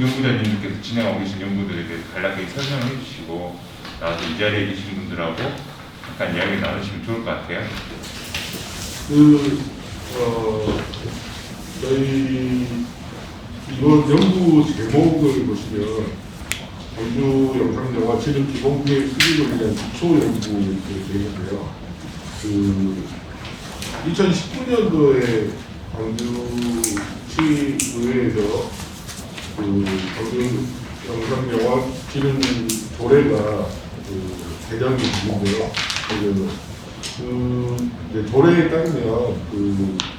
연구자님들께서 진행하고 계신 연구들에 대해서 간략하게 설명해 주시고 나와서 이 자리에 계신 분들하고 약간 이야기 나누시면 좋을 것 같아요. 저희 이번 연구 제목을 보시면 광주 영상영화 지능 기본계획 수립을 위한 기초 연구 이렇게 되어 있는데요. 2019년도에 광주시의회에서 광주 영상영화 지능 조례가 개정이 됐는데요. 조례에 따르면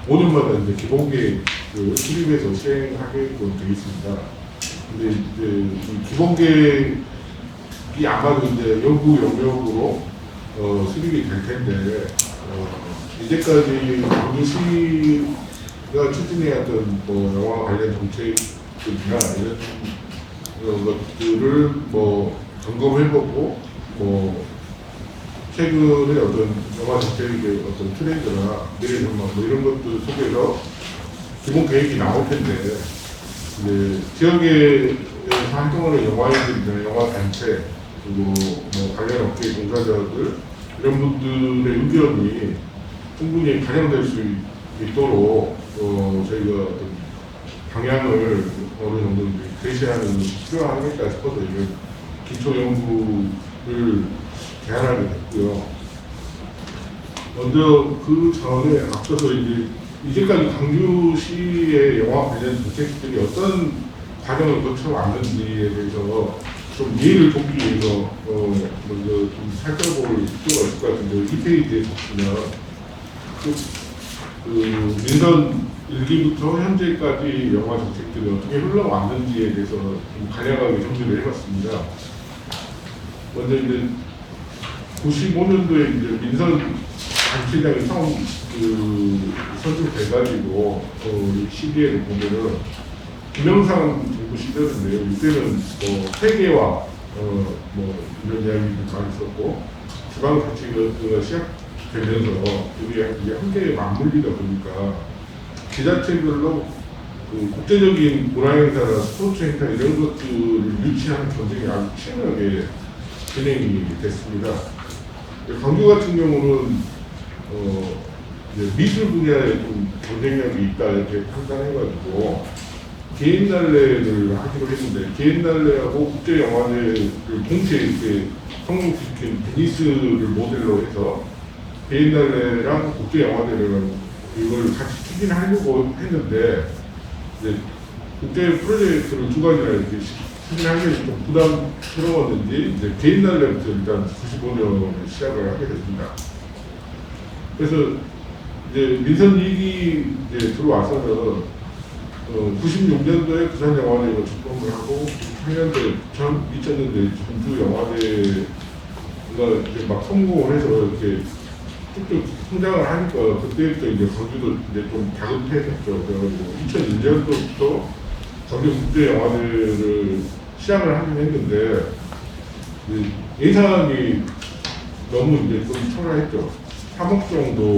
5년마다 이제 기본계획 수립해서 시행하게끔 되어 있습니다. 근데 이제 이 기본계획이 아마도 이제 연구 영역으로 수립이 될 텐데 이제까지 광주시가 추진해왔던 영화 관련 정책들이나 이런 것들을 점검해보고 최근에 어떤 영화 정책의 어떤 트렌드나 미래 전망 이런 것들 속에서 기본 계획이 나올 텐데 이제 지역에 활동하는 영화인들이나 영화 단체 그리고 관련 업계 종사자들 이런 분들의 의견이 충분히 반영될 수 있도록 저희가 어떤 방향을 어느 정도 제시하는 필요하겠다 싶어서 이런 기초 연구를 제안하게 됐고요. 먼저 그 전에 앞서서 이제까지 광주시의 영화 관련 정책들이 어떤 과정을 거쳐왔는지에 대해서 좀 이해를 돕기 위해서 먼저 좀 살펴볼 필요가 있을 것 같은데 이 페이지에 보시면 민선 1기부터 현재까지 영화 정책들이 어떻게 흘러왔는지에 대해서 좀 간략하게 정리를 해봤습니다. 먼저 이제 95년도에 이제 민선 단체장이 처음 선출돼가지고 시기에를 보면은 김영삼 정부 시절인데요. 이때는 세계화 이런 이야기도 많이 있었고 지방 자치가 시작되면서 이게 함께 맞물리다 보니까 지자체별로 국제적인 문화행사나 스포츠 행사 이런 것들을 유치하는 전쟁이 아주 치열하게 진행이 됐습니다. 광주 같은 경우는 이제 미술 분야에 좀 경쟁력이 있다 이렇게 판단해가지고 개인 날래를 하기로 했는데 개인 날래하고 국제 영화제를 동시에 이렇게 성공시킨 베니스를 모델로 해서 개인 날래랑 국제 영화제를 이걸 같이 추진하려고 했는데 이제 국제 프로젝트를 두 가지나 이렇게 추진하기에 좀 부담스러웠는지 이제 개인 날래부터 일단 95년에 시작을 하게 됐습니다. 그래서 이제 민선 2기 이제 들어와서는 96년도에 부산영화제가 출범을 하고 2000년대, 2000년대 전주영화제가 이제 막 성공을 해서 이렇게 쭉쭉 성장을 하니까 그때부터 이제 광주도 이제 좀 다급해졌죠. 그래가지고 2001년도부터 광주 국제영화제를 시작을 하긴 했는데 예산이 너무 이제 좀 초라했죠. 3억 정도로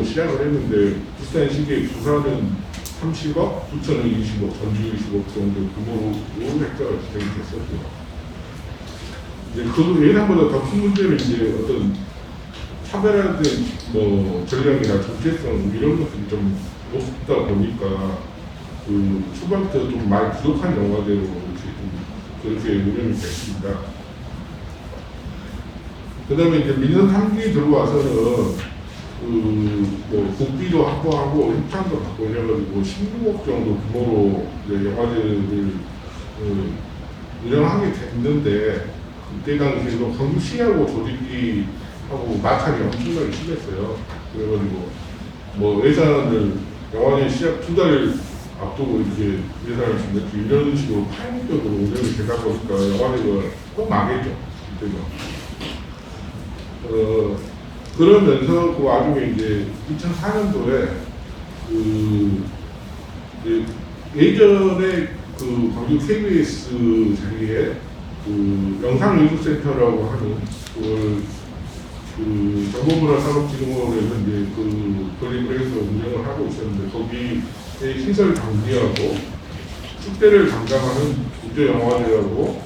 시작을 했는데 비슷한 시기에 부산은 30억, 부천은 20억, 전주 20억 정도 규모로 획자가 진행이 됐었죠. 이제 그 예상보다 더 큰 문제는 이제 어떤 차별화된 전략이나 정체성 이런 것들이 좀 없다 보니까 초반부터 좀 많이 부족한 영화제로 그렇게 운영이 됐습니다. 그 다음에 이제 민선 3기 들어와서는 국비도 확보하고 협찬도 받고 해가지고 16억 정도 규모로 이제 영화제를 운영하게 됐는데 그때 당시에도 광주시하고 조직기하고 마찰이 엄청나게 심했어요. 그래가지고 예산을 영화제 시작 2달 앞두고 이렇게 예산을 준다 이런 식으로 파행적으로 운영이 되다 보니까 영화제가 꼭 망했죠. 그때는. 그러면서 그 와중에 이제 2004년도에 예전에 광주 KBS 자리에 영상연구센터라고 하는 그걸 정보문화산업진흥원에서 이제 건립을 해서 운영을 하고 있었는데 거기에 시설 장비하고 축제를 담당하는 국제영화제라고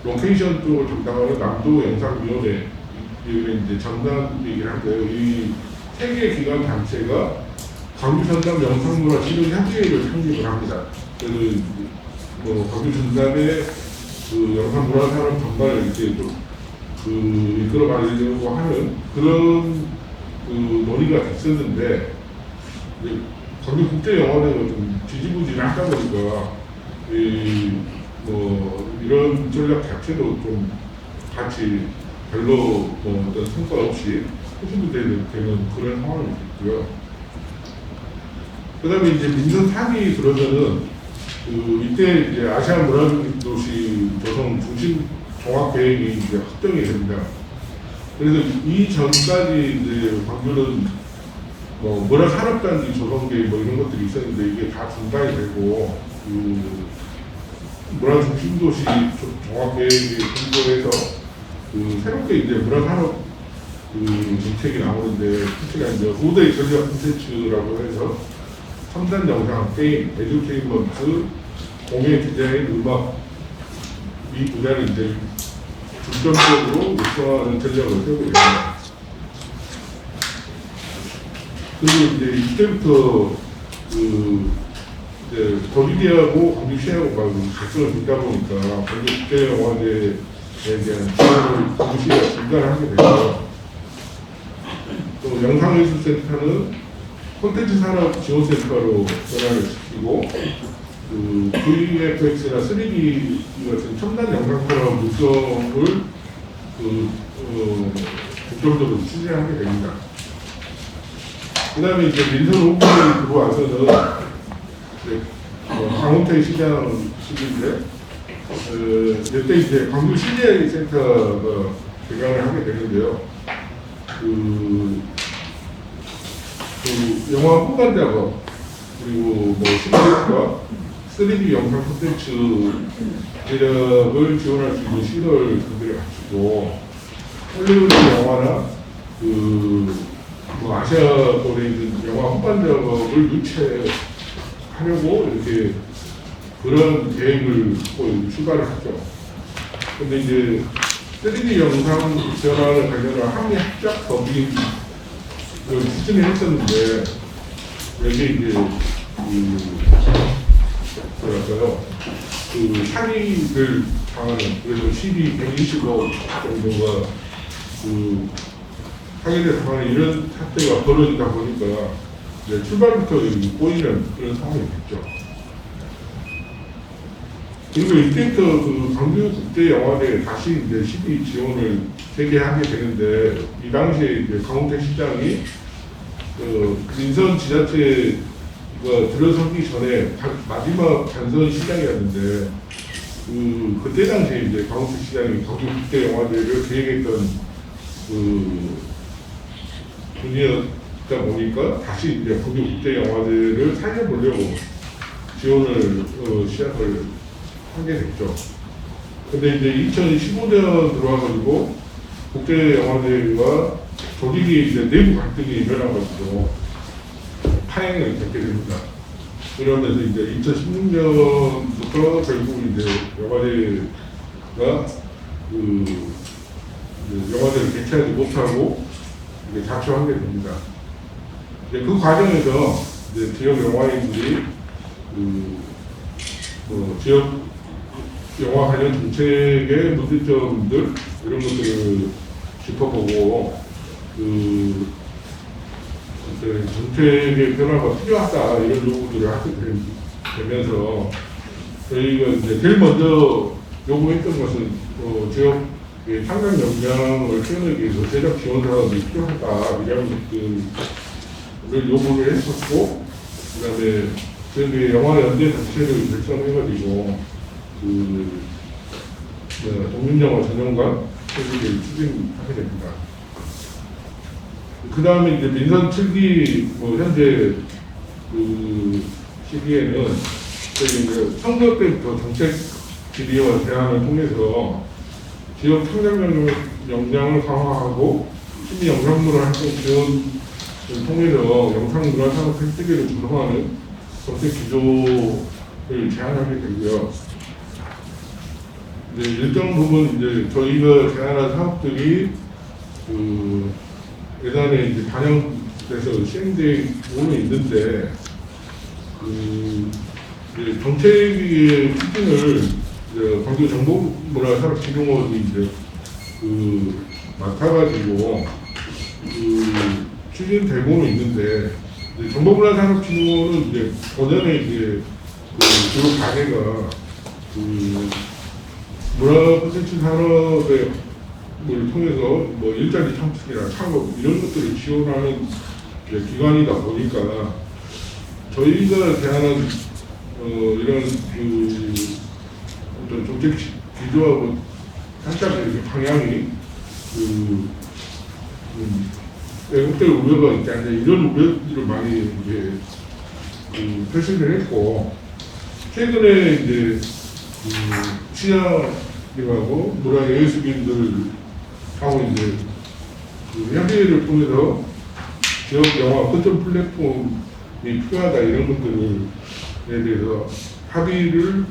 로케이션 쪽을 담당하는 남도영상위원회 이제 전담 얘기를 한데요. 이 세 개 기관 단체가 광주 전담 영상문화 지도협의회를 창립을 합니다. 그래서 뭐 광주 전담의 그 영상문화 산업 전반을 이렇게 좀 이끌어가려고 하는 그런 그 논의가 됐었는데 광주 국제영화제가 좀 지지부진하다 보니까 뭐 이런 전략 자체도 좀 같이 별로 뭐 어떤 성과 없이 소수되는 그런 상황이 있고요. 그다음에 이제 민선 3위 들어서는 이때 이제 아시아 문화도시 조성 중심 종합 계획이 이제 확정이 됩니다. 그래서 이 전까지 이제 광주는 뭐 문화산업단지 조성 계획 뭐 이런 것들이 있었는데 이게 다 중단이 되고 문화 중심 도시 종합 계획이 공고해서 새롭게 이제 문화산업 정책이 나오는데 특히나 이제 5대 전략 콘텐츠라고 해서 첨단 영상, 게임, 에듀테인먼트, 공예 디자인, 음악 이 분야를 이제 중점적으로 육성하는 전략을 세우고 있습니다. 그리고 이제 이때부터 이제 도리대하고 광주시하고 갈등을 빚다 보니까 광주 국제영화제에 대한 지원을 광주시가 중단하게 되고요. 또 영상예술센터는 콘텐츠 산업 지원센터로 변화를 시키고 VFX나 3D 같은 첨단 영상 산업 육성을 중점적으로 추진하게 됩니다. 그 다음에 이제 민선 후보에 들어와서는 강원태 시장 시기인데 이때 이제 광주 CJ 센터가 개관을 하게 되는데요. 영화 후반 작업 그리고 뭐 시각과 3D 영상 콘텐츠 제작을 지원할 수 있는 시설 등들을 갖추고 헐리우드 영화나 뭐 아시아권에 있는 영화 후반 작업을 유치하려고 이렇게 그런 계획을 출발을 하죠. 근데 이제 3D 영상 전환을 관련한 한미 합작 법인 추진을 했었는데 여기 이제 뭐랄까요 상위를 당하는 그래서 120억 정도가 상위를 당하는 이런 사태가 벌어지다 보니까 이제 출발부터 꼬이는 그런 상황이 됐죠. 그리고 이때부터 광주국제영화제에 다시 이제 12 지원을 재개하게 되는데 이 당시에 이제 강홍태 시장이 민선 지자체가 들어서기 전에 마지막 단선 시장이었는데 그때 당시에 이제 강홍태 시장이 광주국제영화제를 계획했던 분이었다 보니까 다시 이제 광주국제영화제를 살려보려고 지원을 시작을 하게 됐죠. 근데 이제 2015년 들어와가지고 국제영화제와 조직이 이제 내부 갈등이 일어나가지고 파행을 겪게 됩니다. 그러면서 이제 2016년부터 결국 이제 영화제가 영화제를 개최하지 못하고 이제 자초하게 됩니다. 이제 그 과정에서 이제 지역 영화인들이 지역 영화 관련 정책의 문제점들 이런 것들을 짚어보고 정책의 변화가 필요하다 이런 요구들을 하게 되면서 저희가 이제 제일 먼저 요구했던 것은 지역의 상당 역량을 키우기 위해서 제작 지원 사업이 필요하다 이런 것들을 요구를 했었고 그다음에 지역의 영화 연대 단체를 결성해가지고 독립영화 전용관 설립을 추진하게 됩니다. 그 다음에 이제 민선 7기 현재 시기에는 저희 이제 선거 때부터 정책 질의와 대안을 통해서 지역 창작 역량을 강화하고 시민 영상문화 활동 지원을 통해서 영상문화 산업 획득을 조성하는 정책 기조를 제안하게 되고요. 이제 일정 부분 이제 저희가 제안한 사업들이 그 예산에 이제 반영돼서 시행되고는 있는데 그 이제 정책의 추진을 이제 광주 정보문화산업진흥원이 이제 그 맡아가지고 그 추진되고는 있는데 정보문화산업진흥원은 이제 전에 이제 그 주요 과제가 그 문화 콘텐츠 산업을 통해서 뭐 일자리 창출이나 창업 이런 것들을 지원하는 기관이다 보니까 저희가 제안한 이런 그 어떤 정책 기조하고 살짝 이렇게 방향이 외국들 우려가 있지 않냐 이런 우려들을 많이 이제 표시를 했고 최근에 이제 시장님하고 문화예술인들하고 이제 협의를 통해서 지역 영화 컨텐츠 플랫폼이 필요하다 이런 것들에 대해서 합의를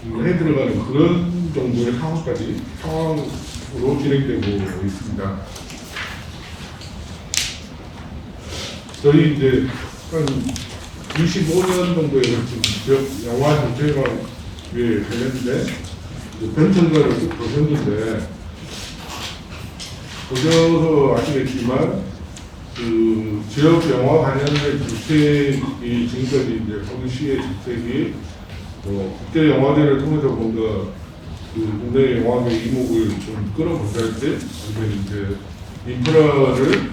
해 들어가는 그런 정도의 상황으로 진행되고 있습니다. 저희 이제 한 25년 정도에 걸친 지역 영화 정책과 관련된 벤처가를 쭉 보셨는데 보셔서 아시겠지만 그 지역 영화 관련된 정책이 지금까지 이제 서울시의 정책이 국제 영화제를 통해서 뭔가 그 국내 영화계 이목을 좀 끌어본다 할 때, 아니면 이제 인프라를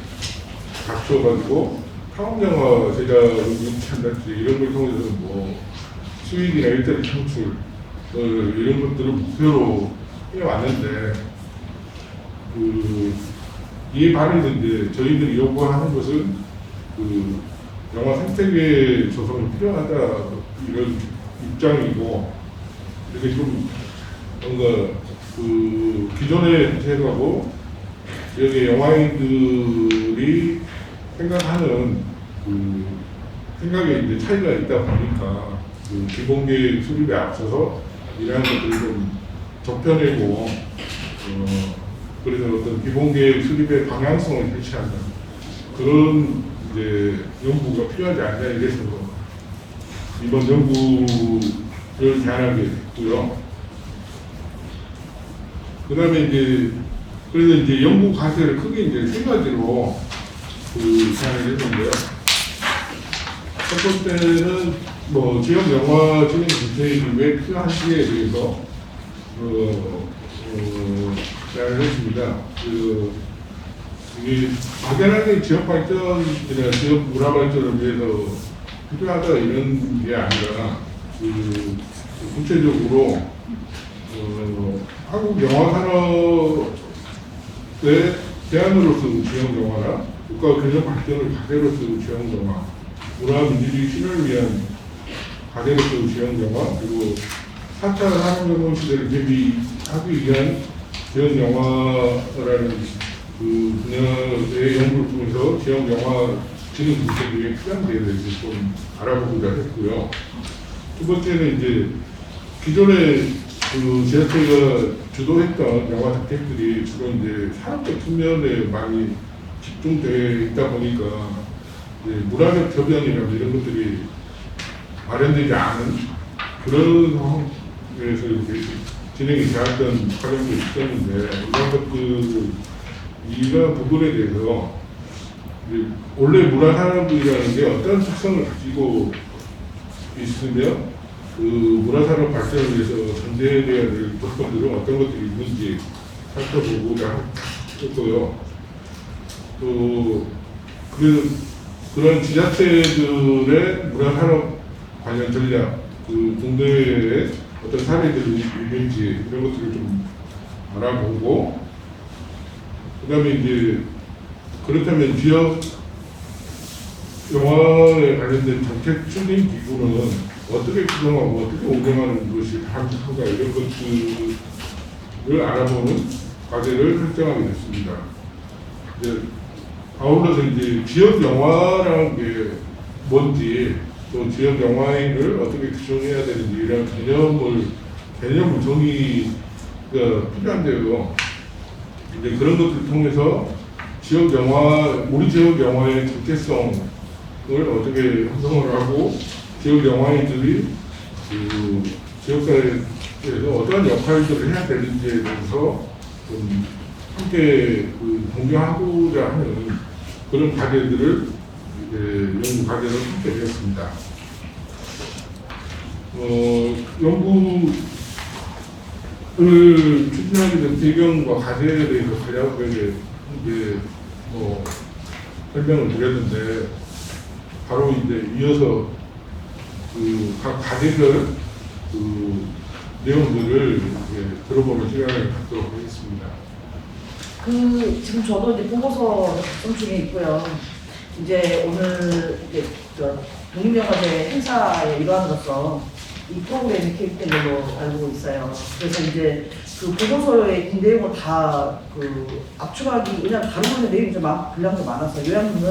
갖춰가지고 상업 영화 제작을 유치한다든지 이런 걸 통해서 뭐 수익이나 일자리 창출 이런 것들을 목표로 해왔는데 이에 반해서 이제 저희들이 요구하는 것은 그 영화 생태계 조성이 필요하다 이런 입장이고 이렇게 좀 뭔가 그 기존의 정책하고 여기 영화인들이 생각하는 그 생각에 이제 차이가 있다 보니까 그 기본계획 수립에 앞서서 이러한 것들을 좀 좁혀내고 그래서 어떤 기본계획 수립의 방향성을 제시하는 그런 이제 연구가 필요하지 않냐 이래서 이번 연구를 제안하게 됐고요. 그 다음에 이제 그래서 이제 연구 과제를 크게 이제 세 가지로 제안을 했는데요. 첫 번째는 뭐 지역 영화 진행 정책이 왜 필요한지에 대해서 제안을 했습니다. 이게 막연하게 지역 발전이나 지역 문화 발전을 위해서 필요하다 이런 게 아니라 구체적으로 한국 영화 산업의 대안으로서 지역 영화나 국가 균형 발전을 과제로서 지역 영화, 문화 민주주의 실현을 위한 과제로서 지역 영화, 그리고 4차 산업혁명 시대를 대비하기 위한 지역 영화라는 그 분야의 연구를 통해서 지역 영화 진흥 정책이 필요한 데에 대해서 좀 알아보고자 했고요. 두 번째는 이제 기존의 그 지자체가 주도했던 영화 정책들이 주로 이제 산업적 측면에 많이 집중되어 있다 보니까 이제 문화적 저변이나 이런 것들이 마련되지 않은 그런 상황에서 이렇게 진행이 되었던 과정도 있었는데 이런 것들 이런 부분에 대해서 원래 문화산업이라는 게 어떤 특성을 가지고 있으며 그 문화산업 발전을 위해서 전제해야 될 조건들은 어떤 것들이 있는지 살펴보고자 했고요. 또 그런 지자체들의 문화산업 관련 전략, 그 국내에 어떤 사례들이 있는지 이런 것들을 좀 알아보고, 그 다음에 이제 그렇다면 지역 영화에 관련된 정책 추진 기구는 어떻게 구성하고 어떻게 운영하는 것이 바람직한가 이런 것들을 알아보는 과제를 설정하게 됐습니다. 이제 아울러서 이제 지역 영화라는 게 뭔지 또 지역 영화인을 어떻게 규정해야 되는지 이런 개념 정의가 필요한데요. 이제 그런 것들을 통해서 우리 지역 영화의 정체성을 어떻게 형성을 하고 지역 영화인들이 그 지역사회에서 어떠한 역할들을 해야 되는지에 대해서 좀 함께 공유하고자 하는 그런 과제들을 연구 과제를 함께 되었습니다. 연구를 추진하게 된 배경과 과제에 대해서 간략하게 이제 설명을 드렸는데 바로 이제 이어서 각 과제별 내용들을 들어보는 시간을 갖도록 하겠습니다. 지금 저도 이제 보고서 작성 중에 있고요. 이제 오늘 이제 독립영화제 행사의 일환으로서 이 프로그램이 개입된 걸로 알고 있어요. 그래서 이제 그 보고서의 이 내용을 다 압축하기, 왜냐면 다루고 있는 내용이 좀 분량도 많아서 요약은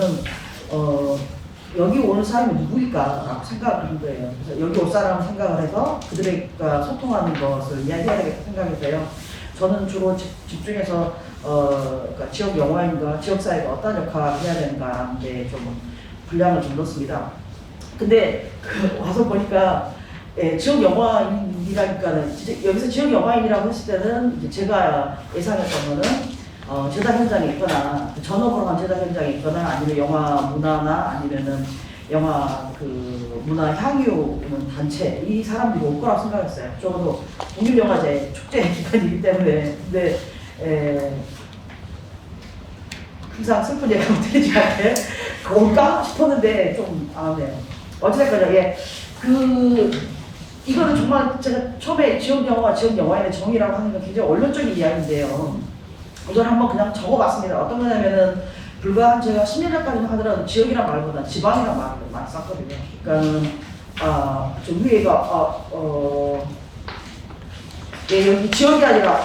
여기 오는 사람이 누구일까라고 생각을 한 거예요. 그래서 여기 올 사람을 생각을 해서 그들과 소통하는 것을 이야기해야겠다 생각해서요. 저는 주로 집중해서 그러니까 지역 영화인과 지역사회가 어떤 역할을 해야 되는가 하는데 좀 분량을 좀 넣었습니다. 근데 와서 보니까 지역 영화인이라니까는 여기서 지역 영화인이라고 했을 때는 이제 제가 예상했던 거는 제작 현장에 있거나 전업으로 한 제작 현장에 있거나 아니면 영화 문화나 아니면은 영화 문화 향유 단체 이 사람들이 올 거라고 생각했어요. 적어도 독립영화제 축제 기간이기 때문에. 근데 항상 슬픈 얘기가 들리지 않게 올까 싶었는데 좀 아네요. 어찌됐거나 이거는 정말 제가 처음에 지역 영화인의 정의라고 하는 건 굉장히 원론적인 이야기인데요. 이걸 한번 그냥 적어봤습니다. 어떤 거냐면은 불과 제가 10년 전까지만 하더라도 지역이란 말보다 지방이란 말을 많이 썼거든요. 그러니까 저 위에가 여기 지역이 아니라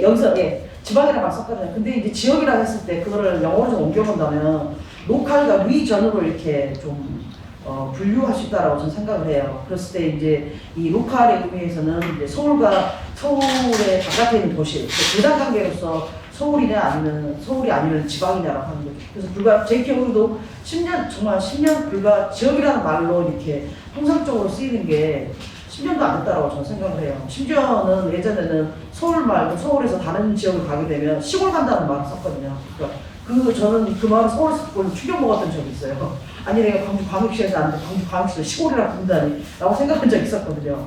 여기서 지방이란 말 썼거든요. 근데 이제 지역이라 했을 때 그거를 영어로 좀 옮겨본다면 로컬과 리전으로 이렇게 좀 분류할 수 있다라고 저는 생각을 해요. 그랬을 때 이제 이 로컬의 의미에서는 이제 서울의 바깥에 있는 도시, 대상 관계로서 서울이 아니면 지방이냐라고 하는 거죠. 그래서 불과 제 기억으로도 10년 불과 지역이라는 말로 이렇게 통상적으로 쓰이는 게 10년도 안 됐다라고 저는 생각을 해요. 심지어는 예전에는 서울 말고 서울에서 다른 지역을 가게 되면 시골 간다는 말을 썼거든요. 그러니까 저는 그 말을 서울에서 듣고 충격 먹었던 적이 있어요. 아니 내가 광주광역시에서 왔는데 광주광역시를 시골이라고 부른다니 라고 생각한 적이 있었거든요.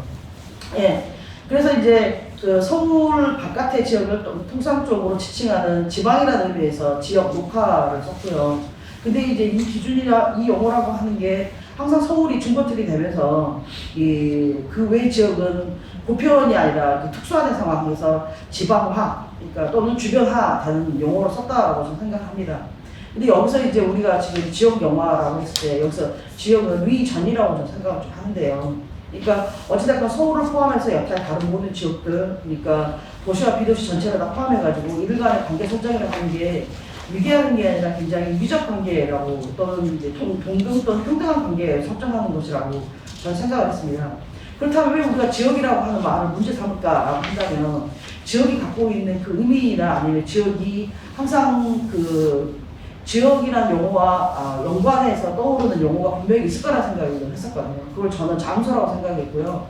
그래서 이제 서울 바깥의 지역을 통상적으로 지칭하는 지방이라는 의미에서 지역 로컬을 썼고요. 근데 이제 이 기준이나 이 용어라고 하는 게 항상 서울이 중거틀이 되면서 그 외 지역은 보편이 아니라 특수화된 상황에서 지방화, 그러니까 또는 주변화라는 용어로 썼다라고 저는 생각합니다. 근데 여기서 이제 우리가 지금 지역 영화라고 했을 때 여기서 지역은 위전이라고 저는 생각을 좀 하는데요. 그러니까 어찌됐건 서울을 포함해서 옆에 다른 모든 지역들, 그러니까 도시와 비도시 전체를 다 포함해가지고 이들 간의 관계 설정이라고 하는 게 위계하는 게 아니라 굉장히 위적 관계라고 또는 이제 동등 또는 평등한 관계를 설정하는 것이라고 저는 생각을 했습니다. 그렇다면 왜 우리가 지역이라고 하는 말을 문제 삼을까라고 한다면 지역이 갖고 있는 그 의미나 아니면 지역이 항상 지역이라는 용어와 연관해서 떠오르는 용어가 분명히 있을 거라는 생각을 했었거든요. 그걸 저는 장소라고 생각했고요.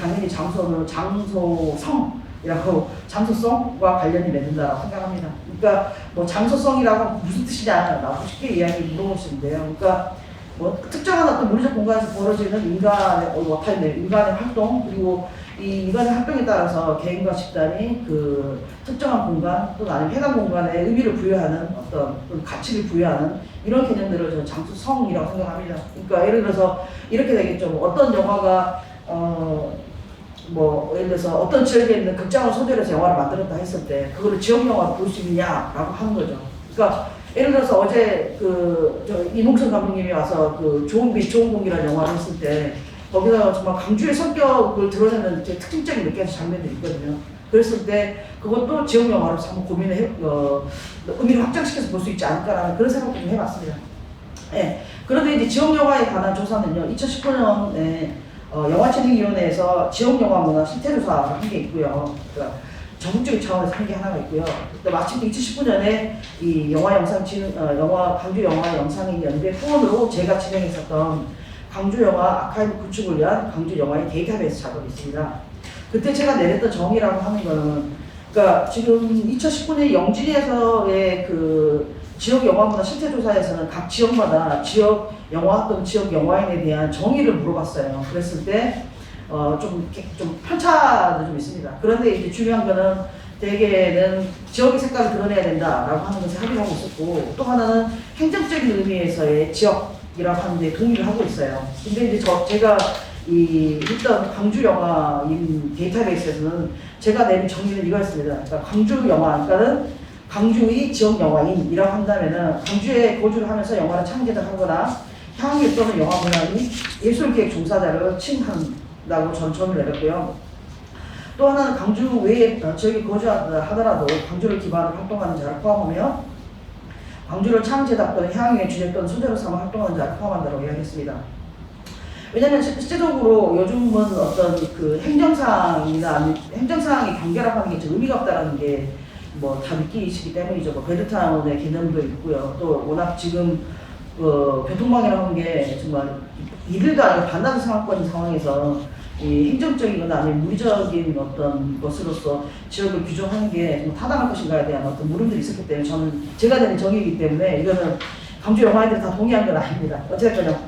당연히 장소는 장소성이라고 장소성과 관련이 맺는다고 생각합니다. 그러니까 뭐 장소성이라고 무슨 뜻이냐라고 쉽게 이야기 물어보시는데요. 그러니까 뭐 특정한 어떤 물리적 공간에서 벌어지는 인간의 활동 그리고 이 인간의 활동에 따라서 개인과 집단이 특정한 공간 또는 아니면 해당 공간에 의미를 부여하는 어떤 가치를 부여하는 이런 개념들을 저는 장소성이라고 생각합니다. 그러니까 예를 들어서 이렇게 되겠죠. 뭐 어떤 영화가 예를 들어서 어떤 지역에 있는 극장을 소재로 해서 영화를 만들었다 했을 때 그거를 지역 영화로 볼 수 있느냐라고 하는 거죠. 그러니까 예를 들어서 어제 이몽선 감독님이 와서 좋은 빛 좋은 공기라는 영화를 했을 때 거기다가 정말 강주의 성격을 드러내는 특징적인 느껴지는 장면들이 있거든요. 그랬을 때 그것도 지역 영화로서 한번 의미를 확장시켜서 볼 수 있지 않을까라는 그런 생각도 좀 해봤습니다. 예. 그런데 이제 지역 영화에 관한 조사는요, 2019년에 영화진흥위원회에서 지역 영화 문화 실태 조사를 한 게 있고요. 그러니까 전국적인 차원에서 한 게 하나가 있고요. 또 마침 2019년에 이 영화 광주 영화 영상인 연대 후원으로 제가 진행했었던 광주 영화 아카이브 구축을 위한 광주 영화의 데이터베이스 작업이 있습니다. 그때 제가 내렸던 정의라고 하는 거는, 그러니까 지금 2019년 영진에서의 그 지역 영화문화 실태조사에서는 각 지역마다 지역 영화 또는 지역 영화인에 대한 정의를 물어봤어요. 그랬을 때 좀 편차도 좀 있습니다. 그런데 이제 중요한 거는 대개는 지역의 색깔을 드러내야 된다라고 하는 것에 합의를 하고 있었고, 또 하나는 행정적인 의미에서의 지역이라고 하는데 동의를 하고 있어요. 근데 이제 제가 일단 광주 영화인 데이터베이스에서는 제가 내린 정의는 이거였습니다. 그러니까 광주 영화가는 광주의 지역 영화인이라고 한다면은 광주에 거주를 하면서 영화를 창제하거나 향유 또는 영화 문화인 예술기획 종사자를 칭한다고 전 정의를 내렸고요. 또 하나는 광주 외에 지역에 거주하더라도 광주를 기반으로 활동하는 자를 포함하며 광주를 창제다 또는 향유의 주제 또는 소재로 삼아 활동하는 자를 포함한다고 이야기했습니다. 왜냐하면 실제적으로 요즘은 어떤 그 행정상이 경계라고 하는 게 의미가 없다라는 게 뭐 다 느끼시기 때문이죠. 뭐 베드타운의 개념도 있고요. 또 워낙 지금 교통망이라고 하는 게 정말 이들도 아니고 반나절 상황권 상황에서 이 행정적이거나 아니면 물리적인 어떤 것으로서 지역을 규정하는 게 좀 타당할 것인가에 대한 어떤 물음들이 있었기 때문에 저는 제가 내린 정의이기 때문에 이거는 광주 영화인들이 다 동의한 건 아닙니다. 어쨌거나.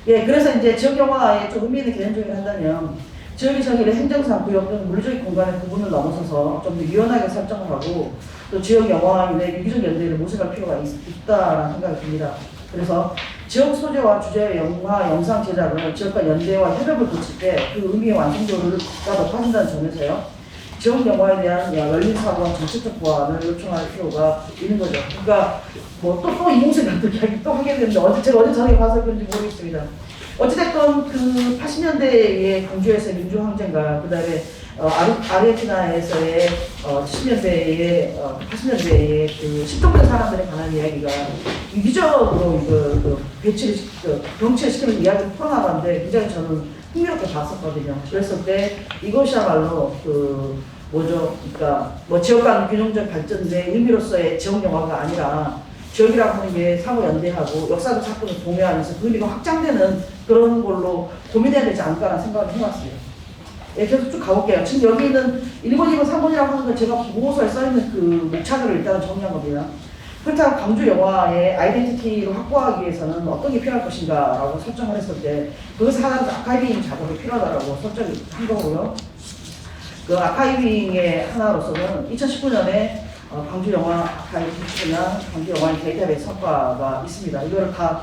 예, 그래서 이제 지역 영화에 좀 의미 있는 개념 정의를 한다면 지역의 정의를 행정상 구역 또는 물리적인 공간의 구분을 넘어서서 좀 더 유연하게 설정을 하고 또 지역 영화인의 유기적 연대를 모색할 필요가 있다라는 생각이 듭니다. 그래서 지역 소재와 주제의 영화, 영상 제작은 지역과 연대와 협업을 거칠 때 그 의미의 완성도가 높아진다는 점에서요. 지역 영화에 대한 열린 사고와 정책적 보완을 요청할 필요가 있는 거죠. 그러니까 뭐 또 이몽세 같은 이야기 또 하게 되는데 제가 어제 저녁에 봐서 그런지 모르겠습니다. 어찌됐건 그 80년대의 광주에서의 민주항쟁과 그 다음에 아르헨티나에서의 70년대의 80년대의 그 실종된 사람들에 관한 이야기가 유기적으로 병치를 시키는 이야기를 풀어나가는데 굉장히 저는 흥미롭게 봤었거든요. 그랬을 때 이것이야말로 그러니까 뭐 지역 간 균형적 발전의 의미로서의 지역 영화가 아니라 지역이라고 하는 게 상호 연대하고 역사적 사건을 공유하면서 그 의미가 확장되는 그런 걸로 고민해야 되지 않을까라는 생각을 해봤습니다. 예, 계속 쭉 가볼게요. 지금 여기 있는 1번, 2번, 3번이라고 하는 건 제가 보고서에 써있는 그 목차들을 일단 정리한 겁니다. 그렇다면 광주 영화의 아이덴티티를 확보하기 위해서는 어떤 게 필요할 것인가라고 설정을 했을 때 그것을 하나로 아카이빙 작업이 필요하다고 설정을 한 거고요. 그 아카이빙의 하나로서는 2019년에 광주 영화 아카이브나 광주 영화의 데이터베이스 성과가 있습니다. 이거를 다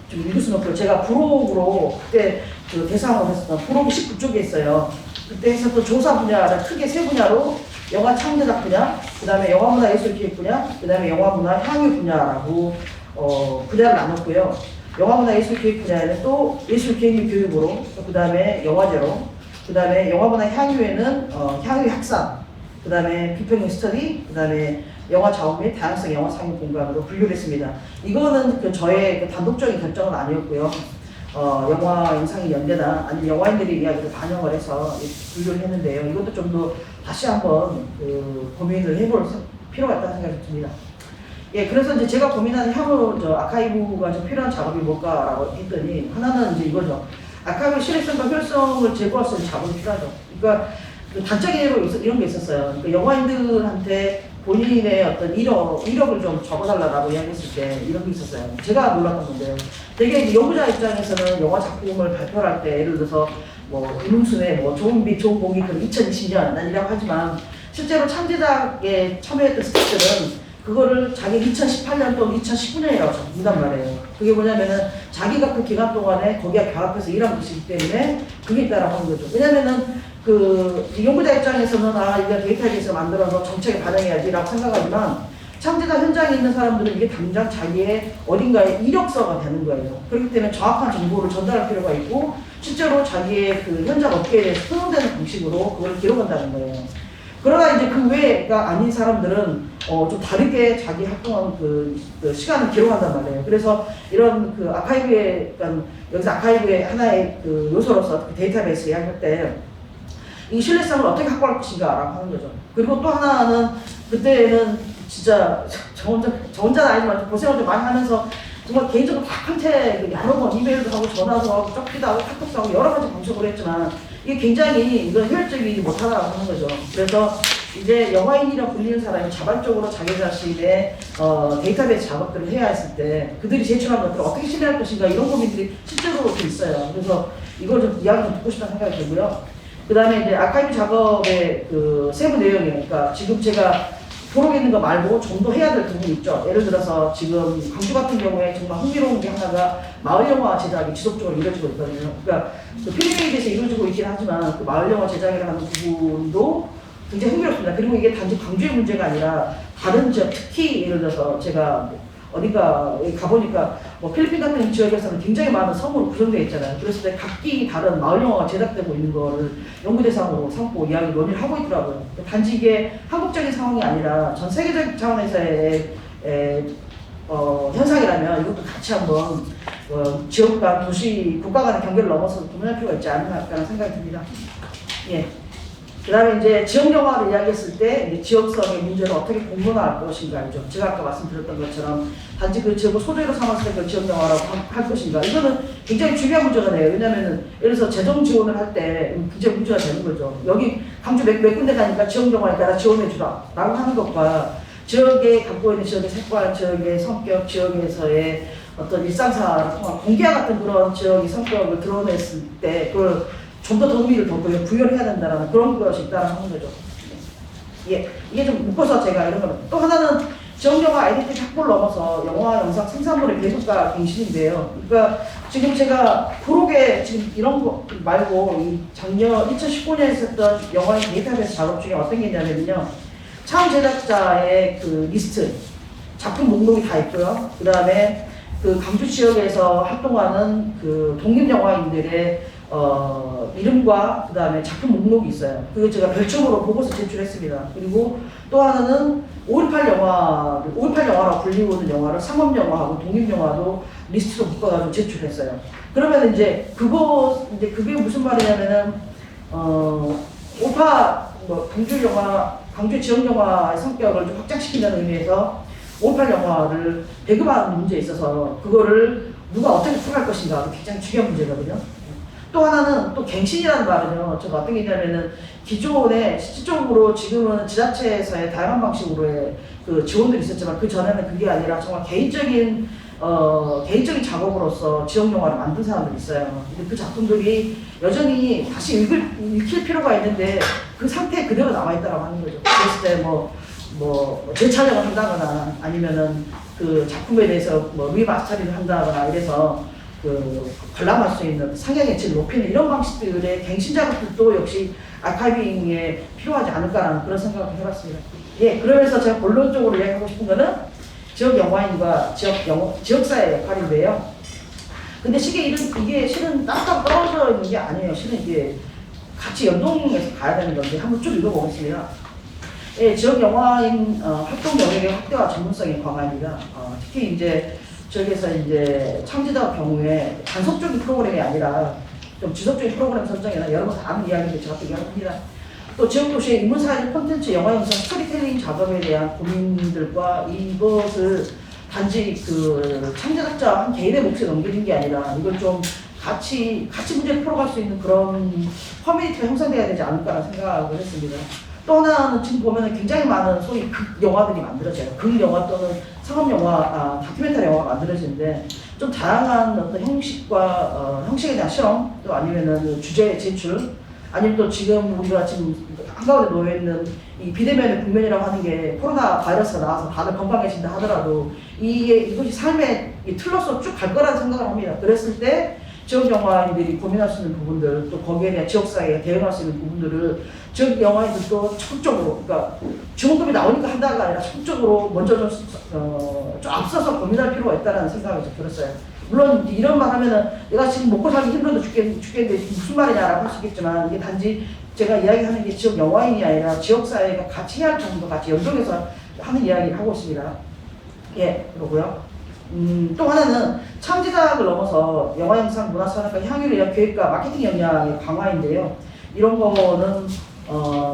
좀 읽을 수는 없고요. 제가 부록으로 그때 그 대상으로 했었던 부록이 19쪽에 있어요. 그때 했었던 조사 분야를 크게 세 분야로 영화 창제작 분야, 그 다음에 영화문화 예술기획 분야, 그 다음에 영화문화 향유 분야라고 분야를 나눴고요. 영화문화 예술기획 분야에는 또 예술기획 교육으로, 그 다음에 영화제로, 그 다음에 영화문화 향유에는 향유 학산, 그 다음에 비평형 스터디, 그 다음에 영화 자원 및 다양성 영화 상영 공간으로 분류를 했습니다. 이거는 저의 단독적인 결정은 아니었고요. 영화 영상의 연대나 아니면 영화인들의 이야기를 반영을 해서 분류를 했는데요. 이것도 좀 더 다시 한번 고민을 해볼 필요가 있다는 생각이 듭니다. 예, 그래서 이제 제가 고민하는 향후 아카이브가 좀 필요한 작업이 뭘까라고 했더니 하나는 이제 이거죠. 아카이브 실효성과 효율성을 제고할 수 있는 작업이 필요하죠. 그러니까 그 단적인 예로 이런 게 있었어요. 그러니까 영화인들한테 본인의 어떤 이력을 좀 적어달라고 이야기했을 때 이런 게 있었어요. 제가 놀랐던 건데요. 되게 이제 연구자 입장에서는 영화 작품을 발표를 할 때 예를 들어서 뭐 이문순의 뭐 좋은 빛 좋은 공기 그 2020년 난이라고 하지만 실제로 창제작에 참여했던 스태프들은 그거를 자기 2018년 또는 2019년이라고 적는단 말이에요. 그게 뭐냐면은 자기가 그 기간 동안에 거기에 결합해서 일한 것이기 때문에 그게 있다라고 하는 거죠. 왜냐면은 그 연구자 입장에서는 이거 데이터베이스 만들어서 정책에 반영해야지라고 생각하지만 창제자 현장에 있는 사람들은 이게 당장 자기의 어딘가에 이력서가 되는 거예요. 그렇기 때문에 정확한 정보를 전달할 필요가 있고 실제로 자기의 그 현장 업계에 대해서 흥원되는 방식으로 그걸 기록한다는 거예요. 그러나 이제 그 외가 아닌 사람들은 좀 다르게 자기 활동한 그 시간을 기록한단 말이에요. 그래서 이런 그 아카이브의, 그러니까 여기서 아카이브의 하나의 그 요소로서 그 데이터베이스 이야기할 때 이 신뢰성을 어떻게 확보할 것인가라고 하는 거죠. 그리고 또 하나는 그때는 진짜 저 혼자는 아니지만 좀 고생을 좀 많이 하면서 정말 개인적으로 박한테 여러 번 이메일도 하고 전화도 하고 쪽지도 하고 카톡도 하고 여러 가지 방식으로 했지만 이게 굉장히 이건 효율적이지 못하다고 하는 거죠. 그래서 이제 영화인이라 불리는 사람이 자발적으로 자기 자신의 데이터베이스 작업들을 해야 했을 때 그들이 제출한 것들을 어떻게 신뢰할 것인가 이런 고민들이 실제로 있어요. 그래서 이걸 좀 이야기 좀 듣고 싶다는 생각이 들고요. 그 다음에 이제 아카이브 작업의 그 세부 내용이에요. 그러니까 지금 제가 부록에 있는 거 말고 좀 더 해야 될 부분이 있죠. 예를 들어서 지금 광주 같은 경우에 정말 흥미로운 게 하나가 마을 영화 제작이 지속적으로 이루어지고 있거든요. 그러니까 그 필름에 대해서 이루어지고 있긴 하지만 그 마을 영화 제작이라는 부분도 굉장히 흥미롭습니다. 그리고 이게 단지 광주의 문제가 아니라 다른 지역, 특히 예를 들어서 제가 어디가 가보니까 뭐 필리핀 같은 지역에서는 굉장히 많은 섬으로 구성되어 있잖아요. 그랬을 때 각기 다른 마을 영화가 제작되고 있는 거를 연구 대상으로 삼고 이야기 논의를 하고 있더라고요. 단지 이게 한국적인 상황이 아니라 전 세계적 차원에서의 현상이라면 이것도 같이 한번 지역과 도시, 국가 간의 경계를 넘어서 고민할 필요가 있지 않을까라는 생각이 듭니다. 예. 그 다음에 이제 지역 영화를 이야기했을 때 이제 지역성의 문제를 어떻게 공론화할 것인가죠. 제가 아까 말씀드렸던 것처럼 단지 그 지역을 소재로 삼았을 때 그 지역 영화라고 할 것인가. 이거는 굉장히 중요한 문제가 돼요. 왜냐면은 예를 들어서 재정 지원을 할 때 굉장히 문제가 되는 거죠. 여기 강주 몇 군데 가니까 지역 영화에 따라 지원해 주라 라고 하는 것과 지역에 갖고 있는 지역의 색깔, 지역의 성격, 지역에서의 어떤 일상사를 통한 공기와 같은 그런 지역의 성격을 드러냈을 때 그걸 좀 더 의미를 더 부여를 해야 된다는 그런 것이 있다는 하는 거죠. 예, 이게 좀 묶어서 제가 이런 걸. 또 하나는 지역영화 아이덴티티 확보를 넘어서 영화 영상 생산물의 계속과 갱신인데요. 그러니까 지금 제가 부록에 지금 이런 거 말고 이 작년 2019년에 있었던 영화의 데이터베이스 작업 중에 어떤 게 있냐면요. 차원 제작자의 그 리스트, 작품 목록이 다 있고요. 그 다음에 그 광주 지역에서 활동하는 그 독립영화인들의 이름과 그 다음에 작품 목록이 있어요. 그거 제가 별첨으로 보고서 제출했습니다. 그리고 또 하나는 5.18 영화라고 불리우는 영화를 상업영화하고 독립영화도 리스트로 묶어가지고 제출했어요. 그러면 이제 그게 무슨 말이냐면은, 5.18 광주 지역 영화의 성격을 좀 확장시킨다는 의미에서 5.18 영화를 배급하는 문제에 있어서 그거를 누가 어떻게 풀어갈 것인가 굉장히 중요한 문제거든요. 또 하나는 또 갱신이라는 말은요. 제가 어떤 게 있냐면은 기존에 실질적으로 지금은 지자체에서의 다양한 방식으로의 그 지원들이 있었지만 그 전에는 그게 아니라 정말 개인적인 작업으로서 지역 영화를 만든 사람들이 있어요. 근데 그 작품들이 여전히 다시 읽힐 필요가 있는데 그 상태 그대로 남아있다고 하는 거죠. 그랬을 때 재촬영을 한다거나 아니면은 그 작품에 대해서 리마스터링을 한다거나 이래서 관람할 수 있는 상향의 질을 높이는 이런 방식들의 갱신 작업들도 역시 아카이빙에 필요하지 않을까라는 그런 생각을 해봤습니다. 예, 그러면서 제가 본론적으로 이야기하고 싶은 거는 지역 영화인과 지역사의 역할인데요. 근데 이게 실은 딱딱 떨어져 있는 게 아니에요. 실은 이게 같이 연동해서 가야 되는 건데 한번 쭉 읽어보겠습니다. 예, 지역 영화인 활동 영역의 확대와 전문성의 강화입니다. 특히 이제 저기에서 이제 창지적 경우에 단속적인 프로그램이 아니라 좀 지속적인 프로그램 선정이나 여러 번 다른 이야기를 제가 또 이야기합니다. 또 지역 도시의 인문사회적 콘텐츠, 영화 영상, 스토리텔링 작업에 대한 고민들과 이것을 단지 그 창작자와 한 개인의 몫에 넘기는 게 아니라 이걸 좀 같이 문제를 풀어갈 수 있는 그런 커뮤니티가 형성돼야 되지 않을까라는 생각을 했습니다. 또 하나는 지금 보면 굉장히 많은 소위 극 영화들이 만들어져요. 극 영화 또는 상업 영화, 다큐멘터리 영화가 만들어지는데 좀 다양한 어떤 형식에 대한 실험, 또 아니면은 주제 제출, 아니면 또 지금 우리가 지금 한가운데 놓여 있는 이 비대면의 국면이라고 하는 게 코로나 바이러스가 나와서 다들 건강해진다 하더라도 이것이 삶의 틀로서 쭉 갈 거라는 생각을 합니다. 그랬을 때 지역 영화인들이 고민할 수 있는 부분들, 또 거기에 대한 지역사회가 대응할 수 있는 부분들을 지역 영화인들도 적극적으로, 그러니까 지원금이 나오니까 한다가 아니라 적극적으로 먼저 좀 앞서서 고민할 필요가 있다는 생각이 좀 들었어요. 물론 이런 말 하면은 내가 지금 먹고 살기 힘들어도 죽겠는데 무슨 말이냐라고 할 수 있겠지만 이게 단지 제가 이야기하는 게 지역 영화인이 아니라 지역 사회가 같이 해야 할 부분도 같이 연동해서 하는 이야기를 하고 있습니다. 예, 그러고요. 또 하나는 창제작을 넘어서 영화, 영상, 문화, 산업과 향유를 위한 계획과 마케팅 역량의 강화인데요. 이런 거는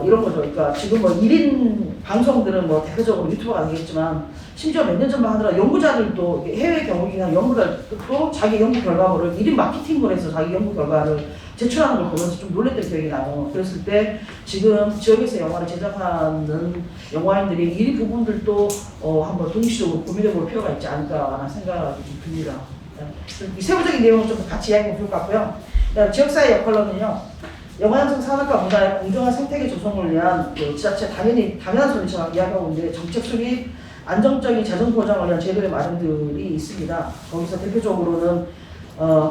이런 거죠. 그러니까 지금 뭐 1인 방송들은 뭐 대표적으로 유튜버가 되겠지만 심지어 몇 년 전만 하더라도 연구자들도 해외 경험이나 연구자들도 자기 연구 결과물을 1인 마케팅으로 해서 자기 연구 결과를 제출하는 걸 보면서 좀 놀랬던 기억이 나요. 그랬을 때 지금 지역에서 영화를 제작하는 영화인들이 이 부분들도 한번 동시적으로 고민해 볼 필요가 있지 않을까라는 생각이 좀 듭니다. 이 세부적인 내용은 좀 같이 이야기하면 좋을 것 같고요. 지역사회 역할로는요. 영화영상 산업과 문화의 공정한 생태계 조성을 위한 지자체 당연한 소리처럼 이야기하고 있는데 정책 수립, 안정적인 재정 보장을 위한 제도의 마련들이 있습니다. 거기서 대표적으로는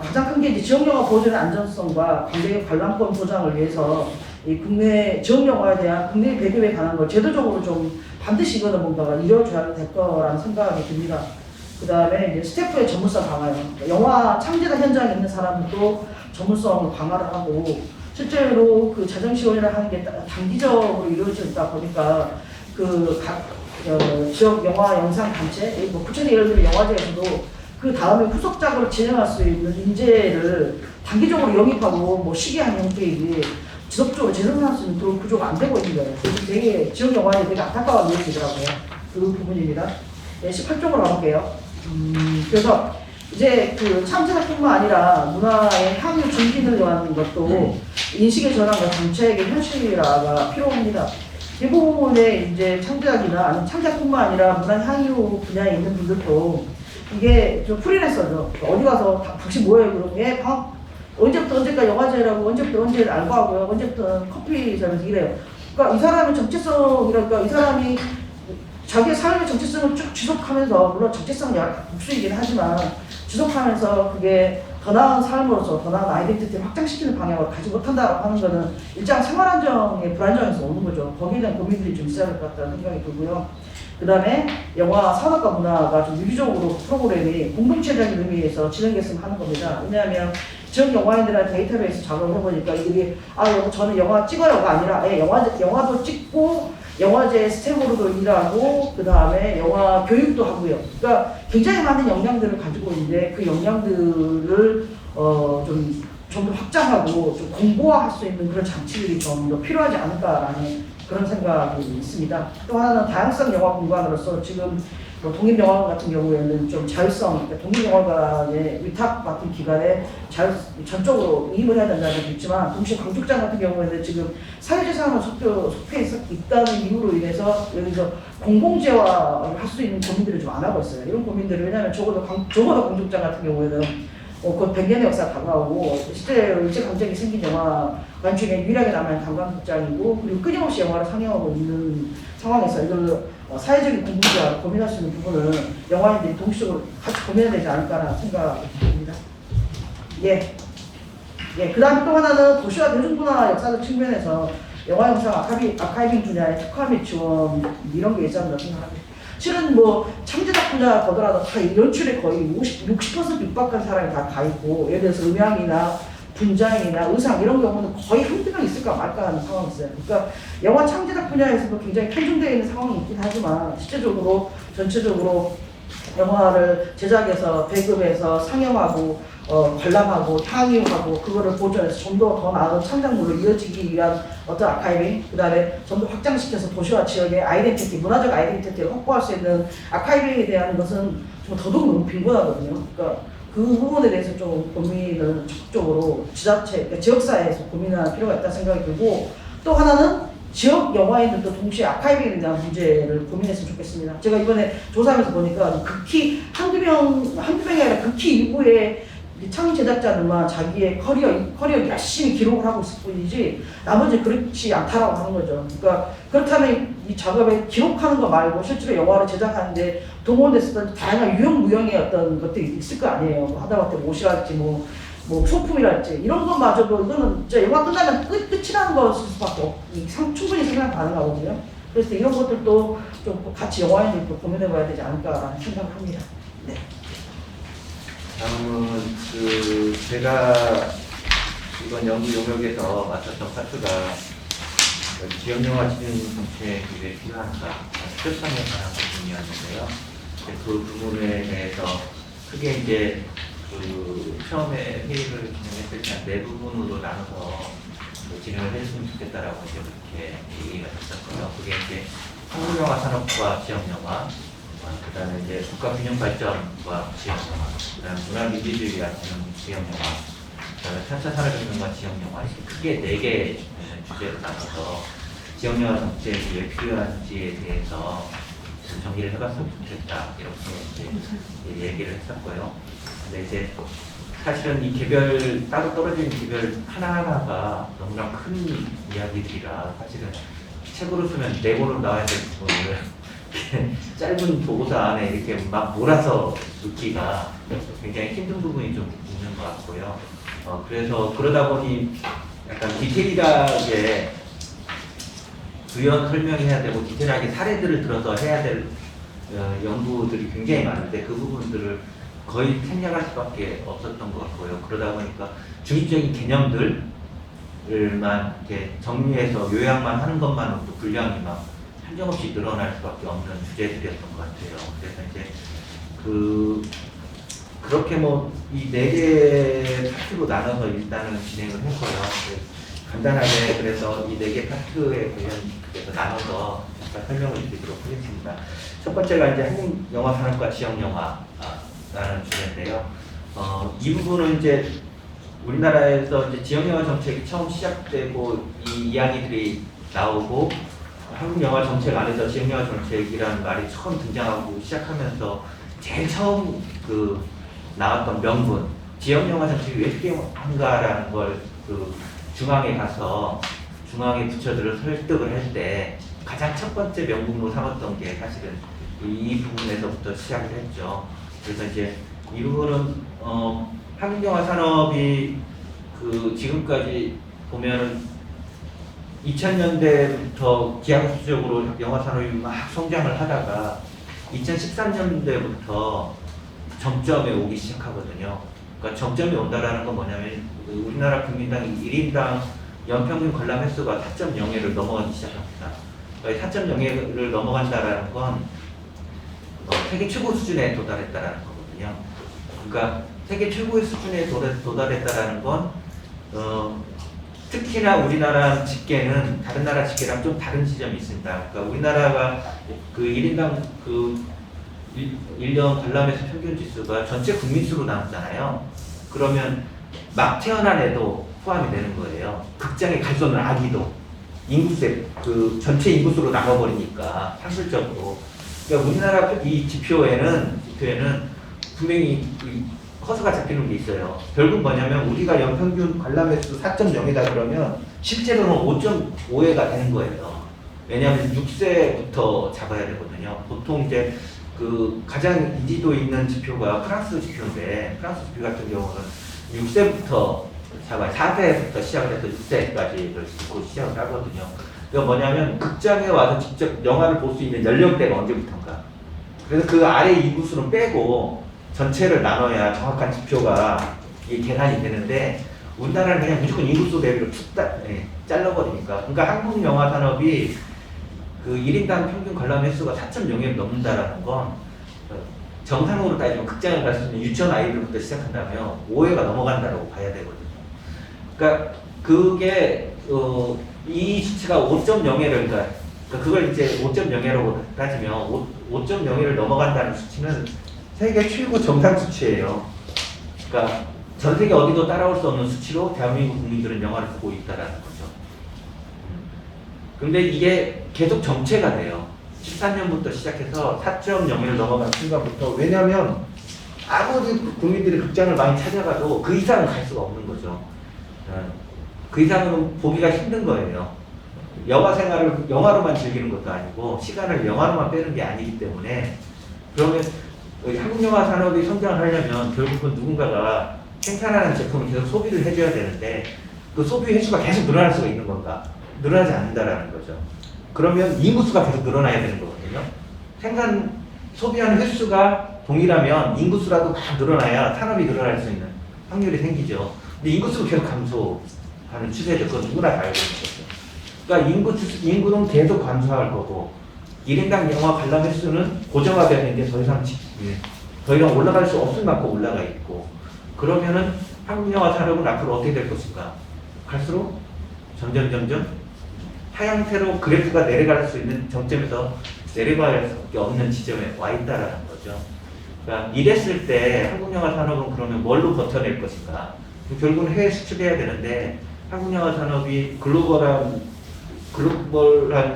가장 큰 게 이제 지역 영화 보존의 안전성과 관객의 관람권 보장을 위해서 이 국내 지역 영화에 대한 국내 배급에 관한 걸 제도적으로 좀 반드시 이거는 뭔가가 이루어져야 될 거라는 생각이 듭니다. 그 다음에 이제 스태프의 전문성 강화요. 영화 창제자 현장에 있는 사람도 전문성을 강화를 하고 실제로 그 자정 지원이라 하는 게 단기적으로 이루어지다 보니까 그 각 지역 영화 영상 단체, 뭐 부천의 예를 들어 영화제에서도 그 다음에 후속작을 진행할 수 있는 인재를 단기적으로 영입하고 뭐 시기한 형태이지 지속적으로 재생산할 수 있는 그런 구조가 안 되고 있는 거예요. 그래서 되게 지역 영화에 되게 안타까운 느낌이더라고요. 그 부분입니다. 네, 18쪽으로 가볼게요. 그래서 이제 그 참제작뿐만 아니라 문화의 향유 증진을 위한 것도 인식의 전환과 정책의 현실화가 필요합니다. 대부분의 이제 창작이나 아니면 창작뿐만 아니라 문화 향유 분야에 있는 분들도 이게 좀 프리랜서죠. 어디 가서 당신 뭐예요? 그러면 예, 언제부터 언제까지 영화제라고 언제부터 언제 알고 하고요. 언제부터 커피숍에서 일해요. 그러니까 이 사람의 정체성이랄까 이 사람이 자기의 삶의 정체성을 쭉 지속하면서 물론 정체성은 복수이긴 하지만 지속하면서 그게 더 나은 삶으로서 더 나은 아이덴티티를 확장시키는 방향을 가지 못한다고 하는 것은 일정 생활 안정의 불안정에서 오는 거죠. 거기에 대한 고민들이 좀 있어야 될 것 같다는 생각이 들고요. 그 다음에 영화 산업과 문화가 좀 유기적으로 프로그램이 공동체적인 의미에서 진행됐으면 하는 겁니다. 왜냐하면 지역 영화인들한테 데이터베이스 작업을 해보니까 이들이 저는 영화 찍어요가 아니라 영화도 찍고 영화제 스태프로도 일하고 그 다음에 영화 교육도 하고요. 그러니까 굉장히 많은 역량들을 가지고 있는데 그 역량들을 좀 더 확장하고 좀 공고화할 수 있는 그런 장치들이 좀 더 필요하지 않을까라는 그런 생각이 있습니다. 또 하나는 다양성 영화 공간으로서 지금 뭐 독립영화관 같은 경우에는 좀 자율성, 그러니까 독립영화관의 위탁 같은 기관에 전적으로 이임을 해야 된다는 것도 있지만 동시에 광축장 같은 경우에는 지금 사회재산으로 속해 있다는 이유로 인해서 여기서 공공재화를 할 수 있는 고민들을 좀 안 하고 있어요. 이런 고민들을 왜냐하면 적어도 광축장 같은 경우에는 곧 100년의 역사가 다가오고 실제로 일제강점기 생긴 영화관 중에 유일하게 남아있는 관광극장이고 그리고 끊임없이 영화를 상영하고 있는 상황에서 이걸 사회적인 공부자 고민할 수 있는 부분을 영화인들이 동시적으로 같이 고민해야 되지 않을까라는 생각이 듭니다. 예. 그 다음에 또 하나는 도시와 대중문화 역사적 측면에서 영화 영상 아카이빙 분야의 특화 및 지원 이런 게 있지 않나 생각합니다. 실은 뭐 창제작 분야 보더라도 다 연출에 거의 60% 육박한 사람이 다 가 있고 예를 들어서 음향이나 분장이나 의상 이런 경우는 거의 한두 명 있을까 말까 하는 상황이 있어요. 그러니까 영화 창제작 분야에서도 굉장히 편중되어 있는 상황이 있긴 하지만 실제적으로 전체적으로 영화를 제작해서 배급해서 상영하고 관람하고 향유하고 그거를 보존해서 좀 더 나은 창작물로 이어지기 위한 어떤 아카이빙 그 다음에 좀 더 확장시켜서 도시와 지역의 아이덴티티 문화적 아이덴티티를 확보할 수 있는 아카이빙에 대한 것은 좀 더더욱 너무 빈곤하거든요. 그러니까 그 부분에 대해서 좀 고민을 적극적으로 지자체, 그러니까 지역사회에서 고민할 필요가 있다는 생각이 들고 또 하나는 지역 영화인들도 동시에 아카이빙에 대한 문제를 고민했으면 좋겠습니다. 제가 이번에 조사하면서 보니까 극히 한두 명이 아니라 극히 일부의 창 제작자들만 자기의 커리어 열심히 기록을 하고 있을 뿐이지 나머지 그렇지 않다라고 하는 거죠. 그러니까 그렇다면 이 작업에 기록하는 거 말고 실제로 영화를 제작하는데 동원됐었던 다양한 유형무형의 어떤 것들이 있을 거 아니에요. 뭐 하다못해 옷이랄지 뭐 소품이랄지 이런 것마저도 이거는 진짜 영화 끝나면 끝이라는 것일 수밖에 충분히 생각 가능하거든요. 그래서 이런 것들도 좀 같이 영화인들도 고민해봐야 되지 않을까라는 생각을 합니다. 네. 다음은 제가 이번 연구 용역에서 맡았던 파트가 지역영화 진흥 정책이 왜 필요한가 수렵상에 관한 부분이었는데요. 그 부분에 대해서 크게 이제 그 처음에 회의를 진행했을 때 네 부분으로 나눠서 진행을 했으면 좋겠다라고 이제 그렇게 얘기가 됐었고요. 그게 이제 한국영화 산업과 지역영화, 그다음에 이제 국가균형발전과 지역영화, 그다음에 문화민주주의 위한 지역영화, 그다음에 4차 산업혁명과 지역영화 이렇게 크게 4개 주제로 나눠서 지역영화 정책이 왜 필요한지에 대해서 좀 정리를 해봤으면 좋겠다 이렇게 이제 얘기를 했었고요. 근데 이제 사실은 이 개별 따로 떨어진 개별 하나하나가 너무나 큰 이야기들이라 사실은 책으로 쓰면 4권으로 나와야 될 부분을 짧은 보고서 안에 이렇게 막 몰아서 읽기가 굉장히 힘든 부분이 좀 있는 것 같고요. 그래서 그러다 보니 약간 디테일하게 부연 설명해야 되고 디테일하게 사례들을 들어서 해야 될 연구들이 굉장히 많은데 그 부분들을 거의 생략할 수밖에 없었던 것 같고요. 그러다 보니까 중립적인 개념들만 이렇게 정리해서 요약만 하는 것만으로도 분량이 막 한정없이 늘어날 수밖에 없는 주제들이었던 것 같아요. 그래서 이제 그렇게 뭐 이 4개 파트로 나눠서 일단은 진행을 했고요. 간단하게 그래서 이 4개 파트에 관련해서 나눠서 잠깐 설명을 드리도록 하겠습니다. 첫 번째가 이제 한국 영화 산업과 지역 영화라는 주제인데요. 이 부분은 이제 우리나라에서 이제 지역 영화 정책이 처음 시작되고 이 이야기들이 나오고 한국 영화 정책 안에서 지역 영화 정책이라는 말이 처음 등장하고 시작하면서 제일 처음 나왔던 명분, 지역 영화 정책이 왜 필요한가라는 걸 중앙에 가서 중앙의 부처들을 설득을 할 때 가장 첫 번째 명분으로 삼았던 게 사실은 이 부분에서부터 시작을 했죠. 그래서 이제 이 부분은 한국 영화 산업이 지금까지 보면은 2000년대부터 기하급수적으로 영화 산업이 막 성장을 하다가 2013년대부터 정점에 오기 시작하거든요. 그러니까 정점이 온다라는 건 뭐냐면 우리나라 국민당 1인당 연평균 관람 횟수가 4.0회를 넘어가기 시작합니다. 4.0회를 넘어간다라는 건 세계 최고 수준에 도달했다라는 거거든요. 그러니까 세계 최고의 수준에 도달했다라는 건 특히나 우리나라 집계는 다른 나라 집계랑 좀 다른 지점이 있습니다. 그러니까 우리나라가 1인당 1년 관람횟수 평균 지수가 전체 국민 수로 나오잖아요. 그러면 막 태어난 애도 포함이 되는 거예요. 극장에 갈 수 없는 아기도 인구세 전체 인구수로 나눠버리니까 상술적으로. 그러니까 우리나라 이 지표에는 분명히 커서가 잡히는 게 있어요. 결국 뭐냐면 우리가 연평균 관람횟수 4.0이다 그러면 실제로는 5.5회가 되는 거예요. 왜냐하면 6세부터 잡아야 되거든요. 보통 이제 가장 인지도 있는 지표가 프랑스 지표인데 프랑스 지표 같은 경우는 6세부터 잡아요. 4세부터 시작을 해서 6세까지 시작을 하거든요. 그러니까 뭐냐면 극장에 와서 직접 영화를 볼 수 있는 연령대가 언제부턴가. 그래서 그 아래 인구수는 빼고 전체를 나눠야 정확한 지표가 계산이 되는데 우리나라는 그냥 무조건 인구수 대비로 툭 잘라버리니까. 그러니까 한국 영화 산업이 1인당 평균 관람 횟수가 4.0회를 넘는다라는 건 정상으로 따지면 극장을 갈 수 있는 유치원 아이들부터 시작한다면 5회가 넘어간다고 봐야 되거든요. 그러니까 그게 이 수치가 5.0회를 그러니까 그걸 이제 5.0회라고 따지면 5.0회를 넘어간다는 수치는 세계 최고 정상 수치예요. 그러니까 전 세계 어디도 따라올 수 없는 수치로 대한민국 국민들은 영화를 보고 있다라는 거죠. 근데 이게 계속 정체가 돼요. 14년부터 시작해서 4.0을 넘어가는 순간부터. 왜냐하면 아무리 국민들이 극장을 많이 찾아가도 그 이상은 갈 수가 없는 거죠. 그 이상은 보기가 힘든 거예요. 영화 생활을 영화로만 즐기는 것도 아니고 시간을 영화로만 빼는 게 아니기 때문에. 그러면 한국 영화 산업이 성장하려면 결국은 누군가가 생산하는 제품을 계속 소비를 해줘야 되는데 그 소비 횟수가 계속 늘어날 수가 있는 건가? 늘어나지 않는다라는 거죠. 그러면 인구수가 계속 늘어나야 되는 거거든요. 소비하는 횟수가 동일하면 인구수라도 막 늘어나야 산업이 늘어날 수 있는 확률이 생기죠. 근데 인구수가 계속 감소하는 추세죠. 그건 누구나 다 알고 있는 거죠. 그러니까 인구는 계속 감소할 거고 1인당 영화 관람 횟수는 고정화되는 게 더 이상 올라갈 수 없을 만큼 올라가 있고 그러면은 한국 영화 산업은 앞으로 어떻게 될 것인가? 갈수록 점점 하향세로 그래프가 내려갈 수 있는 정점에서 내려갈 수밖에 없는 지점에 와 있다라는 거죠. 그러니까 이랬을 때 한국 영화 산업은 그러면 뭘로 버텨낼 것인가? 결국은 해외 수출해야 되는데 한국 영화 산업이 글로벌한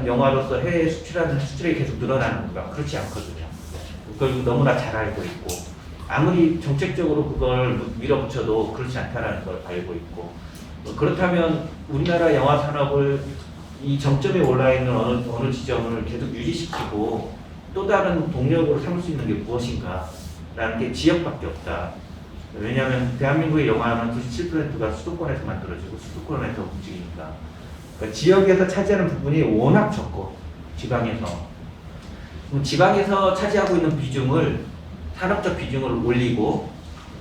영화로서 해외 수출이 계속 늘어나는 건가? 그렇지 않거든요. 그걸 너무나 잘 알고 있고 아무리 정책적으로 그걸 밀어붙여도 그렇지 않다는 걸 알고 있고 그렇다면 우리나라 영화 산업을 이 정점에 올라 있는 어느 지점을 계속 유지시키고 또 다른 동력으로 삼을 수 있는 게 무엇인가? 라는 게 지역밖에 없다. 왜냐하면 대한민국의 영화는 97%가 수도권에서 만들어지고 수도권에서 움직이니까 그러니까 지역에서 차지하는 부분이 워낙 적고 지방에서 차지하고 있는 비중을 산업적 비중을 올리고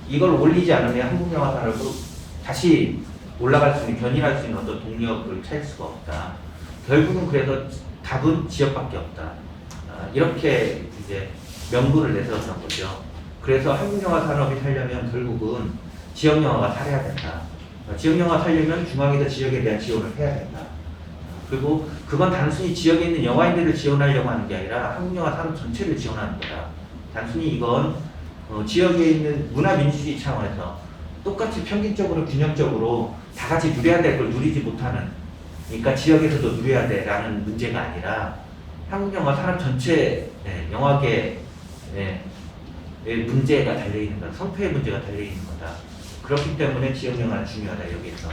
이걸 올리지 않으면 한국 영화 산업은 다시 올라갈 수 있는 견인할 수 있는 어떤 동력을 찾을 수가 없다. 결국은 그래서 답은 지역밖에 없다. 이렇게 이제 명분을 내세웠던 거죠. 그래서 한국 영화 산업이 살려면 결국은 지역 영화가 살아야 된다. 지역 영화 살려면 중앙에서 지역에 대한 지원을 해야 된다. 그리고 그건 단순히 지역에 있는 영화인들을 지원하려고 하는 게 아니라 한국 영화 산업 전체를 지원하는 거다. 단순히 이건 지역에 있는 문화민주주의 차원에서 똑같이 평균적으로 균형적으로 다 같이 누려야 될 걸 누리지 못하는 그러니까 지역에서도 누려야 돼라는 문제가 아니라 한국 영화 산업 전체 영화계의 문제가 달려있는 거다. 성패의 문제가 달려있는 거다. 그렇기 때문에 지역 영화는 중요하다. 여기에서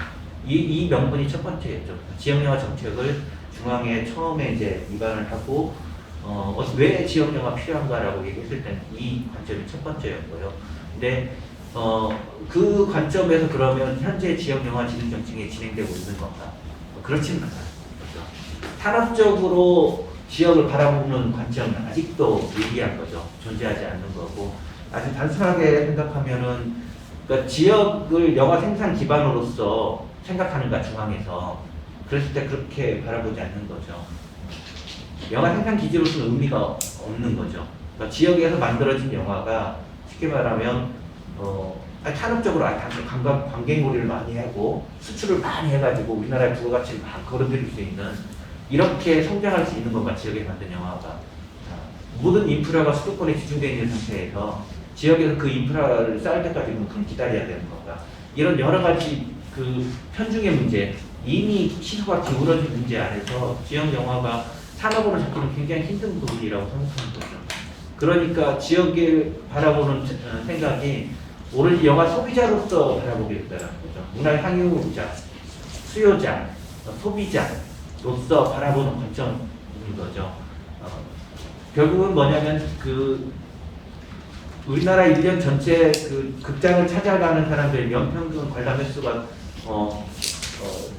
이 명분이 첫 번째였죠. 지역 영화 정책을 중앙에 처음에 이제 입안을 하고 왜 지역 영화 필요한가라고 얘기했을 때는 이 관점이 첫 번째였고요. 근데 그 관점에서 그러면 현재 지역 영화 지능 정책이 진행되고 있는 건가? 그렇지는 않아요. 산업적으로 지역을 바라보는 관점은 아직도 미비한 거죠. 존재하지 않는 거고 아주 단순하게 생각하면은 그러니까 지역을 영화 생산 기반으로서 생각하는가 중앙에서 그랬을 때 그렇게 바라보지 않는 거죠. 영화 생산 기지로서는 의미가 없는 거죠. 그러니까 지역에서 만들어진 영화가 쉽게 말하면 산업적으로 관객몰이를 많이 하고 수출을 많이 해가지고 우리나라의 부가가치를 막 걸어들일 수 있는 이렇게 성장할 수 있는 것과 지역에 만든 영화가 모든 인프라가 수도권에 집중되어 있는 상태에서 지역에서 그 인프라를 쌓을 때까지는 그럼 기다려야 되는 건가? 이런 여러 가지 그 편중의 문제, 이미 시소가 기울어진 문제 안에서 지역 영화가 산업으로 잡기는 굉장히 힘든 부분이라고 생각하는 거죠. 그러니까 지역을 바라보는 생각이 오로지 영화 소비자로서 바라보게 된다는 거죠. 문화의 향유자, 수요자, 소비자로서 바라보는 관점인 거죠. 결국은 뭐냐면 우리나라 1년 전체 극장을 찾아가는 사람들의 연평균 관람 횟수가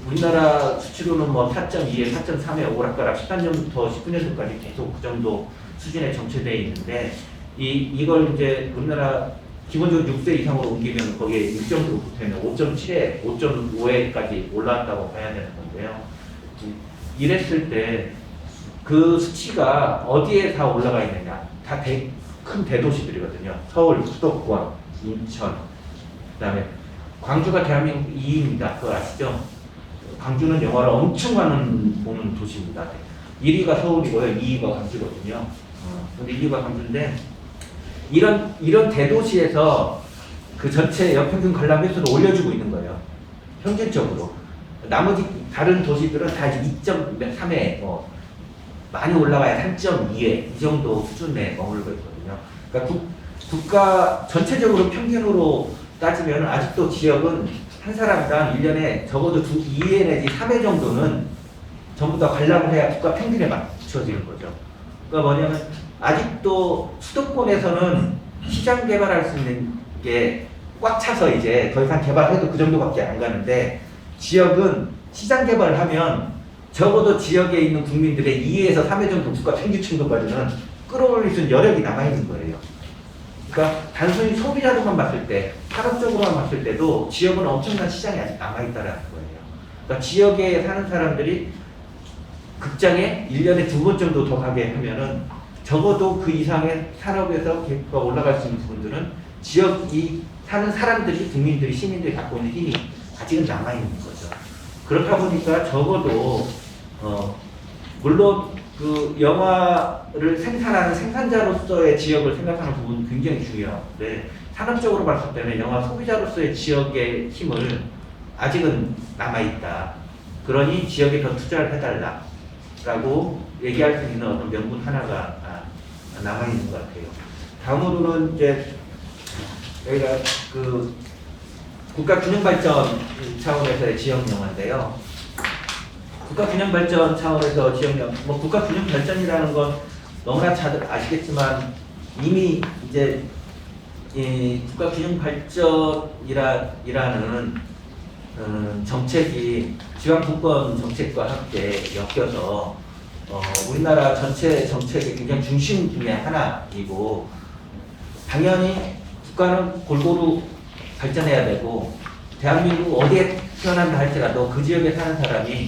우리나라 수치로는 4.2에 4.3에 오락가락 13년부터 19년도까지 계속 그 정도 수준에 정체되어 있는데 이걸 이제 우리나라 기본적으로 6세 이상으로 옮기면 거기에 6점으로 붙으면 5.7에 5.5에까지 올라왔다고 봐야 되는 건데요. 이랬을 때 그 수치가 어디에 다 올라가 있느냐? 다 큰 대도시들이거든요. 서울, 수도권, 인천, 그다음에 광주가 대한민국 2위입니다. 그거 아시죠? 광주는 영화를 엄청 많은 보는 도시입니다. 1위가 서울이고요, 2위가 광주거든요. 근데 2위가 광주인데 이런 대도시에서 그 전체 연평균 관람 횟수를 올려주고 있는 거예요. 평균적으로. 나머지 다른 도시들은 다 2.3에 많이 올라가야 3.2에 이 정도 수준에 머물고 있거든요. 그러니까 국가 전체적으로 평균으로 따지면 아직도 지역은 한 사람당 1년에 적어도 2회 내지 3회 정도는 전부 다 관람을 해야 국가 평균에 맞춰지는 거죠. 그러니까 뭐냐면 아직도 수도권에서는 시장 개발할 수 있는 게 꽉 차서 이제 더 이상 개발해도 그 정도밖에 안 가는데 지역은 시장 개발을 하면 적어도 지역에 있는 국민들의 2회에서 3회 정도 국가 평균 정도까지는 끌어올릴 수 있는 여력이 남아있는 거예요. 그러니까 단순히 소비자로만 봤을 때, 산업적으로만 봤을 때도 지역은 엄청난 시장이 아직 남아있다는 거예요. 그러니까 지역에 사는 사람들이 극장에 1년에 2번 정도 더 가게 하면은 적어도 그 이상의 산업에서 계획가 올라갈 수 있는 부분들은 지역이 사는 사람들이, 국민들이, 시민들이 갖고 있는 힘이 아직은 남아있는 거죠. 그렇다 보니까 적어도 물론 그 영화를 생산하는 생산자로서의 지역을 생각하는 부분은 굉장히 중요한데 산업적으로 봤을 때는 영화 소비자로서의 지역의 힘을 아직은 남아있다. 그러니 지역에 더 투자를 해달라라고 얘기할 수 있는 어떤 명분 하나가 남아있는 것 같아요. 다음으로는 이제 여기가 그 국가균형발전 차원에서의 지역 영화인데요. 국가균형발전 차원에서 지역 영화, 뭐 국가균형발전이라는 건 너무나 잘 아시겠지만 이미 이제 이 국가균형발전이라는 정책이 지방분권 정책과 함께 엮여서 우리나라 전체 정책의 굉장히 중심 중에 하나이고 당연히 국가는 골고루 발전해야 되고 대한민국 어디에 태어난다 할지라도 그 지역에 사는 사람이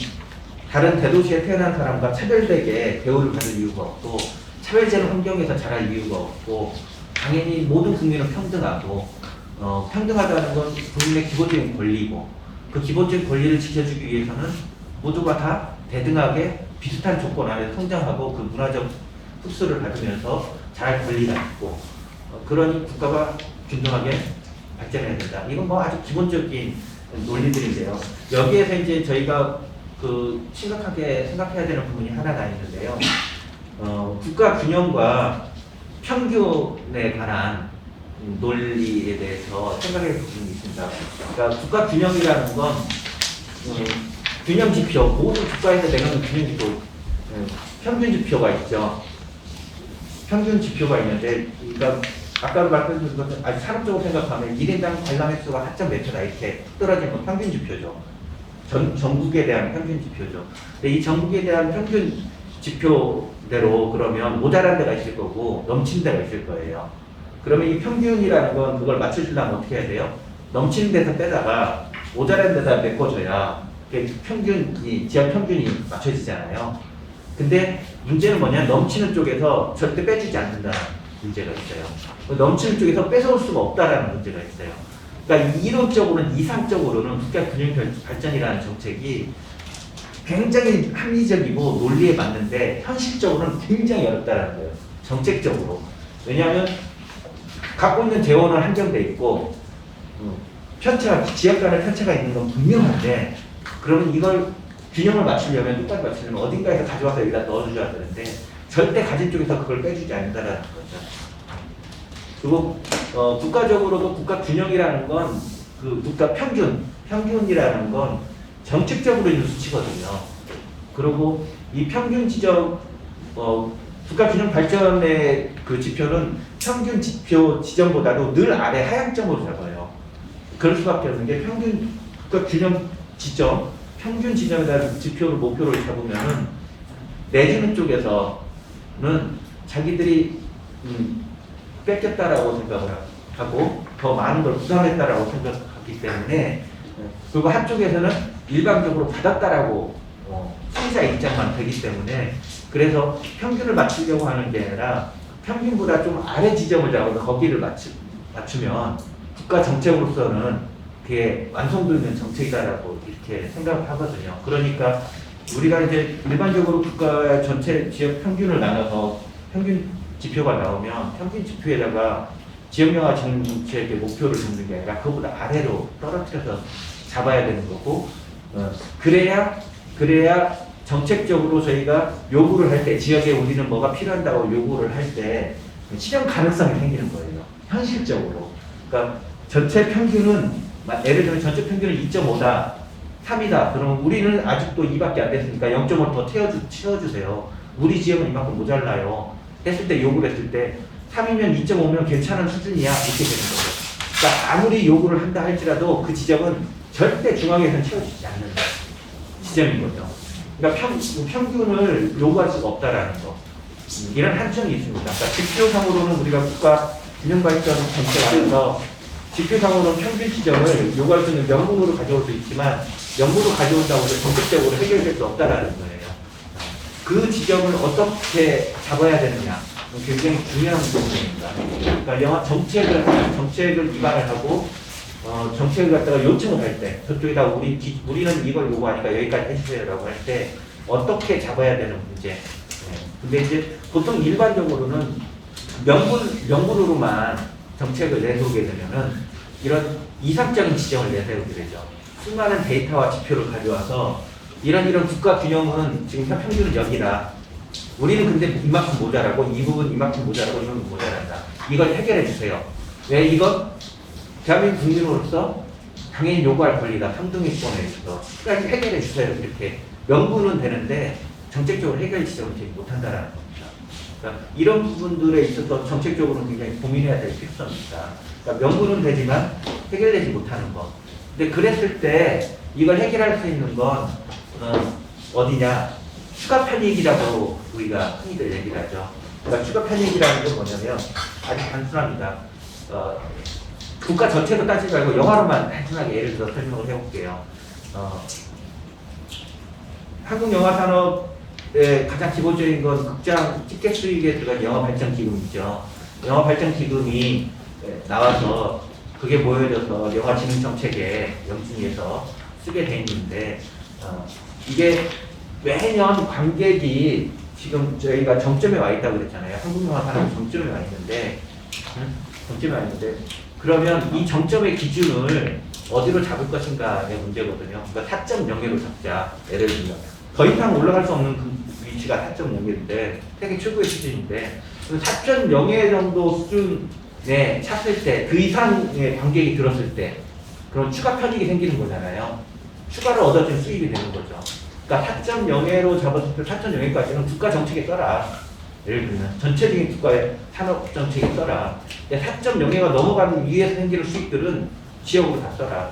다른 대도시에 태어난 사람과 차별되게 대우를 받을 이유가 없고 차별되는 환경에서 자랄 이유가 없고 당연히 모든 국민은 평등하고 평등하다는 건 국민의 기본적인 권리고 그 기본적인 권리를 지켜주기 위해서는 모두가 다 대등하게 비슷한 조건 안에 성장하고 그 문화적 흡수를 받으면서 잘 권리가 있고 그러니 국가가 균등하게 발전해야 된다. 이건 뭐 아주 기본적인 논리들인데요. 여기에서 이제 저희가 그 심각하게 생각해야 되는 부분이 하나가 있는데요. 국가 균형과 평균에 관한 논리에 대해서 생각해 볼 부분이 있습니다. 그러니까 국가 균형이라는 건 균형 지표, 모든 국가에서 내놓는 균형 지표, 평균 지표가 있죠. 평균 지표가 있는데, 그러니까 아까도 말씀드린 것처럼 아주 산업적으로 생각하면 1인당 관람 횟수가 4.몇 회다 이렇게 떨어지는 건 평균 지표죠. 전국에 대한 평균 지표죠. 근데 이 전국에 대한 평균 지표대로 그러면 모자란 데가 있을 거고 넘치는 데가 있을 거예요. 그러면 이 평균이라는 건 그걸 맞추시려면 어떻게 해야 돼요? 넘치는 데서 빼다가 모자란 데다 메꿔줘야 평균이, 지역 평균이 맞춰지잖아요. 근데 문제는 뭐냐? 넘치는 쪽에서 절대 빼주지 않는다는 문제가 있어요. 넘치는 쪽에서 뺏어올 수가 없다라는 문제가 있어요. 그러니까 이론적으로는, 이상적으로는 국가균형발전이라는 정책이 굉장히 합리적이고 논리에 맞는데 현실적으로는 굉장히 어렵다는 거예요. 정책적으로. 왜냐하면 갖고 있는 재원은 한정돼 있고 편차가, 지역 간의 편차가 있는 건 분명한데 그러면 이걸 균형을 맞추려면, 똑같이 맞추려면 어딘가에서 가져와서 여기다 넣어줘야 되는데 절대 가진 쪽에서 그걸 빼주지 않는다라는 거죠. 그리고 국가적으로도 국가 균형이라는 건 그 국가 평균이라는 건 정책적으로 있는 수치거든요. 그리고 이 평균 지점, 국가 균형 발전의 그 지표는 평균 지표 지점보다도 늘 아래 하향점으로 잡아요. 그럴 수밖에 없는 게 평균 국가 균형 지점, 평균 지점에다 지표를 목표를 잡으면은 내주는 쪽에서는 자기들이 뺏겼다라고 생각을 하고 더 많은 걸 부담했다라고 생각하기 때문에, 그리고 한쪽에서는 일방적으로 받았다라고 소비자 입장만 되기 때문에, 그래서 평균을 맞추려고 하는 게 아니라 평균보다 좀 아래 지점을 잡아서 거기를 맞추면 국가 정책으로서는 그게 완성도 있는 정책이다라고 이렇게 생각을 하거든요. 그러니까 우리가 이제 일반적으로 국가 전체 지역 평균을 나눠서 평균 지표가 나오면 평균 지표에다가 지역영화 정책의 목표를 잡는 게 아니라 그거보다 아래로 떨어뜨려서 잡아야 되는 거고, 그래야 정책적으로 저희가 요구를 할 때, 지역에 우리는 뭐가 필요한다고 요구를 할 때 실현 가능성이 생기는 거예요. 현실적으로. 그러니까 전체 평균은, 예를 들면 전체 평균은 2.5다, 3이다. 그러면 우리는 아직도 2밖에 안 됐으니까 0.5를 더 채워주세요. 우리 지역은 이만큼 모자라요. 했을 때, 요구를 했을 때 3이면 2.5면 괜찮은 수준이야. 이렇게 되는 거죠. 그러니까 아무리 요구를 한다 할지라도 그 지점은 절대 중앙에서는 채워지지 않는 지점인 거죠. 그러니까 평균을 요구할 수가 없다라는 거. 이런 한정이 있습니다. 그러니까 지표상으로는 우리가 국가 균형발전 정책 안에서 지표상으로는 평균 지점을 요구할 수 있는 명분으로 가져올 수 있지만, 명분으로 가져온다고 해서 정책적으로 해결될 수 없다라는 거예요. 그 지점을 어떻게 잡아야 되느냐 굉장히 중요한 부분입니다. 그러니까 영화 정책을 기반을 하고 정책을 갖다가 요청을 할 때 저쪽에다 우리는 이걸 요구하니까 여기까지 해주세요라고 할 때 어떻게 잡아야 되는 문제. 네. 근데 이제 보통 일반적으로는 명분으로만 정책을 내세우게 되면은 이런 이상적인 지점을 내세우게 되죠. 수많은 데이터와 지표를 가져와서 이런 국가 균형은 지금 현 평균은 여기다. 우리는 근데 이만큼 모자라고 이 부분 이만큼 모자라고 이 부분 모자란다. 이걸 해결해 주세요. 왜 이건 대한민국 국민으로서 당연히 요구할 권리다. 평등의권에 있어서 끝까지 해결해 주세요. 이렇게 명분은 되는데 정책적으로 해결 지점을 되지 못한다는 겁니다. 그러니까 이런 부분들에 있어서 정책적으로 굉장히 고민해야 될 필요성이 있다. 그러니까 명분은 되지만 해결되지 못하는 것. 근데 그랬을 때 이걸 해결할 수 있는 건 어디냐? 추가 편익이라고 우리가 흔히들 얘기를 하죠. 그러니까 추가 편익이라는 게 뭐냐면 아주 단순합니다. 국가 전체로 따지지 말고 영화로만 단순하게 예를 들어 설명을 해볼게요. 한국 영화 산업의 가장 기본적인 건 극장 티켓 수익에 들어간 영화 발전 기금이죠. 영화 발전 기금이 나와서 그게 모여져서 영화 진흥 정책에 영진위에서 쓰게 돼 있는데 이게 매년 관객이 지금 저희가 정점에 와 있다고 그랬잖아요. 한국 영화 산업이 정점에 와 있는데 그러면 이 정점의 기준을 어디로 잡을 것인가의 문제거든요. 그러니까 4.0으로 잡자. 예를 들면 더 이상 올라갈 수 없는 그 위치가 4.0인데 세계 최고의 수준인데 4.0 정도 수준에 찼을 때 그 이상의 관객이 들었을 때 그런 추가 편익이 생기는 거잖아요. 추가로 얻어진 수익이 되는 거죠. 그러니까 4.0로 잡았을 때 4.0까지는 국가 정책에 써라. 예를 들면 전체적인 국가의 산업 정책에 써라. 4.0가 넘어가는 위에서 생기는 수익들은 지역으로 다 써라.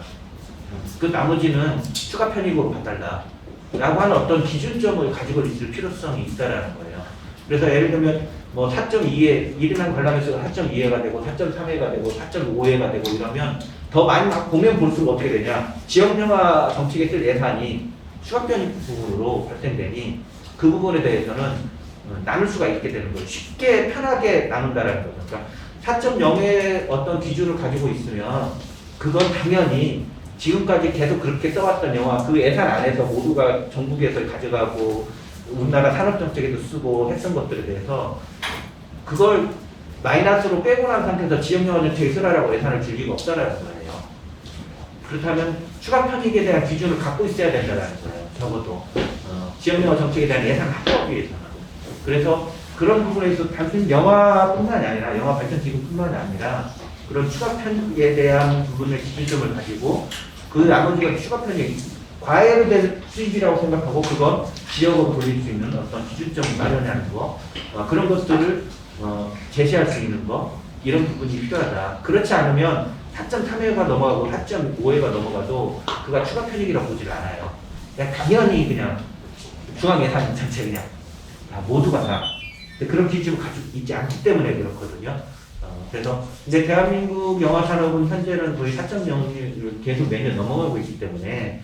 그 나머지는 추가 편익으로 봐달라. 라고 하는 어떤 기준점을 가지고 있을 필요성이 있다라는 거예요. 그래서 예를 들면 뭐 4.2에 1이랑 관람횟수가 4.2회가 되고 4.3회가 되고 4.5회가 되고 이러면 더 많이 막 보면 볼수록 어떻게 되냐? 지역 영화 정책에 쓸 예산이 추가 편익 부분으로 발생되니 그 부분에 대해서는 나눌 수가 있게 되는 거예요. 쉽게 편하게 나눈다라는 거죠. 그러니까 4.0의 어떤 기준을 가지고 있으면 그건 당연히 지금까지 계속 그렇게 써왔던 영화 그 예산 안에서 모두가 전국에서 가져가고 우리나라 산업정책에도 쓰고 했던 것들에 대해서 그걸 마이너스로 빼고 난 상태에서 지역영화 정책에 쓰라라고 예산을 줄 리가 없다라는 거예요. 그렇다면 추가 편익에 대한 기준을 갖고 있어야 된다는 거예요. 적어도 지역영화 정책에 대한 예산을 확보하기 위해서는. 그래서 그런 부분에 있어서 단순히 영화뿐만이 아니라 영화 발전 기금뿐만이 아니라 그런 추가 편익에 대한 부분의 기준점을 가지고 그 나머지가 추가 편익 과외로 된 수입이라고 생각하고 그건 지역으로 돌릴 수 있는 어떤 기준점을 마련하는 거 그런 것들을 제시할 수 있는 거 이런 부분이 필요하다. 그렇지 않으면 4.3회가 넘어가고 4.5회가 넘어가도 그가 추가 편익이라고 보질 않아요. 그냥 당연히 그냥 중앙예산 전체 그냥 모두가 다 그런 기준을 가지고 있지 않기 때문에 그렇거든요. 그래서 이제 대한민국 영화 산업은 현재는 거의 4.0을 계속 매년 넘어가고 있기 때문에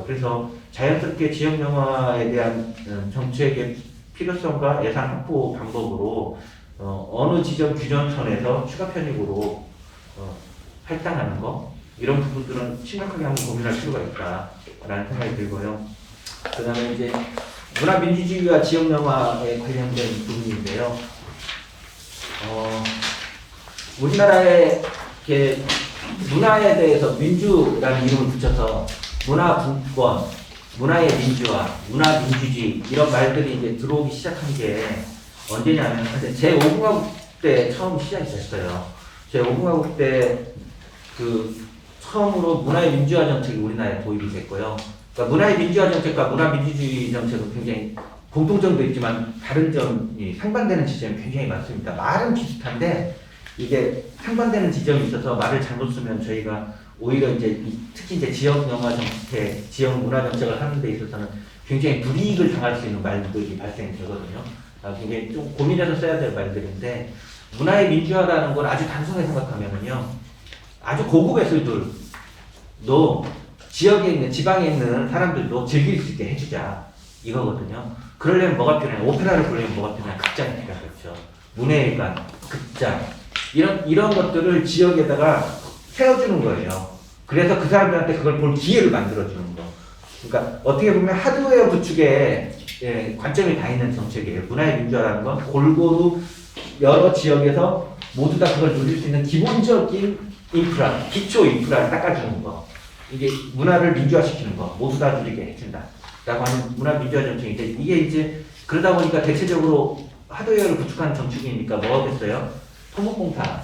그래서 자연스럽게 지역 영화에 대한 정책의 필요성과 예산 확보 방법으로 어느 지점 균형선에서 추가 편익으로 할당하는 거 이런 부분들은 심각하게 한번 고민할 필요가 있다라는 생각이 들고요. 그다음에 이제 문화민주주의와 지역 영화에 관련된 부분인데요. 우리나라의 문화에 대해서 민주라는 이름을 붙여서 문화분권, 문화의 민주화, 문화민주주의 이런 말들이 이제 들어오기 시작한 게 언제냐면 제5공화국 때 처음 시작이 됐어요. 제5공화국 때 그 처음으로 문화의 민주화 정책이 우리나라에 도입이 됐고요. 그러니까 문화의 민주화 정책과 문화민주주의 정책은 굉장히 공통점도 있지만 다른 점이 상반되는 지점이 굉장히 많습니다. 말은 비슷한데 이게 상반되는 지점이 있어서 말을 잘못 쓰면 저희가 오히려 이제 특히 이제 지역 영화 정책, 지역 문화 정책을 하는 데 있어서는 굉장히 불이익을 당할 수 있는 말들이 발생이 되거든요. 굉장히 좀 고민해서 써야 될 말들인데 문화의 민주화라는 걸 아주 단순하게 생각하면은요. 아주 고급 예술들도 지역에 있는 지방에 있는 사람들도 즐길 수 있게 해주자 이거거든요. 그러려면 뭐가 필요해? 오페라를 보려면 뭐가 필요해? 극장이 필요하겠죠. 문예관, 극장 이런 것들을 지역에다가 세워주는 거예요. 그래서 그 사람들한테 그걸 볼 기회를 만들어주는 거. 그러니까 어떻게 보면 하드웨어 구축에 관점이 다 있는 정책이에요. 문화의 민주화라는 건 골고루 여러 지역에서 모두 다 그걸 누릴 수 있는 기본적인 인프라, 기초 인프라를 닦아주는 거. 이게 문화를 민주화시키는 거, 모두 다 누리게 해준다. 라고 하는 문화 민주화 정책인데, 이게 이제 그러다 보니까 대체적으로 하드웨어를 구축하는 정책이니까 뭐겠어요? 토목공사,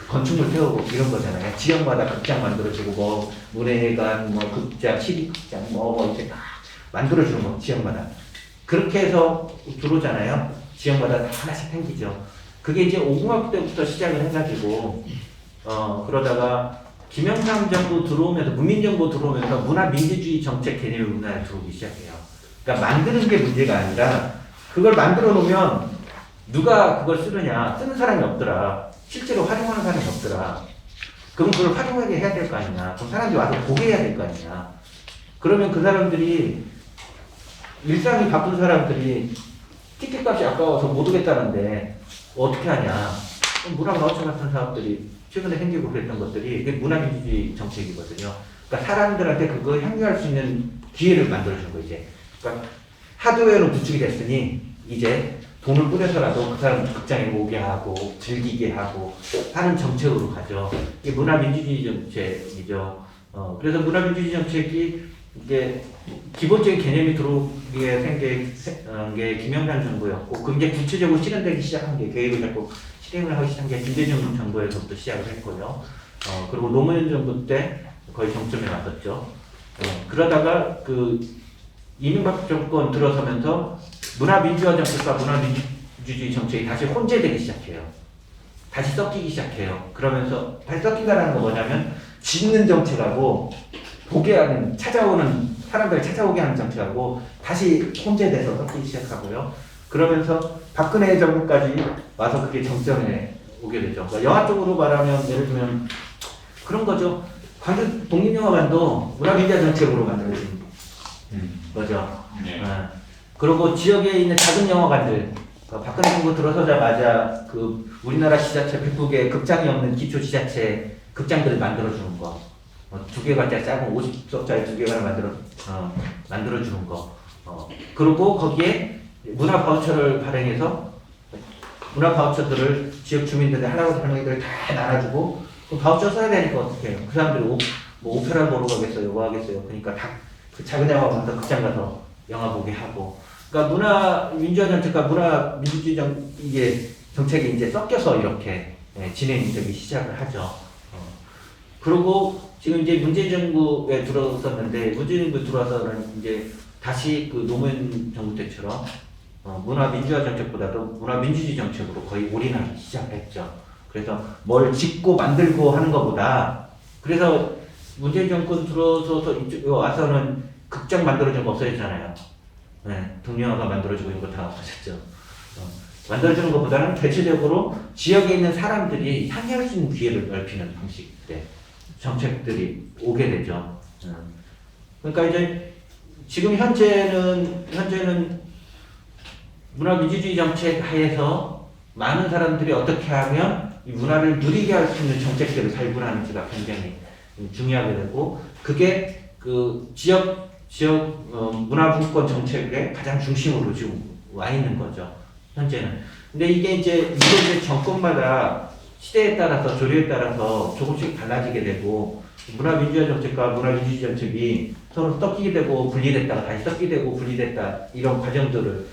건축물 세우고 이런 거잖아요. 지역마다 극장 만들어주고, 뭐, 문예관, 뭐, 극장, 시립극장, 뭐, 이렇게 다 만들어주는 거, 지역마다. 그렇게 해서 들어오잖아요. 지역마다 다 하나씩 생기죠. 그게 이제 50학기 때부터 시작을 해가지고, 그러다가 김영삼 정부 들어오면서, 문민정부 들어오면서 문화민주주의 정책 개념이 우리나라에 들어오기 시작해요. 그러니까 만드는 게 문제가 아니라, 그걸 만들어 놓으면 누가 그걸 쓰느냐, 쓰는 사람이 없더라. 실제로 활용하는 사람이 없더라. 그럼 그걸 활용하게 해야 될 거 아니냐. 그럼 사람들이 와서 보게 해야 될 거 아니냐. 그러면 그 사람들이, 일상이 바쁜 사람들이 티켓값이 아까워서 못 오겠다는데 어떻게 하냐. 문화바우처 같은 사업들이 최근에 생기고 그랬던 것들이 이게 문화민주주의 정책이거든요. 그러니까 사람들한테 그거 향유할 수 있는 기회를 만들어주는 거예요, 이제. 그러니까 하드웨어는 구축이 됐으니 이제 돈을 뿌려서라도 그 사람 극장에 오게 하고 즐기게 하고 하는 정책으로 가죠. 이게 문화민주주의 정책이죠. 그래서 문화민주주의 정책이 이게 기본적인 개념이 들어오게 생긴 게 김영삼 정부였고, 그게 구체적으로 실현되기 시작한 게, 계획을 잡고 실행을 하기 시작한 게 김대중 정부에서부터 시작을 했고요. 그리고 노무현 정부 때 거의 정점에 왔었죠. 그러다가 그 이명박 정권 들어서면서 문화민주화 정책과 문화민주주의 정책이 다시 혼재되기 시작해요. 다시 섞이기 시작해요. 그러면서 다시 섞인다는 건 뭐냐면, 짓는 정책하고 보게 하는, 찾아오는 사람들을 찾아오게 하는 정책하고 다시 혼재돼서 섞이기 시작하고요. 그러면서 박근혜 정부까지 와서 그게 정점에 오게 되죠. 그러니까 영화 쪽으로 말하면, 예를 들면 그런 거죠. 광주 독립영화관도 문화민주화 정책으로 만들어진 거죠. 네. 그리고 지역에 있는 작은 영화관들, 박근혜 정부 들어서자마자 그 우리나라 지자체 100국에 극장이 없는 기초 지자체 극장들을 만들어주는 거, 2개관짜리 작은 50석짜리 2개관을 만들어주는 거, 그리고 거기에 문화 바우처를 발행해서 문화 바우처들을 지역 주민들, 할아버지 할머니들 다 나눠주고, 그 바우처 써야 되니까 어떻게 해요? 그 사람들이 뭐 오페라 보러 가겠어요, 뭐 하겠어요? 그러니까 다 그 작은 영화 가서 극장 가서 영화 보게 하고. 그러니까 문화 민주화 정책과 문화 민주주의 이게 정책이 이제 섞여서 이렇게 진행이 되기 시작을 하죠. 그리고 지금 이제 문재인 정부에 들어섰는데, 문재인 정부 들어와서는 이제 다시 그 노무현 정부 때처럼 문화 민주화 정책보다도 문화 민주주의 정책으로 거의 올인하기 시작했죠. 그래서 뭘 짓고 만들고 하는 것보다, 그래서 문재인 정권 들어서서 이쪽 와서는 극장 만들어준 거 없어졌잖아요. 독립영화가 만들어주고 이런 거 다 없어졌죠. 만들어주는 것보다는 대체적으로 지역에 있는 사람들이 향유할 수 있는 기회를 넓히는 방식의 정책들이 오게 되죠. 그러니까 이제 지금 현재는 문화민주주의 정책 하에서 많은 사람들이 어떻게 하면 이 문화를 누리게 할 수 있는 정책들을 발굴하는지가 굉장히 중요하게 되고, 그게 그 지역 문화분권 정책의 가장 중심으로 지금 와 있는 거죠, 현재는. 근데 이게 이제 정권마다 시대에 따라서, 조류에 따라서 조금씩 달라지게 되고, 문화민주화 정책과 문화민주주의 정책이 서로 섞이게 되고 분리됐다가 다시 섞이게 되고 분리됐다, 이런 과정들을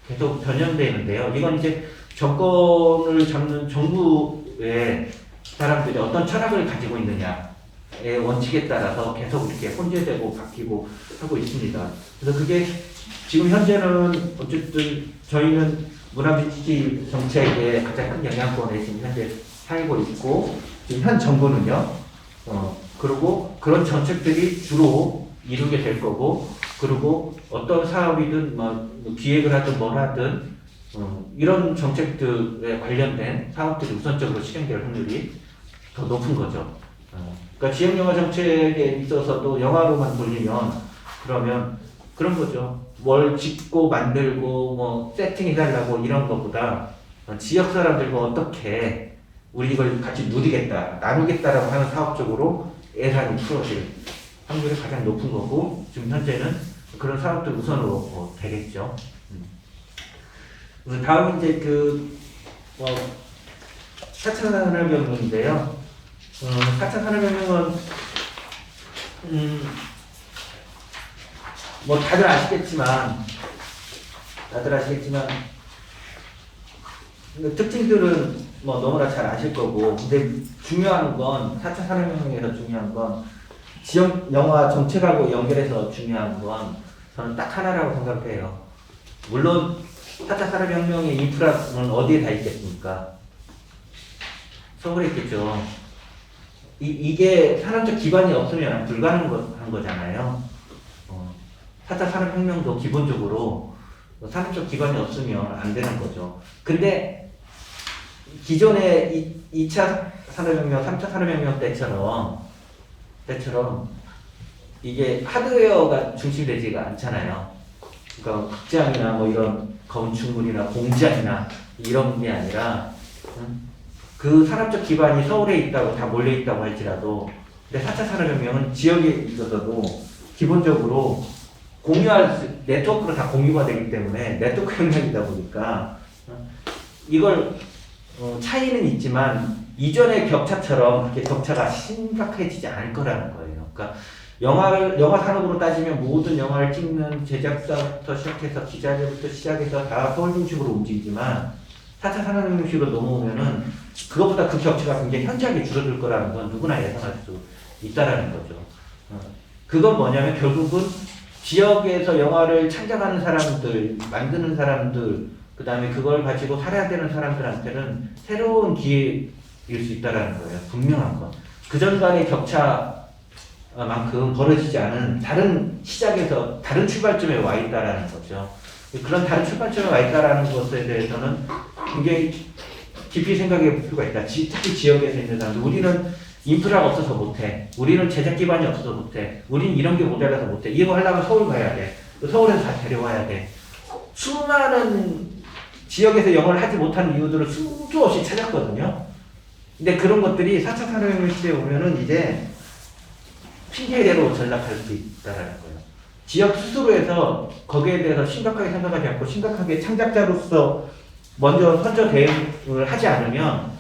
계속 변형되는데요. 이건 이제 정권을 잡는 정부의 사람들이 어떤 철학을 가지고 있느냐의 원칙에 따라서 계속 이렇게 혼재되고 바뀌고 하고 있습니다. 그래서 그게 지금 현재는 어쨌든 저희는 문화민주주의 정책에 가장 큰 영향권에 지금 현재 살고 있고, 지금 현 정부는요, 그리고 그런 정책들이 주로 이루게 될 거고, 그리고 어떤 사업이든 뭐 기획을 하든 뭘 하든 이런 정책들에 관련된 사업들이 우선적으로 실행될 확률이 더 높은 거죠. 그러니까 지역영화 정책에 있어서도 영화로만 돌리면, 그러면 그런 거죠. 뭘 짓고 만들고 뭐 세팅해달라고 이런 것보다 지역 사람들과 어떻게 우리 이걸 같이 누리겠다, 나누겠다라고 하는 사업 쪽으로 예산이 풀어질 확률이 가장 높은 거고, 지금 현재는 그런 사업들 우선으로 되겠죠. 다음 이제 그 4차 산업혁명인데요. 4차 산업혁명은 뭐 다들 아시겠지만 특징들은 뭐 너무나 잘 아실 거고, 근데 중요한 건 4차 산업혁명에서 중요한 건 지역 영화 정책하고 연결해서 중요한 건 저는 딱 하나라고 생각해요. 물론 4차 산업혁명의 인프라는 어디에 다 있겠습니까? 서울에 있겠죠. 이게 산업적 기반이 없으면 불가능한 거잖아요. 4차 산업혁명도 기본적으로 산업적 기반이 없으면 안 되는 거죠. 근데 기존의 2차 산업혁명, 3차 산업혁명 때처럼 이게 하드웨어가 중심되지가 않잖아요. 그러니까 극장이나 뭐 이런 건축물이나 공장이나 이런 게 아니라 그 산업적 기반이 서울에 있다고 다 몰려 있다고 할지라도, 근데 4차 산업혁명은 지역에 있어서도 기본적으로 공유할 네트워크로 다 공유가 되기 때문에 네트워크 혁명이다 보니까 이걸 차이는 있지만 이전의 격차처럼 그렇게 격차가 심각해지지 않을 거라는 거예요. 그러니까 영화 산업으로 따지면 모든 영화를 찍는 제작사부터 시작해서 기자재부터 시작해서 다 서울 중심으로 움직이지만 4차 산업혁명식으로 넘어오면은 그것보다 그 격차가 굉장히 현저하게 줄어들 거라는 건 누구나 예상할 수 있다라는 거죠. 그건 뭐냐면 결국은 지역에서 영화를 창작하는 사람들, 만드는 사람들, 그 다음에 그걸 가지고 살아야 되는 사람들한테는 새로운 기회일 수 있다라는 거예요. 분명한 건. 그전간의 격차만큼 벌어지지 않은 다른 시작에서 다른 출발점에 와 있다라는 거죠. 그런 다른 출발점에 와 있다라는 것에 대해서는 굉장히 깊이 생각해 볼 필요가 있다. 특히 지역에서 있는 사람들. 우리는 인프라가 없어서 못해. 우리는 제작 기반이 없어서 못해. 우리는 이런 게 모자라서 못해. 이거 하려면 서울 가야 돼. 서울에서 다 데려와야 돼. 수많은 지역에서 영어를 하지 못하는 이유들을 수도 없이 찾았거든요. 근데 그런 것들이 4차 산업혁명 시대에 오면은 이제 핑계대로 전락할 수 있다라는 거예요. 지역 스스로에서 거기에 대해서 심각하게 생각하지 않고 심각하게 창작자로서 먼저 선저 대응을 하지 않으면